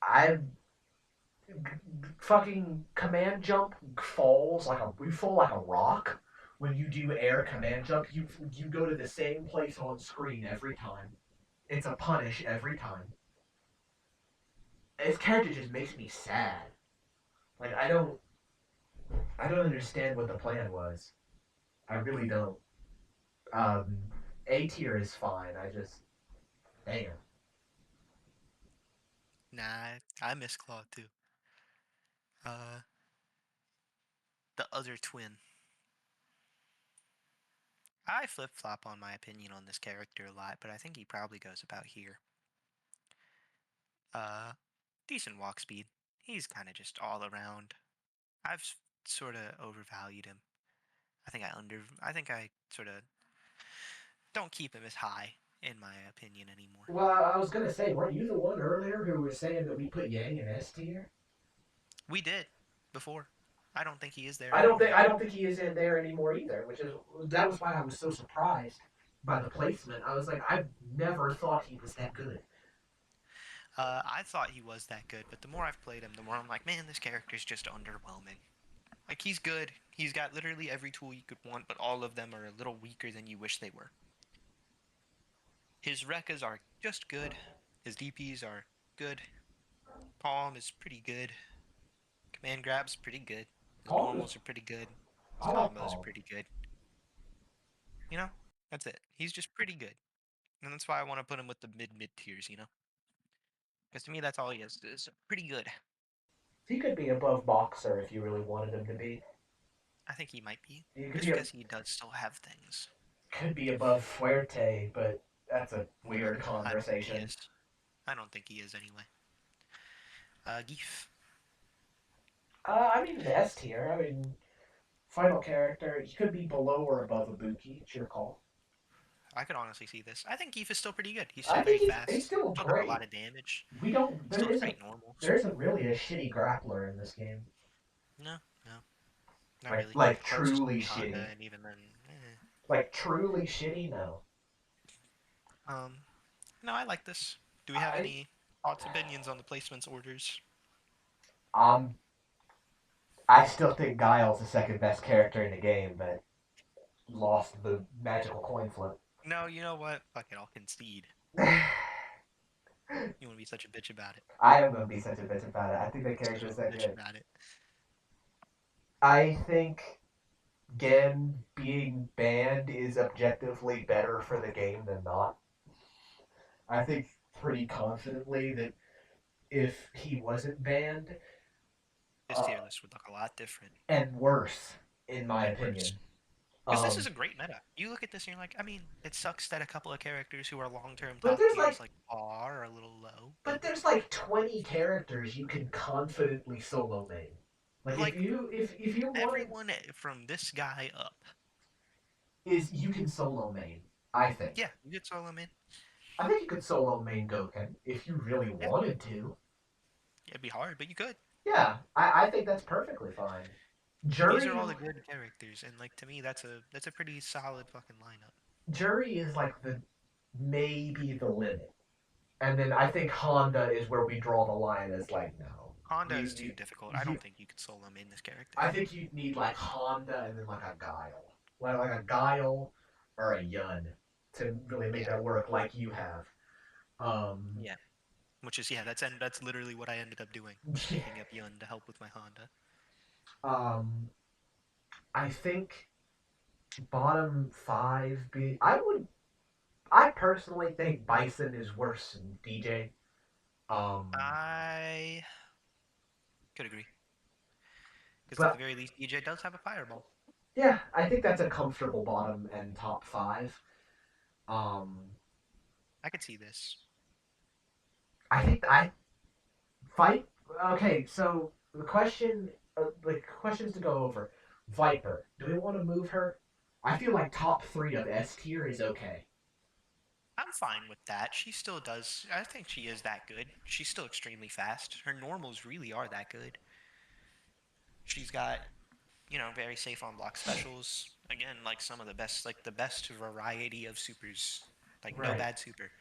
I fucking command jump falls like a you fall like a rock when you do air command jump. You go to the same place on screen every time. It's a punish every time. This character just makes me sad. Like I don't understand what the plan was. I really don't. Um, A tier is fine. I just damn. Nah, I miss Claw too. Uh, the other twin. I flip flop on my opinion on this character a lot, but I think he probably goes about here. Uh, decent walk speed. He's kind of just all around. I've sort of overvalued him. I think I sort of don't keep him as high in my opinion anymore. Well, I was gonna say, weren't you the one earlier who was saying that we put Yang in S tier? We did before. I don't think he is there I don't anymore. think I don't think he is in there anymore either. That was why I was so surprised by the placement. I was like, I never thought he was that good. I thought he was that good, but the more I've played him, the more I'm like, man, this character's just underwhelming. Like, he's good. He's got literally every tool you could want, but all of them are a little weaker than you wish they were. His Rekkas are just good. His DPs are good. Palm is pretty good. Command grab's pretty good. His Palm is normals are pretty good. His I like combos are Palm. pretty good. You know, that's it. He's just pretty good. And that's why I want to put him with the mid tiers, you know? Because to me, that's all he is pretty good. He could be above Boxer if you really wanted him to be. I think he might be. He Just because he does still have things. could be above Fuerte, but that's a weird I don't think he conversation. is. I don't think he is anyway. Geef. I mean, the S tier. I mean, final character. He could be below or above Ibuki. It's your call. I could honestly see this. I think Geef is still pretty good. He's I still very think he's fast. still Still got a great. lot of damage. We don't. Still has great normals. There isn't really a shitty grappler in this game. No, no. Not Like really. like The closest would truly be Honda, shitty. and even then, Like truly shitty. No. Um, no, I like this. Do we have I any thoughts, opinions on the placements orders? um I still think Guile's the second best character in the game, but lost the magical coin flip. No, you know what? Fuck it, I'll concede. You want to be such a bitch about it. I am gonna be such a bitch about it. I think the Such a character's that bitch good. about it. I think Gen being banned is objectively better for the game than not. I think pretty confidently that if he wasn't banned, This uh, tier list would look a lot different and worse, in my and worse. opinion. Because this is Um, a great meta. You look at this and you're like, I mean, it sucks that a couple of characters who are long-term but top there's tiers like, like are a little low, but there's like 20 characters you can confidently solo main. Like like if you wanted, everyone from this guy up. is you can solo main. I think. Yeah, you get solo man. I think you could solo main Goken if you really Yeah, wanted to. it'd be hard, but you could. Yeah, I think that's perfectly fine. These are Jury all the good characters, and like to me, that's a pretty solid fucking lineup. Jury is like the maybe the limit, and then I think Honda is where we draw the line as like no. Honda You, is too you, difficult. I you don't think you could solo main this character. I think you need like Honda and then like a Guile, like a Guile or a Yun to really make Yeah, that work like you have. Um, yeah. Which is that's literally what I ended up doing, was picking up Yun to help with my Honda. um, I think bottom five be. I personally think Bison is worse than DJ. Um, I could agree, because at the but very least, DJ does have a fireball. yeah, I think that's a comfortable bottom and top five. Um, I could see this. I think I fight. Okay, so the questions to go over. Viper, do we want to move her? I feel like top three of S tier is okay. I'm fine with that. She still does. I think she is that good. She's still extremely fast. Her normals really are that good. She's got, very safe on block specials. Again, like some of the best, like the best variety of supers. Like no Right. bad super.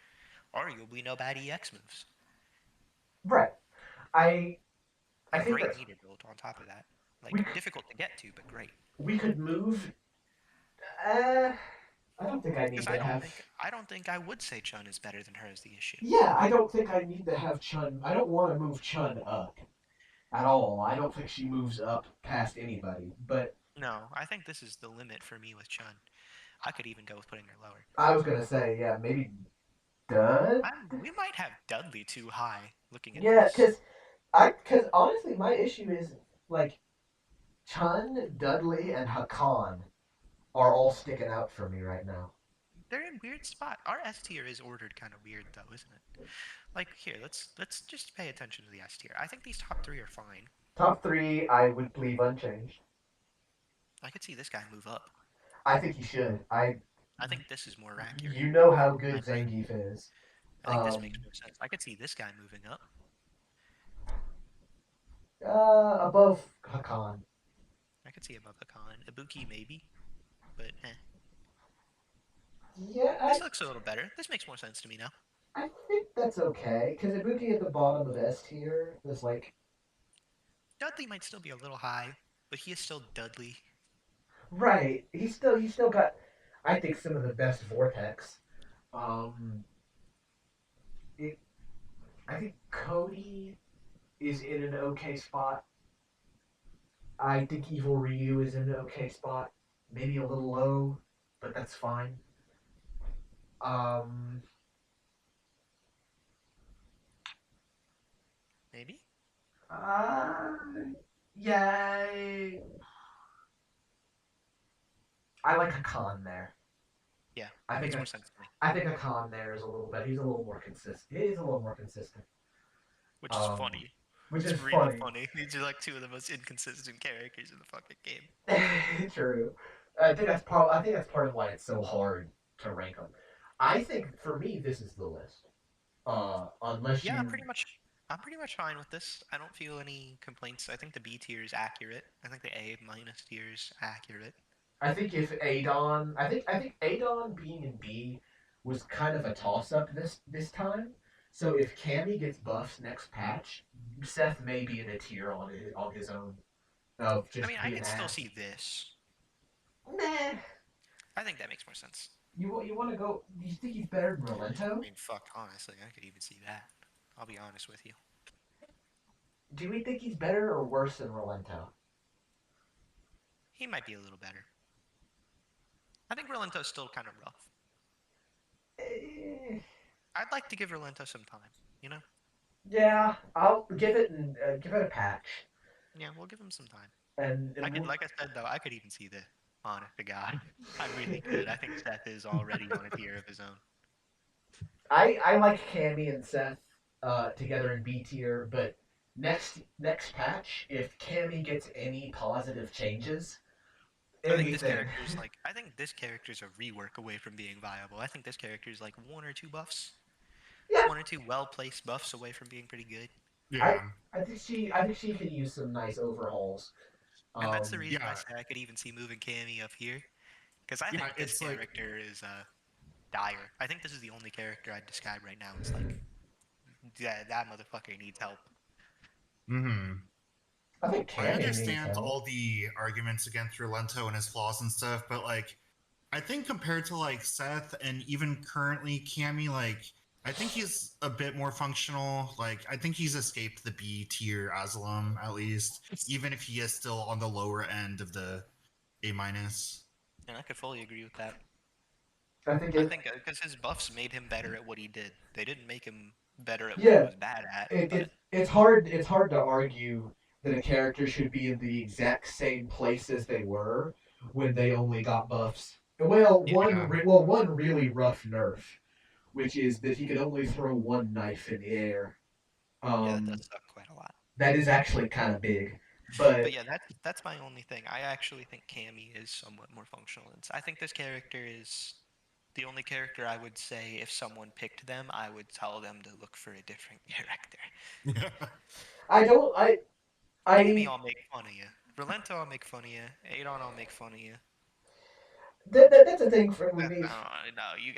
Arguably no bad EX moves. Right. I I A think great that's meter build on top of that. we Like difficult to get to, but great. we could move. Uh, I don't think I Because need to have. I don't think I would say Chun is better than her is the issue. Yeah, I don't think I need to have Chun. I don't want to move Chun up at all. I don't think she moves up past anybody. But No, I think this is the limit for me with Chun. I could even go with putting her lower. I was gonna say, yeah, maybe Dud. We might have Dudley too high looking at Yeah, this. because honestly, my issue is like Chun, Dudley, and Hakan are all sticking out for me right now. They're in weird spot. Our S tier is ordered kind of weird though, isn't it? Like here, let's just pay attention to the S tier. I think these top three are fine. Top three, I would leave unchanged. I could see this guy move up. I think he should. I think this is more accurate. You know how I good agree. Zangief is. I think this makes Um, more sense. I could see this guy moving up. above Hakan. I could see above Hakan. Ibuki maybe, but Yeah, this looks a little better. This makes more sense to me now. I think that's okay because Ibuki at the bottom of S tier is like Dudley might still be a little high, but he is still Dudley. right. He's still got I think some of the best Vortex. Um, it, I think Cody is in an okay spot. I think Evil Ryu is in an okay spot. Maybe a little low, but that's fine. Um, Maybe? uh, yeah, I like Hakan there. Yeah, I that think makes more a, sense to me. I think Hakan there is a little bit. He's a little more consistent. He's a little more consistent. Which is Um, funny. which It's is really funny. funny. These are like two of the most inconsistent characters in the fucking game. True. I think that's part of why it's so hard to rank them. I think for me this is the list. Unless Yeah, you, I'm pretty much fine with this. I don't feel any complaints. I think the B tier is accurate. I think the A minus tier is accurate. I think if Adon, I think Adon being in B was kind of a toss up this time. So if Cammy gets buffs next patch, Seth may be in a tier on his own of I mean, just I being could still ass. see this. Nah. I think that makes more sense. You want to go? You think he's better than I Rolento? mean, fuck, honestly, I could even see that. I'll be honest with you. Do we think he's better or worse than Rolento? He might be a little better. I think Relento's still kind of rough. Eh, I'd like to give Relento some time, you know? yeah, I'll give it a patch, Yeah, we'll give him some time. and we'll, Like I said though, I could even see the honest to God. I really could. I think Seth is already on a tier of his own. I like Cammy and Seth together in B tier, but next patch, if Cammy gets any positive changes, anything, I think this character's a rework away from being viable. I think this character's like one or two buffs, yeah, one or two well placed buffs away from being pretty good. I Yeah. I think she could use some nice overhauls. And that's the reason I Yeah. say I could even see moving Cammy up here. Because I Yeah. think this It's like, character is dire. I think this is the only character I'd describe right now as like, yeah, that motherfucker needs help. hmm I think I Cammy needs understand help. all the arguments against Relento and his flaws and stuff, but like, I think compared to like Seth and even currently Cammy, like, I think he's a bit more functional. Like, I think he's escaped the B tier Asylum at least, even if he is still on the lower end of the A minus. And I could fully agree with that. I think I it think because his buffs made him better at what he did. They didn't make him better at what he yeah was bad at, it, but it it's hard to argue that a character should be in the exact same place as they were when they only got buffs. Well, yeah, Yeah. one really rough nerf, which is that he could only throw one knife in the air. yeah, that Um, does suck quite a lot. that is actually kind of big, But but yeah, that's my only thing. I actually think Cammy is somewhat more functional. I think this character is The only character I would say if someone picked them, I would tell them to look for a different character. I don't. Cammy, I. I'll make fun of you. Relento, I'll make fun of you. Adon, I'll make fun of you. That's the thing for with me. No, you're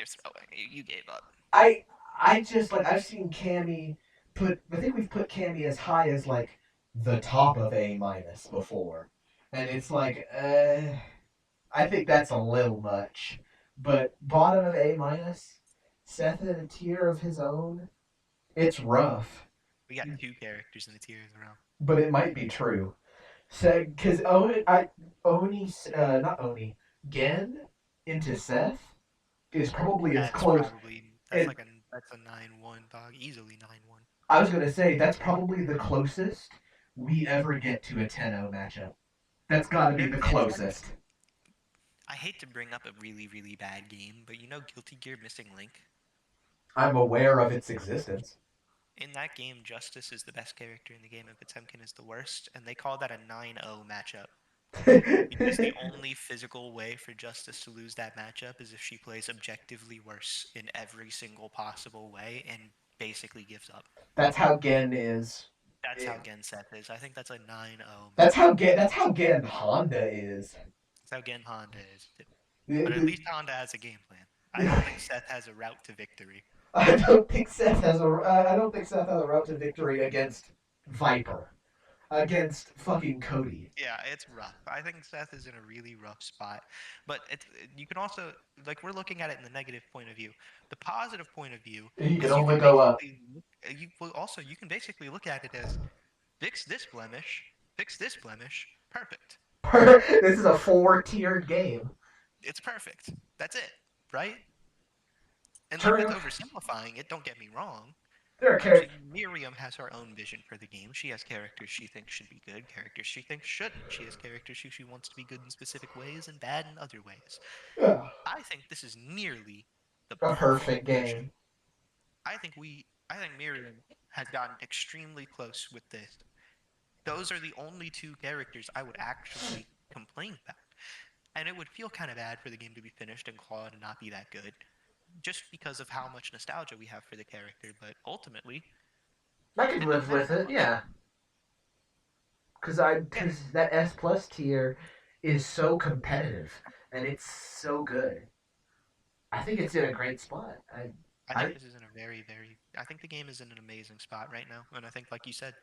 throwing. You gave up. I. I just like I've seen Cammy put. I think we've put Cammy as high as like the top of A minus before, and it's like, I think that's a little much. But bottom of A minus, Seth in a tier of his own. It's rough, We got two characters in the tier in a row. but it might be true. So, because Oni, not Oni, Gen into Seth is probably as That's close. probably And that's a 9-1 dog, easily 9-1. I was gonna say that's probably the closest we ever get to a 10-0 matchup. That's got to be the closest. I hate to bring up a really really bad game, but you know Guilty Gear Missing Link. I'm aware of its existence. In that game, Justice is the best character in the game, and Potemkin is the worst, and they call that a 9-0 matchup. Because the only physical way for Justice to lose that matchup is if she plays objectively worse in every single possible way and basically gives up. That's how Gen is. That's how Gen Seth is. I think that's a 9-0. That's how Gen Honda is. That's how Gen Honda is too. But at least Honda has a game plan. I don't think Seth has a route to victory. I don't think Seth has a route to victory against Viper, against fucking Cody. Yeah, it's rough. I think Seth is in a really rough spot. But you can also, like, we're looking at it in the negative point of view. The positive point of view You is can only go up. You can basically look at it as fix this blemish, perfect. This is a 4-tiered game. It's perfect. That's it, right? And Turn like, that's oversimplifying it. Don't get me wrong. There are characters. Miriam has her own vision for the game. She has characters she thinks should be good, characters she thinks shouldn't. She has characters she wants to be good in specific ways and bad in other ways. Yeah. I think this is nearly the perfect game. version. I think Miriam has gotten extremely close with this. Those are the only two characters I would actually complain about. And it would feel kind of bad for the game to be finished and Claude and not be that good, just because of how much nostalgia we have for the character. But ultimately, I could live with it, yeah. Because that S plus tier is so competitive and it's so good. I think it's in a great spot. I think this is in a very, very. I think the game is in an amazing spot right now, and I think, like I said,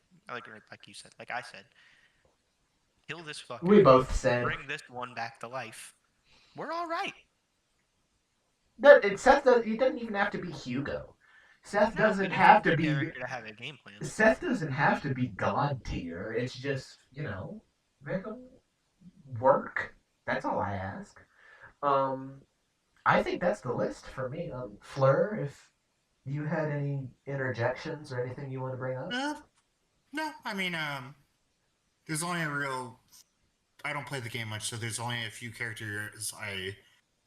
kill this fucker. We both said. Bring this one back to life. We're all right. Seth he doesn't even have to be Hugo. Seth doesn't have to be. To have a game plan. Seth doesn't have to be God tier. It's just make him work. That's all I ask. I think that's the list for me. Fleur, if you had any interjections or anything you want to bring up? No, I mean, there's only I don't play the game much, so there's only a few characters I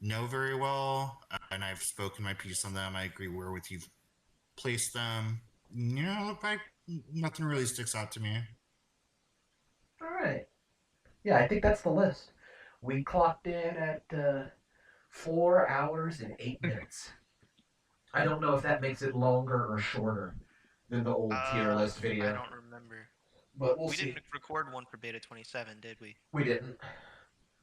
know very well, and I've spoken my piece on them. I agree where with you've placed them. Nothing really sticks out to me. All right. Yeah, I think that's the list. We clocked in at 4 hours and 8 minutes. I don't know if that makes it longer or shorter than the old tier list video. I don't remember. But we didn't record one for Beta 27, did we? We didn't.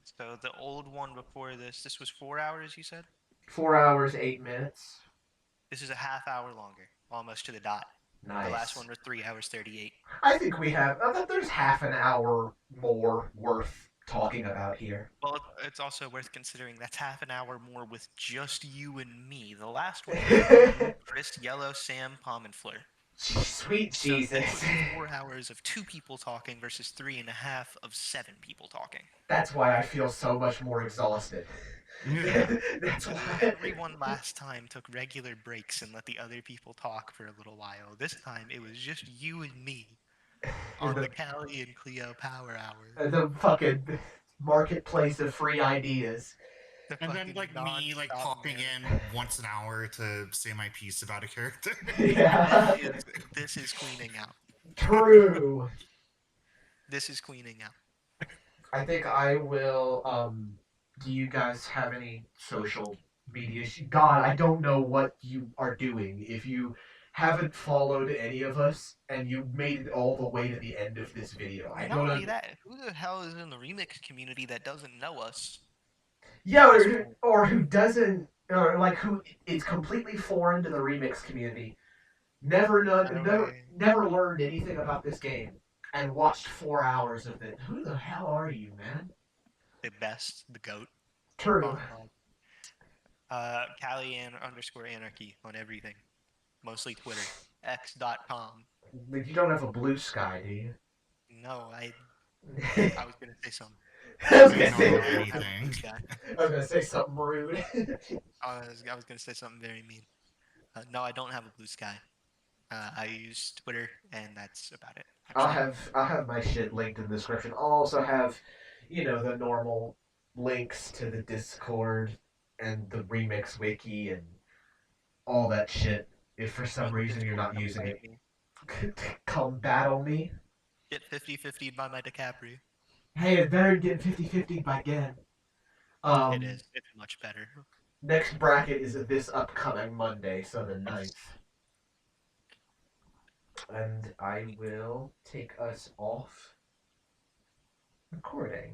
So the old one before this was 4 hours, you said? 4 hours, 8 minutes. This is a half hour longer, almost to the dot. Nice. The last one was 3 hours 38. I think we have. There's half an hour more worth talking about here. Well, it's also worth considering that's half an hour more with just you and me. The last one was Chris, Yellow, Sam, Palm, and Fleur. Sweet Jesus. So 4 hours of 2 people talking versus 3.5 of 7 people talking. That's why I feel so much more exhausted. That's why. Everyone last time took regular breaks and let the other people talk for a little while. This time it was just you and me on the Callie and Cleo Power Hour. The fucking marketplace of free ideas. And then me popping in once an hour to say my piece about a character. Yeah. This is cleaning out. True. This is cleaning out. I think I will. Do you guys have any social media. God, I don't know what you are doing. If you haven't followed any of us and you made it all the way to the end of this video, I Not don't only know. that, who the hell is in the remix community that doesn't know us Yeah, at this point? or who doesn't, or like who is completely foreign to the remix community, never By known, the never, way, never learned anything about this game, and watched 4 hours of it. Who the hell are you, man? the best, the goat. True. On Cali and underscore anarchy on everything, mostly Twitter. X.com. Like, you don't have a blue sky, do you? No, I was gonna say something. I was I gonna do not say, know I don't have a blue anything. sky. I was gonna say something rude. I was gonna say something very mean. No, I don't have a blue sky. I use Twitter, and that's about it. Actually, I'll have my shit linked in the description. I'll also have, the normal links to the Discord and the remix wiki and all that shit. If for some join the reason you're Discord. not Come using fight it, me. come battle me. Get 50-50 by my DiCaprio. Hey, it's better than getting 50-50 by again. It is. It's much better. Next bracket is this upcoming Monday, so the 9th. And I will take us off recording.